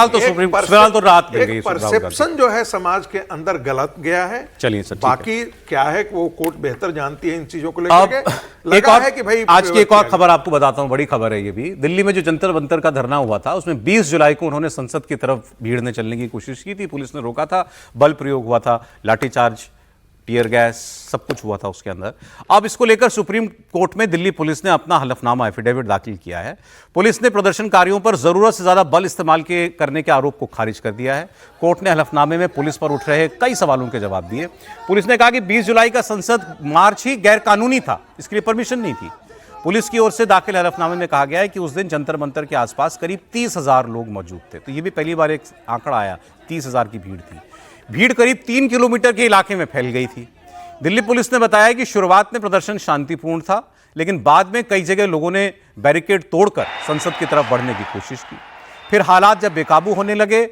A: फिलहाल तो रात मिल गई।
E: परसेप्शन जो है समाज के अंदर गलत गया है।
A: चलिए सर,
E: बाकी क्या है कि वो कोर्ट बेहतर जानती है इन चीजों को लेकर।
A: एक और है कि भाई आज की एक और खबर आपको बताता हूं, बड़ी खबर है ये भी। दिल्ली में जो जंतर मंतर का धरना हुआ था उसमें 20 जुलाई को उन्होंने संसद की तरफ भीड़ ने चलने की कोशिश की थी, पुलिस ने रोका था, बल प्रयोग हुआ था, लाठीचार्ज, टीयर गैस, सब कुछ हुआ था उसके अंदर। अब इसको लेकर सुप्रीम कोर्ट में दिल्ली पुलिस ने अपना हलफनामा एफिडेविट दाखिल किया है। पुलिस ने प्रदर्शनकारियों पर जरूरत से ज्यादा बल इस्तेमाल करने के आरोप को खारिज कर दिया है। कोर्ट ने हलफनामे में पुलिस पर उठ रहे कई सवालों के जवाब दिए। पुलिस ने कहा कि 20 जुलाई का संसद मार्च ही गैर कानूनी था, इसके लिए परमिशन नहीं थी। पुलिस की ओर से दाखिल हलफनामे में कहा गया है कि उस दिन जंतर मंतर के आसपास करीब 30,000 लोग मौजूद थे। तो ये भी पहली बार एक आंकड़ा आया, 30,000 की भीड़ थी। भीड़ करीब 3 किलोमीटर के इलाके में फैल गई थी। दिल्ली पुलिस ने बताया कि शुरुआत में प्रदर्शन शांतिपूर्ण था, लेकिन बाद में कई जगह लोगों ने बैरिकेड तोड़कर संसद की तरफ बढ़ने की कोशिश की। फिर हालात जब बेकाबू होने लगे,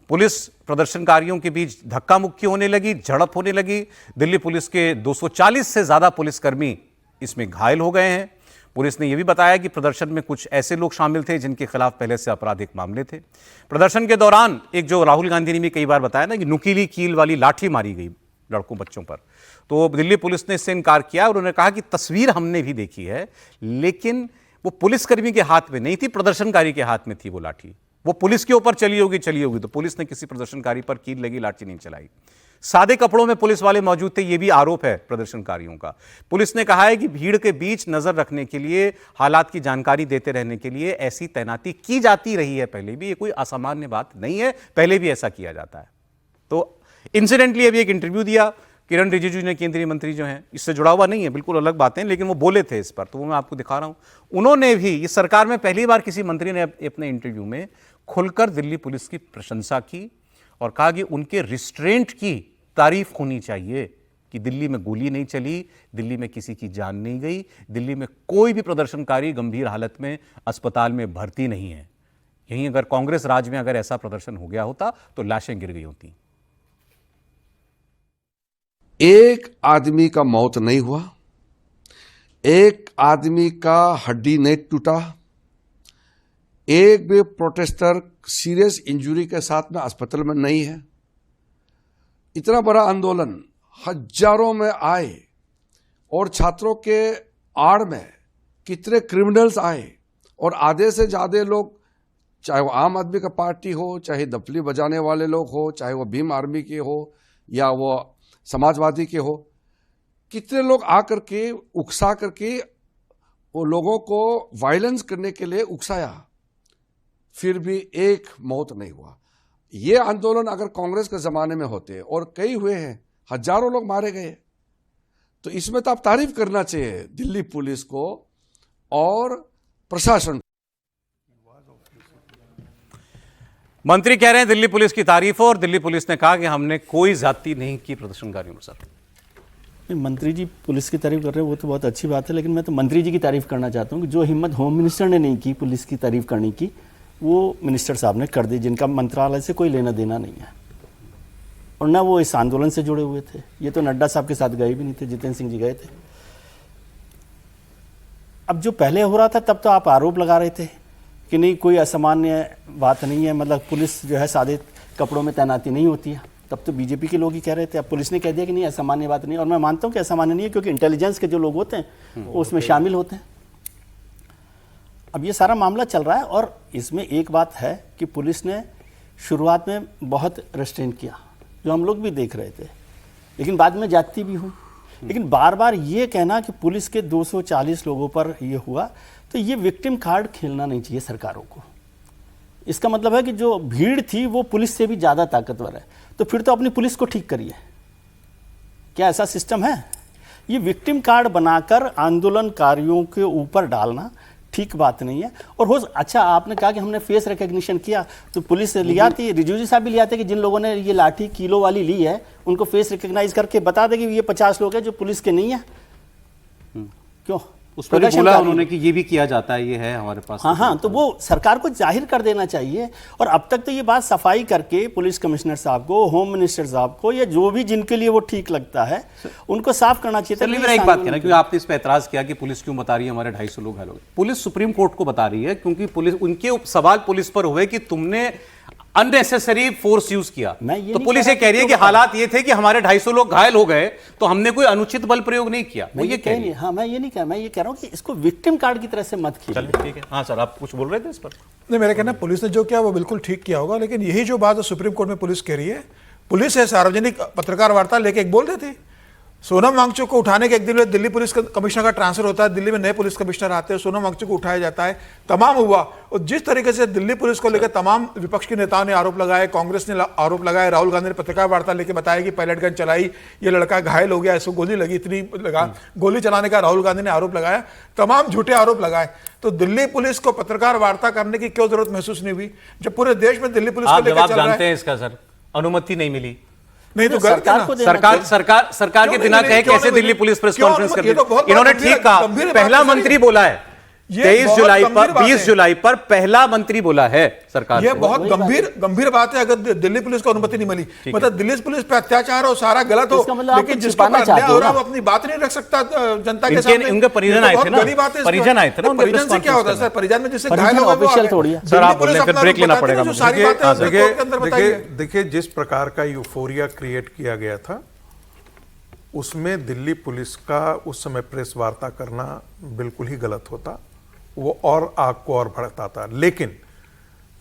A: पुलिस प्रदर्शनकारियों के बीच धक्का मुक्की होने लगी, झड़प होने लगी। दिल्ली पुलिस के 240 से ज्यादा पुलिसकर्मी इसमें घायल हो गए हैं। पुलिस ने यह भी बताया कि प्रदर्शन में कुछ ऐसे लोग शामिल थे जिनके खिलाफ पहले से आपराधिक मामले थे। प्रदर्शन के दौरान एक जो राहुल गांधी ने भी कई बार बताया ना कि नुकीली कील वाली लाठी मारी गई लड़कों बच्चों पर, तो दिल्ली पुलिस ने इससे इनकार किया। उन्होंने कहा कि तस्वीर हमने भी देखी है, लेकिन वो पुलिसकर्मी के हाथ में नहीं थी, प्रदर्शनकारी के हाथ में थी वो लाठी। वो पुलिस के ऊपर चली होगी तो पुलिस ने किसी प्रदर्शनकारी पर कील लगी लाठी नहीं चलाई। सादे कपड़ों में पुलिस वाले मौजूद थे, यह भी आरोप है प्रदर्शनकारियों का। पुलिस ने कहा है कि भीड़ के बीच नजर रखने के लिए, हालात की जानकारी देते रहने के लिए ऐसी तैनाती की जाती रही है पहले भी। ये कोई असामान्य बात नहीं है, पहले भी ऐसा किया जाता है। तो इंसिडेंटली अभी एक इंटरव्यू दिया किरण रिजिजू ने, केंद्रीय मंत्री जो हैं, इससे जुड़ा हुआ नहीं है, बिल्कुल अलग बातें, लेकिन वो बोले थे इस पर, तो वो मैं आपको दिखा रहा हूं। उन्होंने भी, इस सरकार में पहली बार किसी मंत्री ने अपने इंटरव्यू में खुलकर दिल्ली पुलिस की प्रशंसा की और कहा कि उनके रिस्ट्रेंट की तारीफ होनी चाहिए कि दिल्ली में गोली नहीं चली, दिल्ली में किसी की जान नहीं गई, दिल्ली में कोई भी प्रदर्शनकारी गंभीर हालत में अस्पताल में भर्ती नहीं है। यहीं अगर कांग्रेस राज में अगर ऐसा प्रदर्शन हो गया होता तो लाशें गिर गई होती।
L: एक आदमी का मौत नहीं हुआ, एक आदमी का हड्डी नहीं टूटा, एक भी प्रोटेस्टर सीरियस इंजरी के साथ में अस्पताल में नहीं है। इतना बड़ा आंदोलन हजारों में आए और छात्रों के आड़ में कितने क्रिमिनल्स आए और आधे से ज्यादा लोग, चाहे वो आम आदमी का पार्टी हो, चाहे दफली बजाने वाले लोग हो, चाहे वो भीम आर्मी के हो या वो समाजवादी के हो, कितने लोग आकर के उकसा करके वो लोगों को वायलेंस करने के लिए उकसाया, फिर भी एक मौत नहीं हुआ। ये आंदोलन अगर कांग्रेस के जमाने में होते, और कई हुए हैं, हजारों लोग मारे गए, तो इसमें तो आप तारीफ करना चाहिए दिल्ली पुलिस को और प्रशासन।
A: मंत्री कह रहे हैं दिल्ली पुलिस की तारीफ हो, और दिल्ली पुलिस ने कहा कि हमने कोई ज्यादती नहीं की प्रदर्शनकारियों के साथ।
C: मंत्री जी पुलिस की तारीफ कर रहे हैं, वो तो बहुत अच्छी बात है, लेकिन मैं तो मंत्री जी की तारीफ करना चाहता हूँ कि जो हिम्मत होम मिनिस्टर ने नहीं की पुलिस की तारीफ करने की, वो मिनिस्टर साहब ने कर दी, जिनका मंत्रालय से कोई लेना देना नहीं है और ना वो इस आंदोलन से जुड़े हुए थे। ये तो नड्डा साहब के साथ गए भी नहीं थे, जितेंद्र सिंह जी गए थे। अब जो पहले हो रहा था तब तो आप आरोप लगा रहे थे कि नहीं कोई असामान्य बात नहीं है, मतलब पुलिस जो है सादे कपड़ों में तैनाती नहीं होती है, तब तो बीजेपी के लोग ही कह रहे थे। अब पुलिस ने कह दिया कि नहीं असामान्य बात नहीं, और मैं मानता हूं कि असामान्य नहीं है, क्योंकि इंटेलिजेंस के जो लोग होते हैं वो उसमें शामिल होते हैं। अब ये सारा मामला चल रहा है और इसमें एक बात है कि पुलिस ने शुरुआत में बहुत रेस्ट्रेन किया, जो हम लोग भी देख रहे थे, लेकिन बाद में जाती भी हुई। लेकिन बार बार ये कहना कि पुलिस के 240 लोगों पर ये हुआ, तो ये विक्टिम कार्ड खेलना नहीं चाहिए सरकारों को। इसका मतलब है कि जो भीड़ थी वो पुलिस से भी ज़्यादा ताकतवर है, तो फिर तो अपनी पुलिस को ठीक करिए। क्या ऐसा सिस्टम है? ये विक्टिम कार्ड बनाकर आंदोलनकारियों के ऊपर डालना ठीक बात नहीं है। और हो अच्छा, आपने कहा कि हमने फेस रिकग्निशन किया, तो पुलिस लिया थी, रिजू जी साहब भी लिया था कि जिन लोगों ने ये लाठी किलो वाली ली है उनको फेस रिकग्नाइज करके बता दे कि ये 50 लोग हैं जो पुलिस के नहीं है। क्यों?
A: उस पर बोला उन्होंने कि ये भी किया जाता है, ये है हमारे पास।
C: हाँ, तो वो सरकार को जाहिर कर देना चाहिए। और अब तक तो ये बात सफाई करके पुलिस कमिश्नर साहब को, होम मिनिस्टर साहब को, या जो भी जिनके लिए वो ठीक लगता है उनको साफ करना चाहिए।
A: मेरा एक बात कहना, क्योंकि आपने इस पर एतराज किया कि पुलिस क्यों बता रही है हमारे 250 लोग घायल हो गए। पुलिस सुप्रीम कोर्ट को बता रही है क्योंकि पुलिस, उनके सवाल पुलिस पर हुए कि तुमने अननेसेसरी फोर्स यूज किया, तो पुलिस ये कह रही है कि हालात ये थे कि हमारे 250 लोग घायल हो गए, तो हमने कोई अनुचित बल प्रयोग नहीं किया।
C: मैं ये कह रही, हाँ, मैं ये नहीं कह, मैं ये कह रहा हूँ कि इसको विक्टिम कार्ड की तरह से मत कीजिए।
A: ठीक है। हाँ सर, आप कुछ बोल रहे थे इस पर?
B: नहीं, मेरा कहना पुलिस ने जो किया वो बिल्कुल ठीक किया होगा, लेकिन यही जो बात सुप्रीम कोर्ट में पुलिस कह रही है, पुलिस है सार्वजनिक पत्रकार वार्ता लेके एक बोल देती, सोनम वांगचुक को उठाने के एक दिन में दिल्ली पुलिस कमिश्नर का ट्रांसफर होता है, दिल्ली में नए पुलिस कमिश्नर आते हैं, सोनम वांगचुक को उठाया जाता है, तमाम हुआ। और जिस तरीके से दिल्ली पुलिस को लेकर तमाम विपक्ष के नेताओं ने आरोप लगाए, कांग्रेस ने आरोप लगाए, राहुल गांधी ने पत्रकार वार्ता लेकर बताया कि पैलेट गन चलाई, ये लड़का घायल हो गया, इसको गोली लगी, इतनी लगा, गोली चलाने का राहुल गांधी ने आरोप लगाया, तमाम झूठे आरोप लगाए। तो दिल्ली पुलिस को पत्रकार वार्ता करने की क्यों जरूरत महसूस नहीं हुई, जब पूरे देश में दिल्ली पुलिस को लेकर चल रहा है?
A: जानते हैं इसका सर, अनुमति नहीं मिली।
B: नहीं तो
A: सरकार के बिना कहे कैसे दिल्ली पुलिस प्रेस कॉन्फ्रेंस कर दी? इन्होंने ठीक कहा, पहला मंत्री बोला है 23 जुलाई पर, 20 जुलाई पर पहला मंत्री बोला है सरकार।
B: ये बहुत गंभीर बात है। अगर दिल्ली पुलिस को अनुमति नहीं मिली, मतलब दिल्ली पुलिस पे अत्याचार हो, सारा गलत हो, लेकिन जिसको अन्याय हो रहा है वो अपनी बात नहीं रख सकता जनता के सामने।
A: उनके परिजन आए थे ना, परिजन आए थे ना,
B: परिजन से क्या होता है सर? परिजन में जिससे घायल हो गए,
A: सर आप बोल रहे हैं, ब्रेक लेना पड़ेगा।
E: देखिए, जिस प्रकार का यूफोरिया क्रिएट किया गया था, उसमें दिल्ली पुलिस का उस समय प्रेस वार्ता करना बिल्कुल ही गलत होता, वो और आग को और भड़काता। लेकिन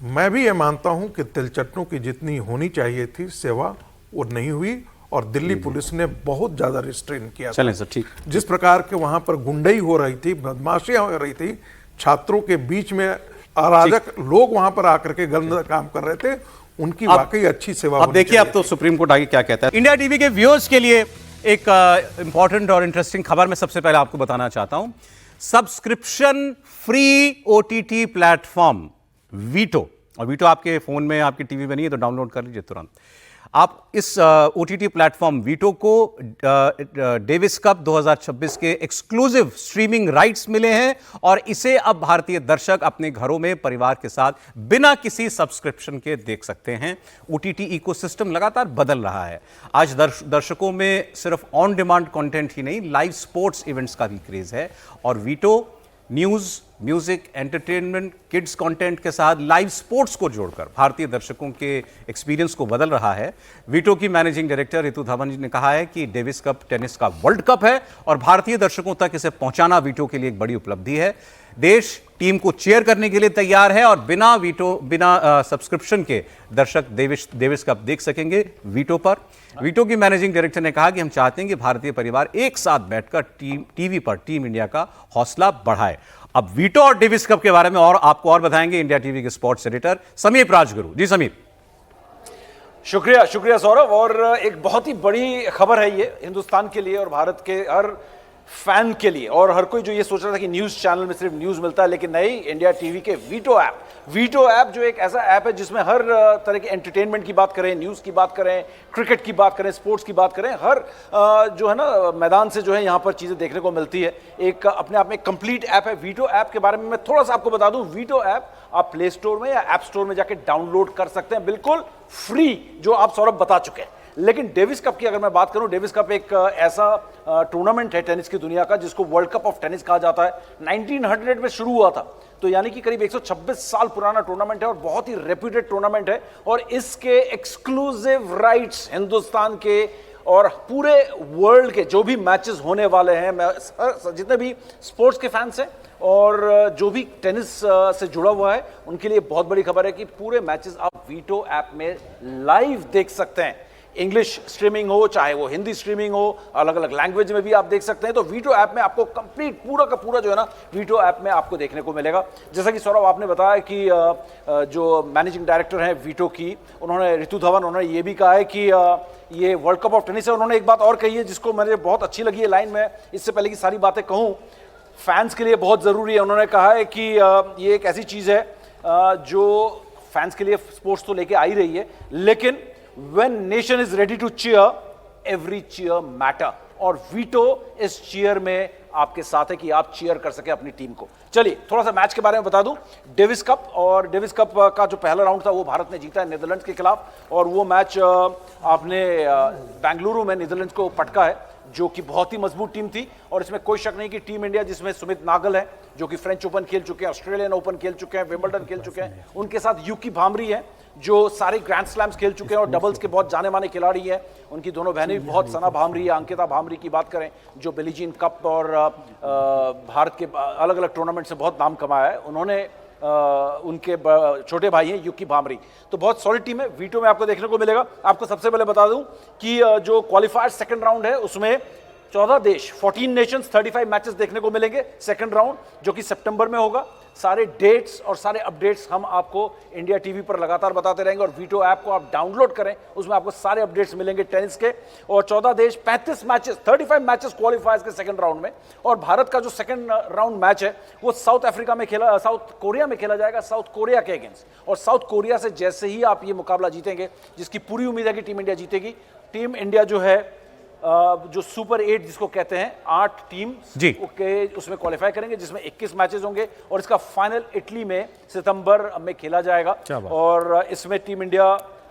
E: मैं भी ये मानता हूं कि तिलचट्टों की जितनी होनी चाहिए थी सेवा, वो नहीं हुई, और दिल्ली पुलिस ने बहुत ज्यादा रिस्ट्रेन किया।
A: चलें सर, ठीक।
E: जिस प्रकार के वहां पर गुंडई हो रही थी, बदमाशियां हो रही थी, छात्रों के बीच में अराजक लोग वहां पर आकर के गंदा काम कर रहे थे, उनकी वाकई अच्छी सेवा।
A: अब देखिए, अब तो सुप्रीम कोर्ट आगे क्या कहता है। इंडिया टीवी के व्यूअर्स के लिए एक इंपॉर्टेंट और इंटरेस्टिंग खबर मैं सबसे पहले आपको बताना चाहता हूं। Subscription free OTT platform veto, और वीटो आपके फोन में, आपकी टीवी में नहीं है तो डाउनलोड कर लीजिए तुरंत। आप इस ओटीटी प्लेटफॉर्म वीटो को डेविस कप 2026 के एक्सक्लूसिव स्ट्रीमिंग राइट्स मिले हैं, और इसे अब भारतीय दर्शक अपने घरों में परिवार के साथ बिना किसी सब्सक्रिप्शन के देख सकते हैं। ओटीटी इकोसिस्टम लगातार बदल रहा है। आज दर्शकों में सिर्फ ऑन डिमांड कंटेंट ही नहीं, लाइव स्पोर्ट्स इवेंट्स का भी क्रेज है, और veto news, music, entertainment, kids content के साथ लाइव स्पोर्ट्स को जोड़कर भारतीय दर्शकों के एक्सपीरियंस को बदल रहा है। वीटो की मैनेजिंग डायरेक्टर रितु धवन जी ने कहा है कि डेविस कप टेनिस का वर्ल्ड कप है, और भारतीय दर्शकों तक इसे पहुंचाना वीटो के लिए एक बड़ी उपलब्धि है। देश टीम को चीयर करने के लिए तैयार है, और बिना सब्सक्रिप्शन के दर्शक डेविस कप देख सकेंगे वीटो पर। वीटो की मैनेजिंग डायरेक्टर ने कहा कि हम चाहते हैं कि भारतीय परिवार एक साथ बैठकर टीवी पर टीम इंडिया का हौसला बढ़ाए। अब वीटो और डेविस कप के बारे में और आपको और बताएंगे इंडिया टीवी के स्पोर्ट्स एडिटर समीर राजगुरु जी। समीर,
M: शुक्रिया सौरभ। और एक बहुत ही बड़ी खबर है ये हिंदुस्तान के लिए और भारत के हर फैन के लिए, और हर कोई जो ये सोच रहा था कि न्यूज़ चैनल में सिर्फ न्यूज़ मिलता है, लेकिन नहीं, इंडिया टीवी के वीटो ऐप जो एक ऐसा ऐप है जिसमें हर तरह के एंटरटेनमेंट की बात करें, न्यूज़ की बात करें, क्रिकेट की बात करें, स्पोर्ट्स की बात करें, हर जो है ना मैदान से जो है यहाँ पर चीज़ें देखने को मिलती है। एक अपने आप में कंप्लीट ऐप है। वीटो ऐप के बारे में मैं थोड़ा सा आपको बता दूं, वीटो ऐप आप प्ले स्टोर में या ऐप स्टोर में जाके डाउनलोड कर सकते हैं, बिल्कुल फ्री, जो आप सौरभ बता चुके हैं। लेकिन डेविस कप की अगर मैं बात करूं, डेविस कप एक ऐसा टूर्नामेंट है टेनिस की दुनिया का जिसको वर्ल्ड कप ऑफ टेनिस कहा जाता है। 1900 में शुरू हुआ था, तो यानी कि करीब 126 साल पुराना टूर्नामेंट है और बहुत ही रेप्यूटेड टूर्नामेंट है, और इसके एक्सक्लूसिव राइट्स हिंदुस्तान के और पूरे वर्ल्ड के जो भी मैचेस होने वाले हैं, जितने भी स्पोर्ट्स के फैंस हैं और जो भी टेनिस से जुड़ा हुआ है, उनके लिए बहुत बड़ी खबर है कि पूरे मैचेस आप वीटो ऐप में लाइव देख सकते हैं। इंग्लिश स्ट्रीमिंग हो, चाहे वो हिंदी स्ट्रीमिंग हो, अलग अलग लैंग्वेज में भी आप देख सकते हैं। तो वीटो ऐप में आपको कंप्लीट पूरा का पूरा जो है ना, वीटो ऐप में आपको देखने को मिलेगा। जैसा कि सौरभ आपने बताया कि जो मैनेजिंग डायरेक्टर हैं वीटो की, उन्होंने ऋतु धवन, उन्होंने ये भी कहा है कि ये वर्ल्ड कप ऑफ टेनिस है। उन्होंने एक बात और कही है जिसको मुझे बहुत अच्छी लगी है लाइन में, इससे पहले की सारी बातें कहूँ, फैंस के लिए बहुत ज़रूरी है। उन्होंने कहा है कि ये एक ऐसी चीज़ है जो फैंस के लिए स्पोर्ट्स तो लेके आ ही रही है, लेकिन when nation is ready to cheer, every cheer matter, और वीटो इस चीयर में आपके साथ है कि आप चीयर कर सके अपनी टीम को। चलिए थोड़ा सा मैच के बारे में बता दूं। डेविस कप, और डेविस कप का जो पहला राउंड था वो भारत ने जीता है नीदरलैंड्स के खिलाफ, और वो मैच आपने बेंगलुरु में नीदरलैंड्स को पटका है, जो कि बहुत ही मजबूत टीम थी। और इसमें कोई शक नहीं कि टीम इंडिया, जिसमें सुमित नागल है जो कि फ्रेंच ओपन खेल चुके हैं, ऑस्ट्रेलियन ओपन खेल चुके हैं, विंबलडन खेल चुके हैं, उनके साथ यूकी भामरी है जो सारे ग्रैंड स्लैम्स खेल चुके हैं और डबल्स के बहुत जाने माने खिलाड़ी हैं। उनकी दोनों बहनें भी बहुत, सना भामरी है, अंकिता भामरी की बात करें जो बिली जीन कप और भारत के अलग अलग टूर्नामेंट से बहुत नाम कमाया है, उन्होंने उनके छोटे भाई हैं यूकी भामरी। तो बहुत सॉलिड टीम है, वीटो में आपको देखने को मिलेगा। आपको सबसे पहले बता दूं कि जो क्वालिफायर सेकंड राउंड है उसमें 14 देश, 14 नेशंस, 35 मैचेस देखने को मिलेंगे सेकंड राउंड, जो कि सितंबर में होगा। सारे डेट्स और सारे अपडेट्स हम आपको इंडिया टीवी पर लगातार बताते रहेंगे, और वीटो ऐप को आप डाउनलोड करें, उसमें आपको सारे अपडेट्स मिलेंगे टेनिस के। और 14 देश, 35 मैचेस, 35 मैचेस क्वालिफायर्स के सेकंड राउंड में। और भारत का जो सेकंड राउंड मैच है वो साउथ कोरिया में खेला जाएगा, साउथ कोरिया के अगेंस्ट। और साउथ कोरिया से जैसे ही आप ये मुकाबला जीतेंगे, जिसकी पूरी उम्मीद है कि टीम इंडिया जीतेगी, टीम इंडिया जो है जो सुपर 8 जिसको कहते हैं, 8 टीम के उसमें क्वालिफाई करेंगे, जिसमें 21 मैचेस होंगे, और इसका फाइनल इटली में सितंबर में खेला जाएगा। और इसमें टीम इंडिया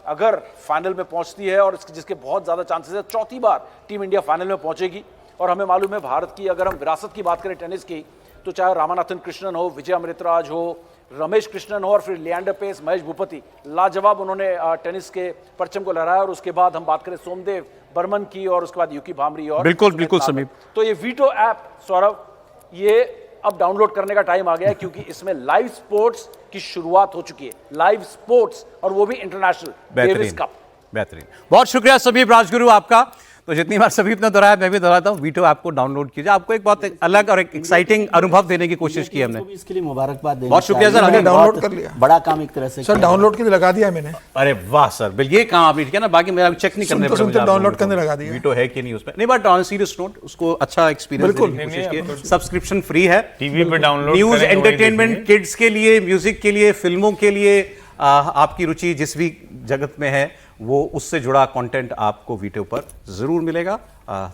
M: अगर फाइनल में पहुंचती है, और जिसके बहुत ज्यादा चांसेस है, चौथी बार टीम इंडिया फाइनल में पहुंचेगी। और हमें मालूम है भारत की, अगर हम विरासत की बात करें टेनिस की, तो चाहे रामानाथन कृष्णन हो, विजय अमृतराज हो, रमेश कृष्णन हो, और फिर लियांडर पेस, महेश भूपति, लाजवाब उन्होंने टेनिस के परचम को लहराया। और उसके बाद हम बात करें सोमदेव बर्मन की, और उसके बाद यूकी भामरी, और
A: बिल्कुल समीप।
M: तो ये वीटो ऐप, सौरभ, ये अब डाउनलोड करने का टाइम आ गया है, क्योंकि इसमें लाइव स्पोर्ट्स की शुरुआत हो चुकी है। लाइव स्पोर्ट्स, और वो भी इंटरनेशनल डेविस कप।
A: बेहतरीन, बहुत शुक्रिया समीप राजगुरु आपका। तो जितनी बार समीप ने दोहराया, मैं भी दोहराता हूँ, वीटो ऐप को डाउनलोड कीजिए। आपको एक बहुत अलग और एक एक्साइटिंग अनुभव देने की कोशिश की हमने।
C: इसके लिए मुबारकबाद देना,
A: बहुत शुक्रिया सर,
B: हमने डाउनलोड कर लिया,
C: बड़ा काम एक तरह से
B: सर डाउनलोड के लिए लगा दिया मैंने।
A: अरे वाह सर, ये काम आपने किया ना, बाकी मेरा चेक नहीं करने
B: पड़ा, डाउनलोड करने लगा दिया।
A: वीटो है कि नहीं उसमें, नहीं, बट ऑन सीरियस नोट उसको अच्छा एक्सपीरियंस देने की कोशिश की। सब्सक्रिप्शन फ्री है,
D: टीवी पे डाउनलोड,
A: न्यूज, एंटरटेनमेंट, किड्स के लिए, म्यूजिक के लिए, फिल्मों के लिए, आपकी रुचि जिस भी जगत में है वो उससे जुड़ा कंटेंट आपको वीटो पर जरूर मिलेगा।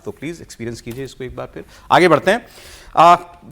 A: तो प्लीज एक्सपीरियंस कीजिए इसको एक बार। फिर आगे बढ़ते हैं।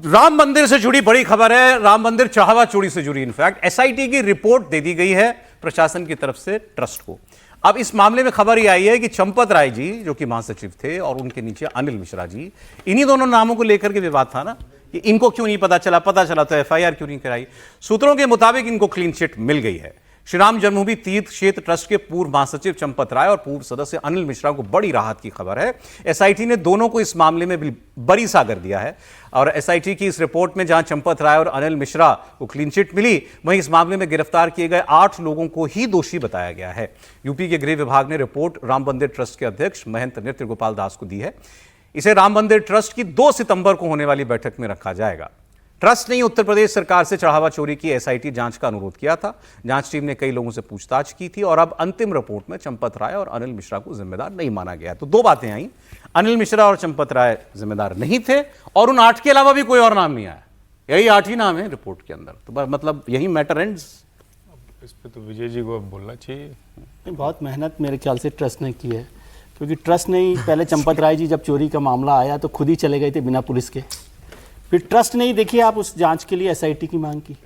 A: राम मंदिर से जुड़ी बड़ी खबर है, राम मंदिर चढ़ावा चोरी से जुड़ी। इनफैक्ट एसआईटी की रिपोर्ट दे दी गई है प्रशासन की तरफ से ट्रस्ट को। अब इस मामले में खबर यह आई है कि चंपत राय जी जो कि महासचिव थे, और उनके नीचे अनिल मिश्रा जी, इन्हीं दोनों नामों को लेकर के विवाद था ना कि इनको क्यों नहीं पता चला तो एफआईआर क्यों नहीं कराई। सूत्रों के मुताबिक इनको क्लीन चिट मिल गई है। श्री राम जन्मभूमि तीर्थ क्षेत्र ट्रस्ट के पूर्व महासचिव चंपत राय और पूर्व सदस्य अनिल मिश्रा को बड़ी राहत की खबर है। एसआईटी ने दोनों को इस मामले में बरी सा कर दिया है, और एसआईटी की इस रिपोर्ट में जहां चंपत राय और अनिल मिश्रा को क्लीन चिट मिली, वहीं इस मामले में गिरफ्तार किए गए 8 लोगों को ही दोषी बताया गया है। यूपी के गृह विभाग ने रिपोर्ट राम मंदिर ट्रस्ट के अध्यक्ष महंत नृत्य गोपाल दास को दी है। इसे राम मंदिर ट्रस्ट की 2 सितंबर को होने वाली बैठक में रखा जाएगा। ट्रस्ट ने उत्तर प्रदेश सरकार से चढ़ावा चोरी की एसआईटी जांच का अनुरोध किया था। जांच टीम ने कई लोगों से पूछताछ की थी, और अब अंतिम रिपोर्ट में चंपत राय और अनिल मिश्रा को जिम्मेदार नहीं माना गया। तो 2 बातें आई, अनिल मिश्रा और चंपत राय जिम्मेदार नहीं थे, और उन 8 के अलावा भी कोई और नाम नहीं आया। यही 8 ही नाम है रिपोर्ट के अंदर। तो मतलब यही मैटर एंड्स।
D: इस पे तो विजय जी को बोलना चाहिए।
C: बहुत मेहनत मेरे ख्याल से ट्रस्ट ने की है, क्योंकि ट्रस्ट ने ही पहले चंपत राय जी जब चोरी का मामला आया तो खुद ही चले गए थे बिना पुलिस के। फिर ट्रस्ट ने ही देखिए आप उस जांच के लिए एसआईटी की मांग की,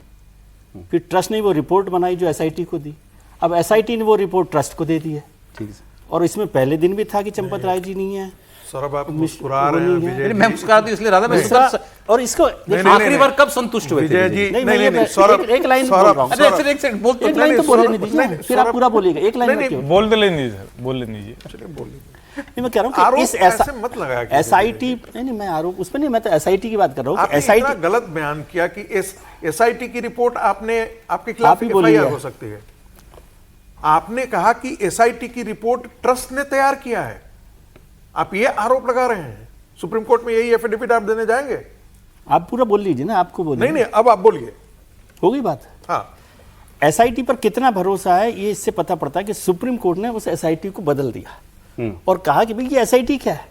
C: फिर ट्रस्ट ने वो रिपोर्ट बनाई जो एसआईटी को दी। अब एसआईटी ने वो रिपोर्ट ट्रस्ट को दे दी है, ठीक है। और इसमें पहले दिन भी था कि चंपत राय जी नहीं है।
E: सौरभ आप मुस्कुरा रहे हैं विजय जी।
A: मैं मुस्कुरा तो इसलिए रहा था, मैं
C: और इसको
A: आखिरी बार कब संतुष्ट हुए
E: विजय जी?
C: नहीं, सौरभ एक लाइन बोल रहा हूं। एक लाइन तो बोलने दीजिए, फिर आप पूरा बोलिएगा। एक लाइन
D: बोल लेने दीजिए, बोल लेने दीजिए।
E: चलिए बोलिए।
C: नहीं, मैं कह रहा हूँ कि
E: आरोप
C: इस
E: ऐसे मत लगाया कीजिए।
C: एसआईटी नहीं, मैं आरोप उस पर नहीं, मैं तो एसआईटी की बात कर रहा हूँ।
E: आपने
C: एसआईटी
E: इतना गलत बयान किया कि एसआईटी की रिपोर्ट आपने आपके
C: आप
E: खिलाफ
C: ही बोलिए।
E: एफआईआर हो सकती है। आपने कहा कि एसआईटी की रिपोर्ट ट्रस्ट ने तैयार किया है, आप ये आरोप लगा रहे हैं। सुप्रीम कोर्ट में यही एफिडेविट आप देने जाएंगे?
C: आप पूरा बोल लीजिए ना, आपको बोलिए।
E: नहीं, अब आप बोलिए।
C: हो गई बात।
E: हाँ,
C: एसआईटी पर कितना भरोसा है ये इससे पता पड़ता है कि सुप्रीम कोर्ट ने उस एसआईटी को बदल दिया और कहा कि भाई ये एसआईटी क्या है,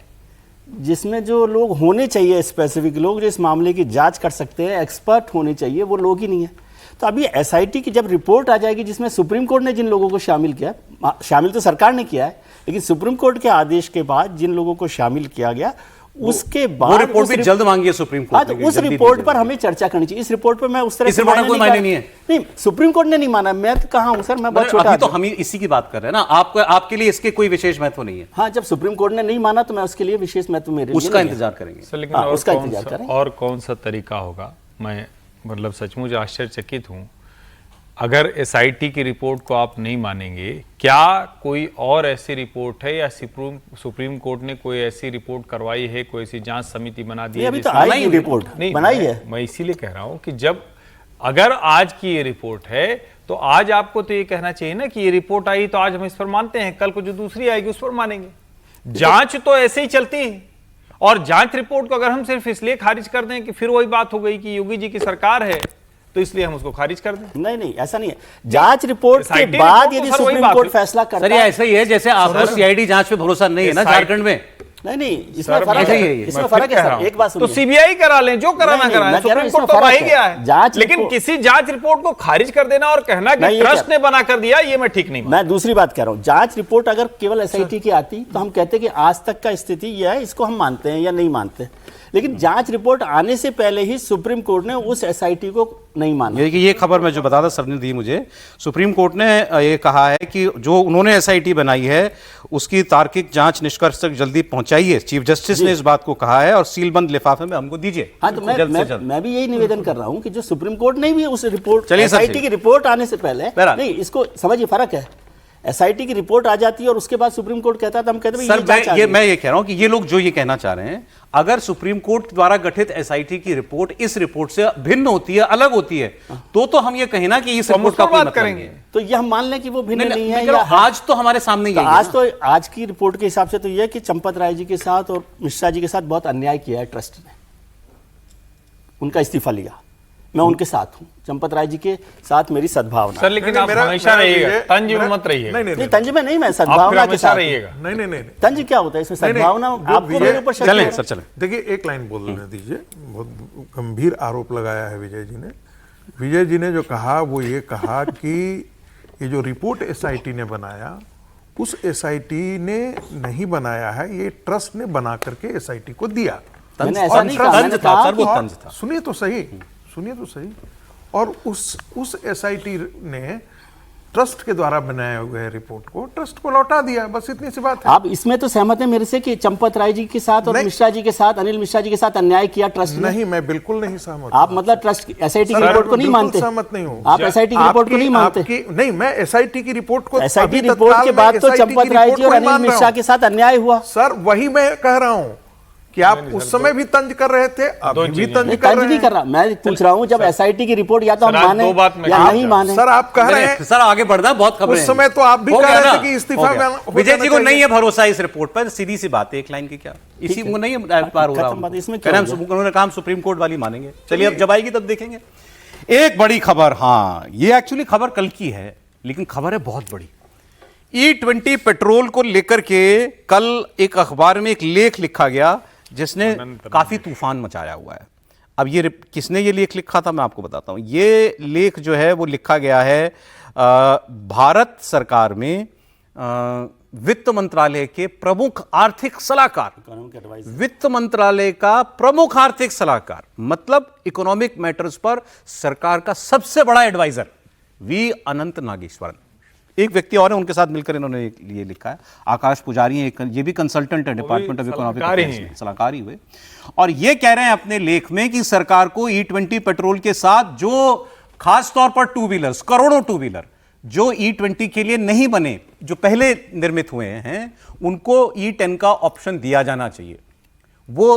C: जिसमें जो लोग होने चाहिए, स्पेसिफिक लोग जो इस मामले की जांच कर सकते हैं, एक्सपर्ट होने चाहिए, वो लोग ही नहीं है। तो अभी एसआईटी की जब रिपोर्ट आ जाएगी जिसमें सुप्रीम कोर्ट ने जिन लोगों को शामिल किया, शामिल तो सरकार ने किया है, लेकिन सुप्रीम कोर्ट के आदेश के बाद जिन लोगों को शामिल किया गया, उसके बाद
A: वो रिपोर्ट भी जल्द मांगी है सुप्रीम कोर्ट
C: ने। उस रिपोर्ट पर हमें चर्चा करनी चाहिए। इस रिपोर्ट पर मैं उस तरह
A: इस रिपोर्ट में कोई मायने नहीं है।
C: नहीं, सुप्रीम कोर्ट ने नहीं माना, मैं तो कहा हूं सर, मैं बहुत छोटा
A: अभी तो हम ही इसी की बात कर रहे हैं ना। आपके लिए इसके कोई विशेष महत्व नहीं है।
C: हाँ, जब सुप्रीम कोर्ट ने नहीं माना तो मैं उसके लिए विशेष महत्व मेरे लिए
A: उसका इंतजार करेंगे
D: सर, लेकिन और कौन सा तरीका होगा? मैं मतलब सचमुच आश्चर्यचकित हूं। अगर एसआईटी की रिपोर्ट को आप नहीं मानेंगे, क्या कोई और ऐसी रिपोर्ट है या सुप्रीम कोर्ट ने कोई ऐसी रिपोर्ट करवाई है, कोई ऐसी जांच समिति बना दी है?
C: अभी तो आई रिपोर्ट
D: नहीं
C: बनाई है।
D: मैं इसीलिए कह रहा हूं कि जब अगर आज की ये रिपोर्ट है तो आज आपको तो ये कहना चाहिए ना कि ये रिपोर्ट आई तो आज हम इस पर मानते हैं, कल को जो दूसरी आएगी उस पर मानेंगे। जांच तो ऐसे ही चलती है, और जांच रिपोर्ट को अगर हम सिर्फ इसलिए खारिज कर दें कि फिर वही बात हो गई कि योगी जी की सरकार है तो इसलिए हम उसको खारिज कर दें।
C: नहीं, ऐसा नहीं है। जांच रिपोर्ट के बाद यदि सुप्रीम कोर्ट फैसला करता है,
A: सर ये ऐसा ही है जैसे आपको सीआईडी जांच पे भरोसा नहीं है ना झारखंड में।
C: नहीं, इसमें फर्क है। इसमें फर्क है सर, एक बात सुनिए।
D: तो सीबीआई करा लें, जो कराना कराएं, सुप्रीम कोर्ट तो आ ही गया है। लेकिन किसी जांच रिपोर्ट को खारिज कर देना और कहना कि ट्रस्ट ने बना कर दिया, ये मैं ठीक नहीं मानता।
C: मैं दूसरी बात कह रहा हूं, जांच रिपोर्ट अगर केवल एसआईटी की आती तो हम कहते कि आज तक का स्थिति यह है, इसको हम मानते हैं या नहीं मानते। लेकिन जांच रिपोर्ट आने से पहले ही सुप्रीम कोर्ट ने उस एसआईटी को नहीं माना।
A: ये खबर मैं जो बता था सर ने दी मुझे, सुप्रीम कोर्ट ने ये कहा है कि जो उन्होंने एसआईटी बनाई है उसकी तार्किक जांच निष्कर्ष तक जल्दी पहुंचाइए। चीफ जस्टिस ने इस बात को कहा है और सीलबंद लिफाफे में हमको दीजिए।
C: हाँ, तो मैं भी यही निवेदन कर रहा हूं कि जो सुप्रीम कोर्ट ने भी उस रिपोर्ट, एसआईटी की रिपोर्ट आने से पहले नहीं, इसको समझिए, फर्क है। एसआईटी की रिपोर्ट आ जाती है और उसके बाद सुप्रीम कोर्ट कहता है तो हम कहते हैं
A: सर मैं ये कह रहा हूं कि ये लोग जो ये कहना चाह रहे हैं, अगर सुप्रीम कोर्ट द्वारा गठित एसआईटी की रिपोर्ट इस रिपोर्ट से भिन्न होती है, अलग होती है, तो हम ये कहें ना कि इस रिपोर्ट का बात करेंगे,
C: तो ये हम मान लें कि वो भिन्न नहीं है।
A: आज तो हमारे सामने ही है।
C: आज की रिपोर्ट के हिसाब से तो यह कि चंपत राय जी के साथ और मिश्रा जी के साथ बहुत अन्याय किया है ट्रस्ट ने, उनका इस्तीफा लिया। मैं उनके साथ हूं, चंपत राय जी के साथ मेरी सद्भावना।
D: सर लेकिन आप हमेशा रहिएगा, तंज में मत रहिएगा।
C: नहीं, तंज में नहीं, मैं सद्भावना के साथ
D: रहिएगा।
E: नहीं,
C: तंज क्या होता है इसमें? सद्भावना आपको मेरे ऊपर शक है।
A: चलें।
E: देखिए, एक लाइन बोलने दीजिए। बहुत गंभीर आरोप लगाया है विजय जी ने। विजय जी ने जो कहा वो ये कहा कि ये जो रिपोर्ट एसआईटी ने बनाया, उस एसआईटी ने नहीं बनाया है, ये ट्रस्ट ने बना करके एसआईटी को दिया।
C: मैंने ऐसा नहीं कहा।
E: सुनिए तो सही। और उस एसआईटी ने ट्रस्ट के द्वारा बनाए हुए रिपोर्ट को ट्रस्ट को लौटा दिया, बस इतनी सी बात है।
C: आप इसमें तो सहमत हैं मेरे से कि चंपत राय जी के साथ और मिश्रा जी के साथ, अनिल मिश्रा जी के साथ अन्याय किया ट्रस्ट ने?
E: नहीं, मैं बिल्कुल नहीं सहमत।
C: आप मतलब ट्रस्ट एसआईटी की रिपोर्ट को नहीं मानते?
E: सहमत नहीं हूं।
C: आप एसआईटी की रिपोर्ट को नहीं मानते?
E: नहीं, मैं एसआईटी की रिपोर्ट को,
C: एसआईटी रिपोर्ट के बाद तो चंपत राय जी और अनिल मिश्रा के साथ अन्याय हुआ।
E: सर वही मैं कह रहा हूं कि आप उस समय भी तंज कर रहे थे, अभी भी तंज कर रहे हैं।
C: नहीं कर रहा, मैं पूछ रहा हूं जब एसआईटी की रिपोर्ट या तो हम माने या नहीं माने।
E: सर आप कह रहे हैं,
A: सर आगे बढ़ना, बहुत खबरें
E: उस समय तो आप भी कह रहे थे कि इस्तीफा
A: विजय जी को नहीं है भरोसा इस रिपोर्ट पर। सीधी सी बात है, एक लाइन की क्या इसी को नहीं पार हो रहा, उन्होंने काम सुप्रीम कोर्ट वाली मानेंगे। चलिए अब जब आएगी तब देखेंगे। एक बड़ी खबर, हाँ ये एक्चुअली खबर कल की है, लेकिन खबर है बहुत बड़ी। E20 पेट्रोल को लेकर के कल एक अखबार में एक लेख लिखा गया जिसने काफी तूफान मचाया हुआ है। अब ये किसने ये लेख लिखा था मैं आपको बताता हूं। ये लेख जो है वो लिखा गया है भारत सरकार में वित्त मंत्रालय के प्रमुख आर्थिक सलाहकार, वित्त मंत्रालय का प्रमुख आर्थिक सलाहकार, मतलब इकोनॉमिक मैटर्स पर सरकार का सबसे बड़ा एडवाइजर वी अनंत नागेश्वरन। एक व्यक्ति और है, उनके साथ मिलकर इन्होंने ये लिखा है। आकाश पुजारी है, ये भी कंसल्टेंट है डिपार्टमेंट ऑफ इकोनॉमिक अफेयर्स, सलाहकार ही हुए। और ये कह रहे हैं अपने लेख में कि सरकार को E20 पेट्रोल के साथ जो खास तौर पर टू व्हीलर्स, करोड़ों टू व्हीलर जो E20 के लिए नहीं बने, जो पहले निर्मित हुए हैं उनको E10 का ऑप्शन दिया जाना चाहिए। वो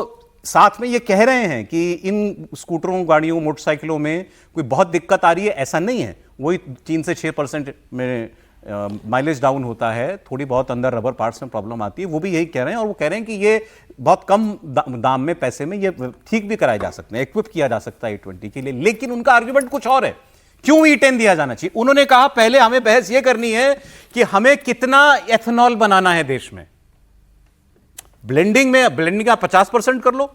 A: साथ में ये कह रहे हैं कि इन स्कूटरों, गाड़ियों, मोटरसाइकिलों में कोई बहुत दिक्कत आ रही है, ऐसा नहीं है। वही 3 से 6% में माइलेज डाउन होता है, थोड़ी बहुत अंदर रबर पार्ट्स में प्रॉब्लम आती है, वो भी यही कह रहे हैं। और वो कह रहे हैं कि ये बहुत कम दाम में, पैसे में ये ठीक भी कराए जा सकते हैं, इक्विप किया जा सकता है E20 के लिए। लेकिन उनका आर्ग्यूमेंट कुछ और है, क्यों E10 दिया जाना चाहिए। उन्होंने कहा पहले हमें बहस ये करनी है कि हमें कितना एथेनॉल बनाना है देश में। ब्लेंडिंग का 50% कर लो,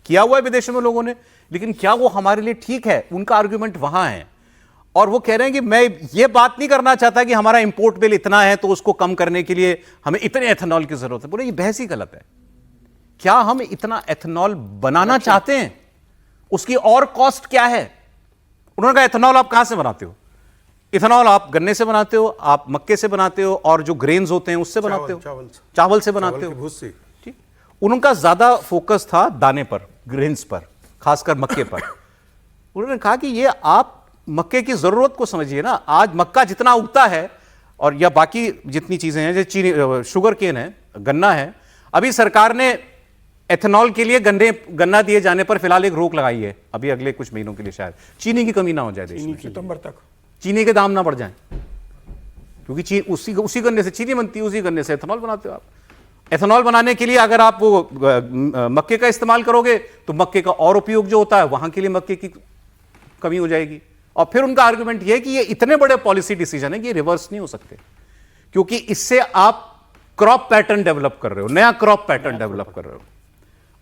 A: किया हुआ है विदेशों में लोगों ने, लेकिन क्या वो हमारे लिए ठीक है? उनका आर्ग्यूमेंट वहां है। और वो कह रहे हैं कि मैं ये बात नहीं करना चाहता कि हमारा इंपोर्ट बिल इतना है तो उसको कम करने के लिए हमें इतने एथेनॉल की जरूरत है। बोले ये बहस ही गलत है। क्या हम इतना एथेनॉल बनाना चाहते हैं? उसकी और कॉस्ट क्या है? उन्होंने कहा एथेनॉल आप कहां से बनाते हो? इथेनॉल आप गन्ने से बनाते हो, आप मक्के से बनाते हो, और जो ग्रेन्स होते हैं उससे बनाते हो, चावल से बनाते हो। ठीक। उनका ज्यादा फोकस था दाने पर, ग्रेन्स पर, खासकर मक्के पर। उन्होंने कहा कि ये आप मक्के की जरूरत को समझिए ना। आज मक्का जितना उगता है और या बाकी जितनी चीजें हैं, जैसे चीनी, शुगर केन है, गन्ना है, अभी सरकार ने एथेनॉल के लिए गन्ना दिए जाने पर फिलहाल एक रोक लगाई है, अभी अगले कुछ महीनों के लिए। शायद चीनी की कमी ना हो जाए देश में,
B: सितंबर तक
A: चीनी के दाम ना बढ़ जाएं, क्योंकि उसी गन्ने से चीनी बनती है, उसी गन्ने से एथेनॉल बनाते हो आप। एथेनॉल बनाने के लिए अगर आप वो मक्के का इस्तेमाल करोगे तो मक्के का और उपयोग जो होता है वहां के लिए मक्के की कमी हो जाएगी। और फिर उनका आर्गुमेंट यह है कि ये इतने बड़े पॉलिसी डिसीजन है कि ये रिवर्स नहीं हो सकते, क्योंकि इससे आप क्रॉप पैटर्न डेवलप कर रहे हो, नया क्रॉप पैटर्न डेवलप कर रहे हो।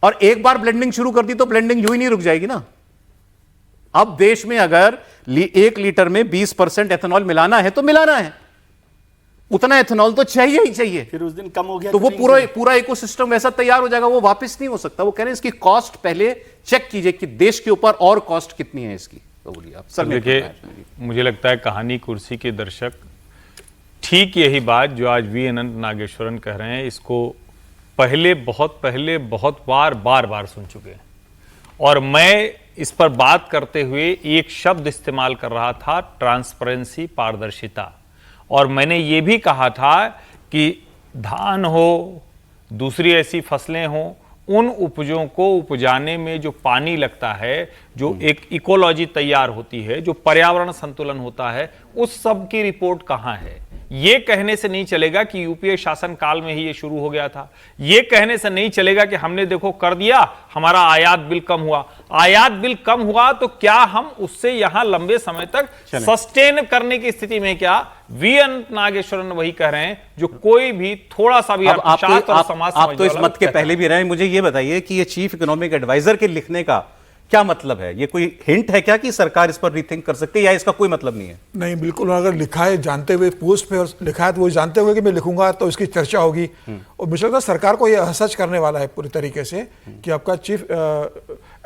A: और एक बार ब्लेंडिंग शुरू कर दी तो ब्लेंडिंग यूं ही नहीं रुक जाएगी ना। अब देश में अगर 1 लीटर में 20% एथेनॉल मिलाना है तो मिलाना है, उतना एथेनॉल तो चाहिए ही चाहिए।
C: फिर उस दिन कम हो गया
A: तो वो पूरा इकोसिस्टम वैसा तैयार हो जाएगा, वो वापस नहीं हो सकता। वो कह रहे हैं इसकी कॉस्ट पहले चेक कीजिए कि देश के ऊपर और कॉस्ट कितनी है इसकी। तो बोलिए आप सर।
D: देखिए, मुझे लगता है कहानी कुर्सी के दर्शक ठीक यही बात जो आज वी अनंत नागेश्वरन कह रहे हैं, इसको बहुत बार सुन चुके हैं। और मैं इस पर बात करते हुए एक शब्द इस्तेमाल कर रहा था, ट्रांसपेरेंसी, पारदर्शिता। और मैंने ये भी कहा था कि धान हो, दूसरी ऐसी फसलें हो, उन उपजों को उपजाने में जो पानी लगता है, जो एक इकोलॉजी तैयार होती है, जो पर्यावरण संतुलन होता है, उस सब की रिपोर्ट कहां है? ये कहने से नहीं चलेगा कि यूपीए शासन काल में ही ये शुरू हो गया था। ये कहने से नहीं चलेगा कि हमने देखो कर दिया, हमारा आयात बिल कम हुआ। आयात बिल कम हुआ तो क्या हम उससे यहां लंबे समय तक सस्टेन करने की स्थिति में? क्या वी अनंत नागेश्वरन वही कह रहे हैं जो कोई भी थोड़ा सा भी अर्थशास्त्र और समाज
A: आप तो इस मत के पहले भी रहे। मुझे ये बताइए कि ये चीफ इकोनॉमिक एडवाइजर के लिखने का क्या मतलब है? ये कोई हिंट है क्या कि सरकार इस पर रीथिंक कर सकती है, या इसका कोई मतलब नहीं है?
B: नहीं, बिल्कुल। अगर लिखा है जानते हुए पोस्ट पे और लिखा है तो वो जानते हुए कि मैं लिखूंगा तो इसकी चर्चा होगी। और मुझे लगता है सरकार को ये सच करने वाला है पूरी तरीके से कि आपका चीफ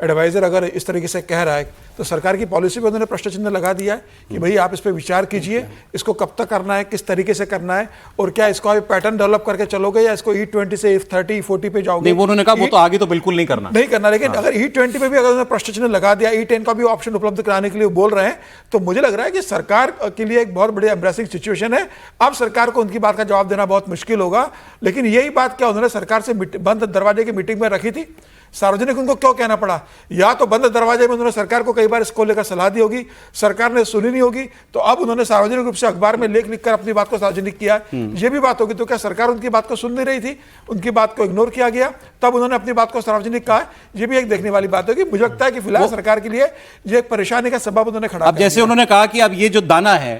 B: एडवाइजर अगर इस तरीके से कह रहा है तो सरकार की पॉलिसी पर उन्होंने प्रश्न चिन्ह लगा दिया है कि भाई आप इस पर विचार कीजिए, इसको कब तक करना है, किस तरीके से करना है, और क्या इसको आप पैटर्न डेवलप करके चलोगे या इसको E20 से E30, E40 पे जाओगे?
A: नहीं, वो उन्होंने कहा वो तो आगे तो बिल्कुल नहीं करना।
B: लेकिन अगर E20 पे भी अगर उन्होंने प्रश्न चिन्ह लगा दिया, E10 का भी ऑप्शन उपलब्ध कराने के लिए बोल रहे हैं, तो मुझे लग रहा है कि सरकार के लिए एक बहुत बड़ी एम्ब्रेसिंग सिचुएशन है। अब सरकार को उनकी बात का जवाब देना बहुत मुश्किल होगा। लेकिन यही बात क्या उन्होंने सरकार से बंद दरवाजे की मीटिंग में रखी थी? सार्वजनिक उनको क्यों कहना पड़ा? या तो बंद दरवाजे में उन्होंने सरकार को कई बार इसको लेकर सलाह दी होगी, सरकार ने सुनी नहीं होगी, तो अब उन्होंने सार्वजनिक रूप से अखबार में लेख लिखकर अपनी बात को सार्वजनिक किया है। ये भी बात होगी। तो क्या सरकार उनकी बात को सुन नहीं रही थी? उनकी बात को इग्नोर किया गया, तब उन्होंने अपनी बात को सार्वजनिक कहा। ये भी एक देखने वाली बात होगी। मुझे लगता है कि फिलहाल सरकार के लिए ये एक परेशानी का सबब उन्होंने खड़ा।
A: अब जैसे उन्होंने कहा कि अब ये जो दाना है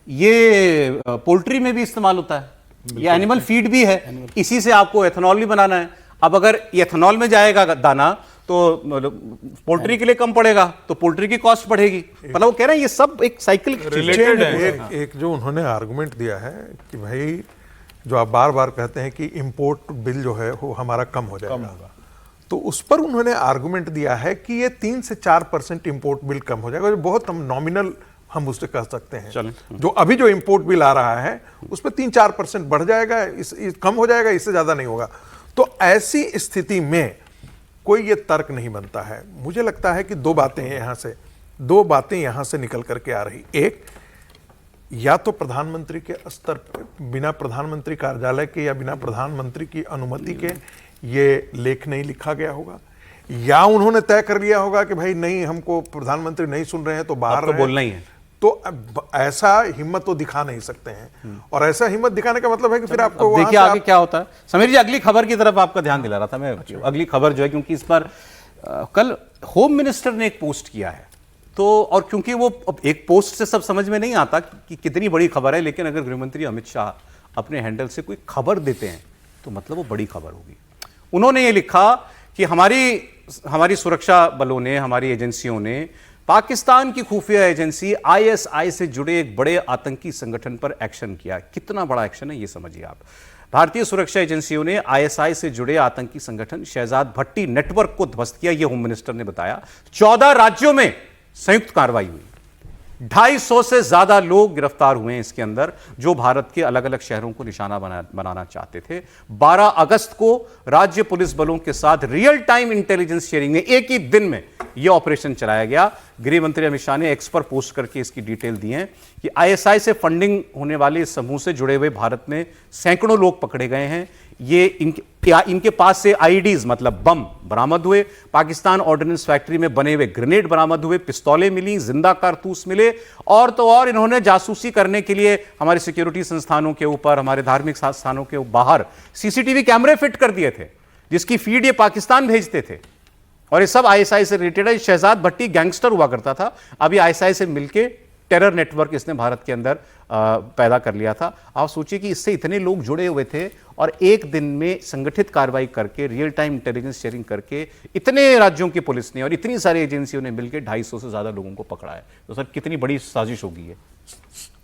A: ये पोल्ट्री में भी इस्तेमाल होता है, ये एनिमल फीड भी है, इसी से आपको एथेनॉल भी बनाना है। अब अगर एथेनॉल में जाएगा दाना तो पोल्ट्री के लिए कम पड़ेगा, तो पोल्ट्री की कॉस्ट बढ़ेगी। मतलब वो कह रहे हैं ये सब एक साइकिल
E: रिलेटेड है। एक जो उन्होंने आर्गुमेंट दिया है कि भाई जो आप बार बार कहते हैं कि इंपोर्ट बिल जो है वो हमारा कम हो जाएगा, तो उस पर उन्होंने आर्गुमेंट दिया है कि ये 3 से 4% इंपोर्ट बिल कम हो जाएगा। बहुत नॉमिनल हम उससे कह सकते हैं। जो अभी जो इंपोर्ट बिल आ रहा है उस पर 3-4% बढ़ जाएगा, कम हो जाएगा, इससे ज्यादा नहीं होगा। तो ऐसी स्थिति में कोई ये तर्क नहीं बनता है। मुझे लगता है कि दो बातें यहां से निकल करके आ रही। एक, या तो प्रधानमंत्री के स्तर पर बिना प्रधानमंत्री कार्यालय के या बिना प्रधानमंत्री की अनुमति के ये लेख नहीं लिखा गया होगा, या उन्होंने तय कर लिया होगा कि भाई नहीं, हमको प्रधानमंत्री नहीं सुन रहे हैं तो बाहर
A: तो बोलना ही है।
E: तो ऐसा हिम्मत तो दिखा नहीं सकते हैं, और ऐसा हिम्मत दिखाने का मतलब है कि फिर आपको
A: देखिए आगे क्या होता है। समीर जी, अगली खबर की तरफ आपका ध्यान दिला रहा था मैं। अगली खबर जो है, क्योंकि इस पर कल होम मिनिस्टर ने एक पोस्ट किया है, तो और क्योंकि वो अब एक पोस्ट से सब समझ में नहीं आता कि कितनी बड़ी खबर है, लेकिन अगर गृहमंत्री अमित शाह अपने हैंडल से कोई खबर देते हैं तो मतलब वो बड़ी खबर होगी। उन्होंने ये लिखा कि हमारी सुरक्षा बलों ने, हमारी एजेंसियों ने पाकिस्तान की खुफिया एजेंसी आईएसआई से जुड़े एक बड़े आतंकी संगठन पर एक्शन किया। कितना बड़ा एक्शन है ये समझिए आप। भारतीय सुरक्षा एजेंसियों ने आईएसआई से जुड़े आतंकी संगठन शहजाद भट्टी नेटवर्क को ध्वस्त किया, यह होम मिनिस्टर ने बताया। 14 राज्यों में संयुक्त कार्रवाई हुई, 250 से ज्यादा लोग गिरफ्तार हुए हैं इसके अंदर, जो भारत के अलग अलग शहरों को निशाना बनाना चाहते थे। 12 अगस्त को राज्य पुलिस बलों के साथ रियल टाइम इंटेलिजेंस शेयरिंग में एक ही दिन में यह ऑपरेशन चलाया गया। गृह मंत्री अमित शाह ने एक्स पर पोस्ट करके इसकी डिटेल दी है कि आईएसआई से फंडिंग होने वाले इस समूह से जुड़े हुए भारत में सैकड़ों लोग पकड़े गए हैं। ये इनके पास से आईडीज मतलब बम बरामद हुए, पाकिस्तान ऑर्डिनेंस फैक्ट्री में बने हुए ग्रेनेड बरामद हुए, पिस्तौलें मिली, जिंदा कारतूस मिले, और तो और इन्होंने जासूसी करने के लिए हमारे सिक्योरिटी संस्थानों के ऊपर, हमारे धार्मिक स्थानों के बाहर सीसीटीवी कैमरे फिट कर दिए थे, जिसकी फीड ये पाकिस्तान भेजते थे। और ये सब आईएसआई से रिलेटेड है। शहजाद भट्टी गैंगस्टर हुआ करता था, अभी आईएसआई से मिलके टेरर नेटवर्क इसने भारत के अंदर पैदा कर लिया था। आप सोचिए कि इससे इतने लोग जुड़े हुए थे, और एक दिन में संगठित कार्रवाई करके, रियल टाइम इंटेलिजेंस शेयरिंग करके इतने राज्यों की पुलिस ने और इतनी सारी एजेंसियों ने मिलकर 250 से ज्यादा लोगों को पकड़ा है। तो सर कितनी बड़ी साजिश होगी ये।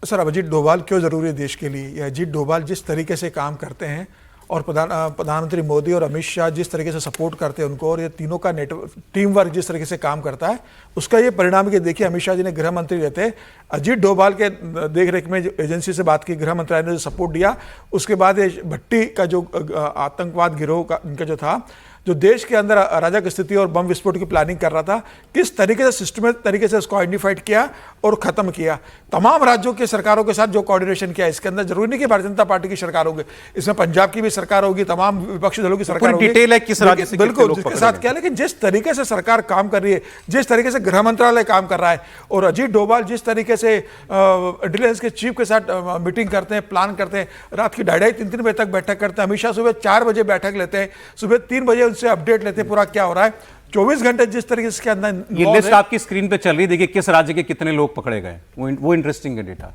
B: सर अब अजीत डोभाल क्यों जरूरी है देश के लिए? अजीत डोभाल जिस तरीके से काम करते हैं और प्रधानमंत्री मोदी और अमित शाह जिस तरीके से सपोर्ट करते हैं उनको, और ये तीनों का नेटवर्क टीम वर्क जिस तरीके से काम करता है, उसका ये परिणाम कि देखिए अमित शाह जी ने गृह मंत्री रहते अजीत डोभाल के देखरेख में एजेंसी से बात की, गृह मंत्रालय ने जो सपोर्ट दिया, उसके बाद ये भट्टी का जो आतंकवाद गिरोह का इनका जो था, जो देश के अंदर अराजक स्थिति और बम विस्फोट की प्लानिंग कर रहा था, किस तरीके से सिस्टमेटिक तरीके से उसको आइडेंटिफाइड किया और खत्म किया। तमाम राज्यों की सरकारों के साथ जो कोऑर्डिनेशन किया, इसके अंदर जरूरी नहीं कि भारतीय जनता पार्टी की सरकार होगी, इसमें पंजाब की भी सरकार होगी, तमाम विपक्षी दलों की सरकार होगी,
A: डिटेल है किस राज्य से
B: बिल्कुल जिसके साथ क्या, लेकिन जिस तरीके से सरकार काम कर रही है, जिस तरीके से गृह मंत्रालय काम कर रहा है, और अजीत डोभाल जिस तरीके से इंटेलिजेंस के चीफ के साथ मीटिंग करते हैं, प्लान करते हैं, रात की 2:30-3 बजे तक बैठक करते हैं, अमित शाह सुबह 4 बजे बैठक लेते हैं, सुबह 3 बजे उनसे अपडेट लेते हैं पूरा क्या हो रहा है, 24 घंटे जिस तरीके से इसके अंदर।
A: ये लिस्ट आपकी स्क्रीन पे चल रही, देखिए किस राज्य के कितने लोग पकड़े गए, वो इंटरेस्टिंग है डेटा।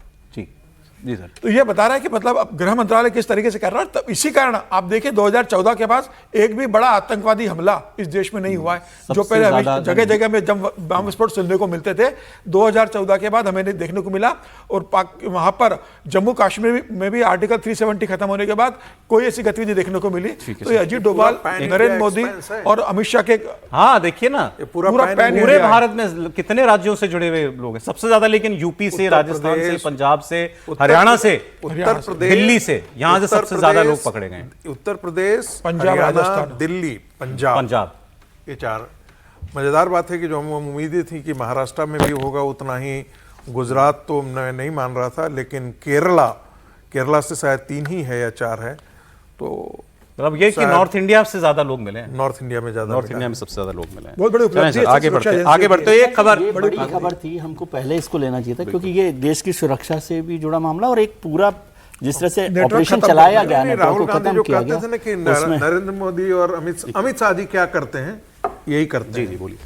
A: जी सर,
B: तो ये बता रहा है कि मतलब अब गृह मंत्रालय किस तरीके से कर रहा है। तब इसी कारण आप देखिए 2014 के बाद एक भी बड़ा आतंकवादी हमला इस देश में नहीं हुआ है, जो पहले जगह जगह में जब बम विस्फोट सुनने को मिलते थे, 2014 के बाद हमें देखने को मिला। और वहां पर जम्मू कश्मीर में भी आर्टिकल 370 खत्म होने के बाद कोई ऐसी गतिविधि देखने को मिली। तो अजीत डोभाल, नरेंद्र मोदी और अमित शाह के,
A: हाँ देखिए ना, पूरे भारत में कितने राज्यों से जुड़े हुए लोग हैं, सबसे ज्यादा लेकिन यूपी से, राजस्थान से, पंजाब से, हरियाणा से, उत्तर प्रदेश, दिल्ली से, यहां से सबसे ज्यादा लोग पकड़े गए।
E: उत्तर प्रदेश,
B: पंजाब, राजस्थान,
E: दिल्ली, पंजाब, ये 4। मजेदार बात है कि जो हम उम्मीदें थी कि महाराष्ट्र में भी होगा उतना ही, गुजरात तो मैं नहीं मान रहा था, लेकिन केरला से शायद 3 ही है या 4 है। तो
A: मतलब ये कि नॉर्थ इंडिया से ज्यादा लोग मिले हैं,
E: नॉर्थ इंडिया में सबसे ज्यादा लोग मिले हैं।
B: बहुत बड़ी उपलब्धि है।
A: आगे बढ़ते एक
C: बड़ी खबर थी, हमको पहले इसको लेना चाहिए था, क्योंकि ये देश की सुरक्षा से भी जुड़ा मामला, और एक पूरा जिस तरह से ऑपरेशन चलाया गया,
E: राहुल गांधी जो कहते थे ना कि नरेंद्र मोदी और अमित शाह जी क्या करते हैं, यही करते हैं।
A: जी बोलिए।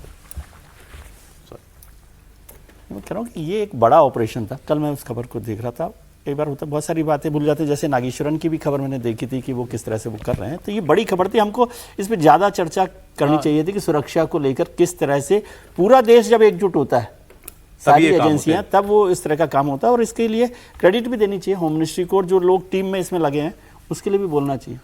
C: मैं कह रहा हूँ कि ये एक बड़ा ऑपरेशन था। कल मैं उस खबर को देख रहा था, कई बार होता बहुत सारी बातें भूल जाते, जैसे नागेश्वरन की भी खबर मैंने देखी थी कि वो किस तरह से वो कर रहे हैं। तो ये बड़ी खबर थी, हमको इस पर ज़्यादा चर्चा करनी चाहिए थी कि सुरक्षा को लेकर किस तरह से पूरा देश जब एकजुट होता है, सारी एजेंसियां, तब वो इस तरह का काम होता है। और इसके लिए क्रेडिट भी देनी चाहिए होम मिनिस्ट्री को, और जो लोग टीम में इसमें लगे हैं उसके लिए भी बोलना चाहिए।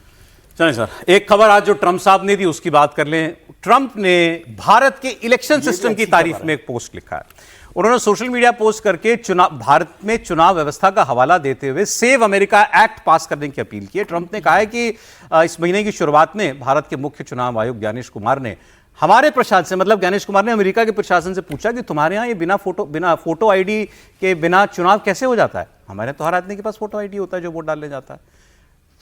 A: चलें सर, एक खबर आज जो ट्रंप साहब ने दी उसकी बात कर लें। ट्रंप ने भारत के इलेक्शन सिस्टम की तारीफ में एक पोस्ट लिखा है। उन्होंने सोशल मीडिया पोस्ट करके भारत में चुनाव व्यवस्था का हवाला देते हुए सेव अमेरिका एक्ट पास करने की अपील की है। ट्रंप ने कहा है कि इस महीने की शुरुआत में भारत के मुख्य चुनाव आयुक्त ज्ञानेश कुमार ने हमारे प्रशासन से, मतलब ज्ञानेश कुमार ने अमेरिका के प्रशासन से पूछा कि तुम्हारे यहाँ ये बिना फोटो आईडी के बिना चुनाव कैसे हो जाता है। हमारे तो हर आदमी के पास फोटो आईडी होता है जो वोट डालने जाता है।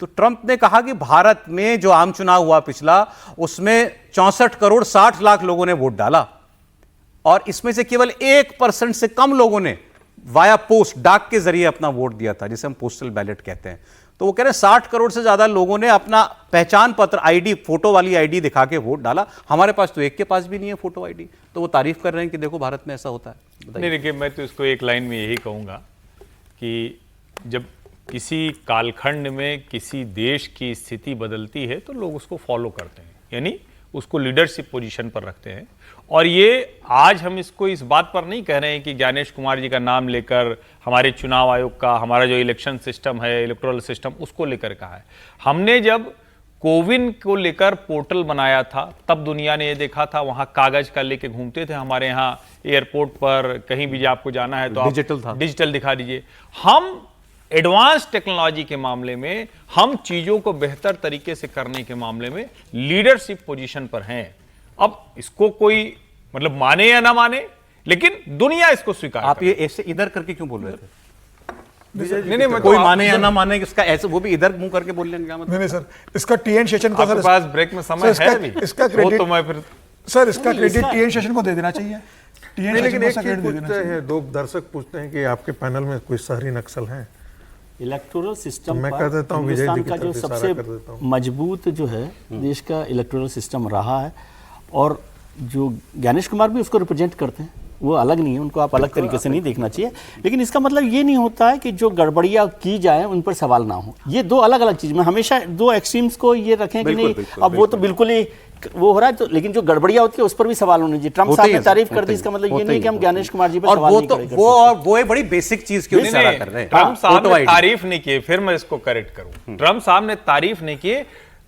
A: तो ट्रंप ने कहा कि भारत में जो आम चुनाव हुआ पिछला, उसमें 64 करोड़ 60 लाख लोगों ने वोट डाला और इसमें से केवल 1% से कम लोगों ने वाया पोस्ट, डाक के जरिए अपना वोट दिया था, जिसे हम पोस्टल बैलेट कहते हैं। तो वो कह रहे हैं 60 करोड़ से ज्यादा लोगों ने अपना पहचान पत्र आईडी, फोटो वाली आईडी दिखा के वोट डाला। हमारे पास तो एक के पास भी नहीं है फोटो आईडी। तो वो तारीफ कर रहे हैं कि देखो भारत में ऐसा होता है।
D: नहीं, देखिए मैं तो इसको एक लाइन में यही कहूँगा कि जब किसी कालखंड में किसी देश की स्थिति बदलती है तो लोग उसको फॉलो करते हैं, यानी उसको लीडरशिप पोजीशन पर रखते हैं। और ये आज हम इसको इस बात पर नहीं कह रहे हैं कि ज्ञानेश कुमार जी का नाम लेकर हमारे चुनाव आयोग का, हमारा जो इलेक्शन सिस्टम है, इलेक्टोरल सिस्टम, उसको लेकर कहा है। हमने जब कोविन को लेकर पोर्टल बनाया था तब दुनिया ने ये देखा था, वहां कागज का लेके घूमते थे। हमारे यहाँ एयरपोर्ट पर कहीं भी आपको जाना है तो
A: डिजिटल था,
D: डिजिटल दिखा दीजिए। हम एडवांस टेक्नोलॉजी के मामले में, हम चीजों को बेहतर तरीके से करने के मामले में लीडरशिप पोजीशन पर हैं। अब इसको कोई मतलब माने या ना माने, लेकिन दुनिया इसको स्वीकार।
A: आप ये ऐसे इधर करके क्यों बोल रहे थे?
D: नहीं,
A: कोई माने या ना माने, इसका ऐसे वो भी इधर मुंह करके बोल लेंगे क्या मतलब?
B: नहीं सर, इसका टीएन शेषन का
D: आपके पास ब्रेक में समय है अभी,
B: इसका क्रेडिट
D: तो मैं फिर
B: सर इसका क्रेडिट टीएन शेषन को दे देना चाहिए।
E: नहीं, लेकिन एक चीज पूछते हैं, दो दर्शक पूछते हैं कि आपके पैनल में कोई शहरी नक्सल हैं?
C: इलेक्टोरल सिस्टम
E: मैं कह देता हूं विजय जी की
C: का जो
E: तरफ इशारा
C: सबसे
E: कर देता हूं।
C: मजबूत जो है देश का इलेक्टोरल सिस्टम रहा है, और जो ज्ञानेश कुमार भी उसको रिप्रेजेंट करते हैं, वो अलग नहीं है, उनको आप अलग तरीके से नहीं देखना चाहिए। लेकिन इसका मतलब ये नहीं होता है कि जो गड़बड़ियाँ की जाए उन पर सवाल ना हो। ये दो अलग अलग चीज़ में हमेशा दो एक्सट्रीम्स को ये रखें कि नहीं अब वो तो बिल्कुल ही वो हो रहा है, तो लेकिन जो गड़बड़ियाँ होती है उस पर भी सवाल होने चाहिए। ट्रम्प साहब ने तारीफ कर दी, इसका मतलब ये नहीं कि हम ज्ञानेश कुमार जी पर सवाल नहीं करेंगे।
A: वो एक बड़ी बेसिक चीज क्यों इशारा कर रहे हैं?
D: ट्रम्प साहब ने तारीफ नहीं की, फिर मैं इसको करेक्ट करूं। ट्रम्प साहब ने तारीफ नहीं की,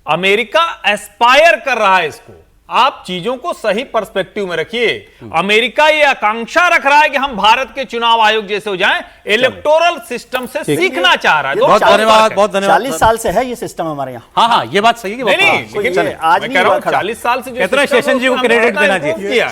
D: अमेरिका एस्पायर कर रहा है इसको। आप चीजों को सही पर्सपेक्टिव में रखिए। अमेरिका ये आकांक्षा रख रहा है कि हम भारत के चुनाव आयोग जैसे हो जाएं, इलेक्टोरल सिस्टम से सीखना चाह रहा है।
A: बहुत धन्यवाद, बहुत धन्यवाद।
C: 40 साल से है ये सिस्टम हमारे यहाँ।
A: हाँ, ये बात सही है।
D: नहीं, लेकिन आज 40 साल से
A: सेशन जी को क्रेडिट देना चाहिए।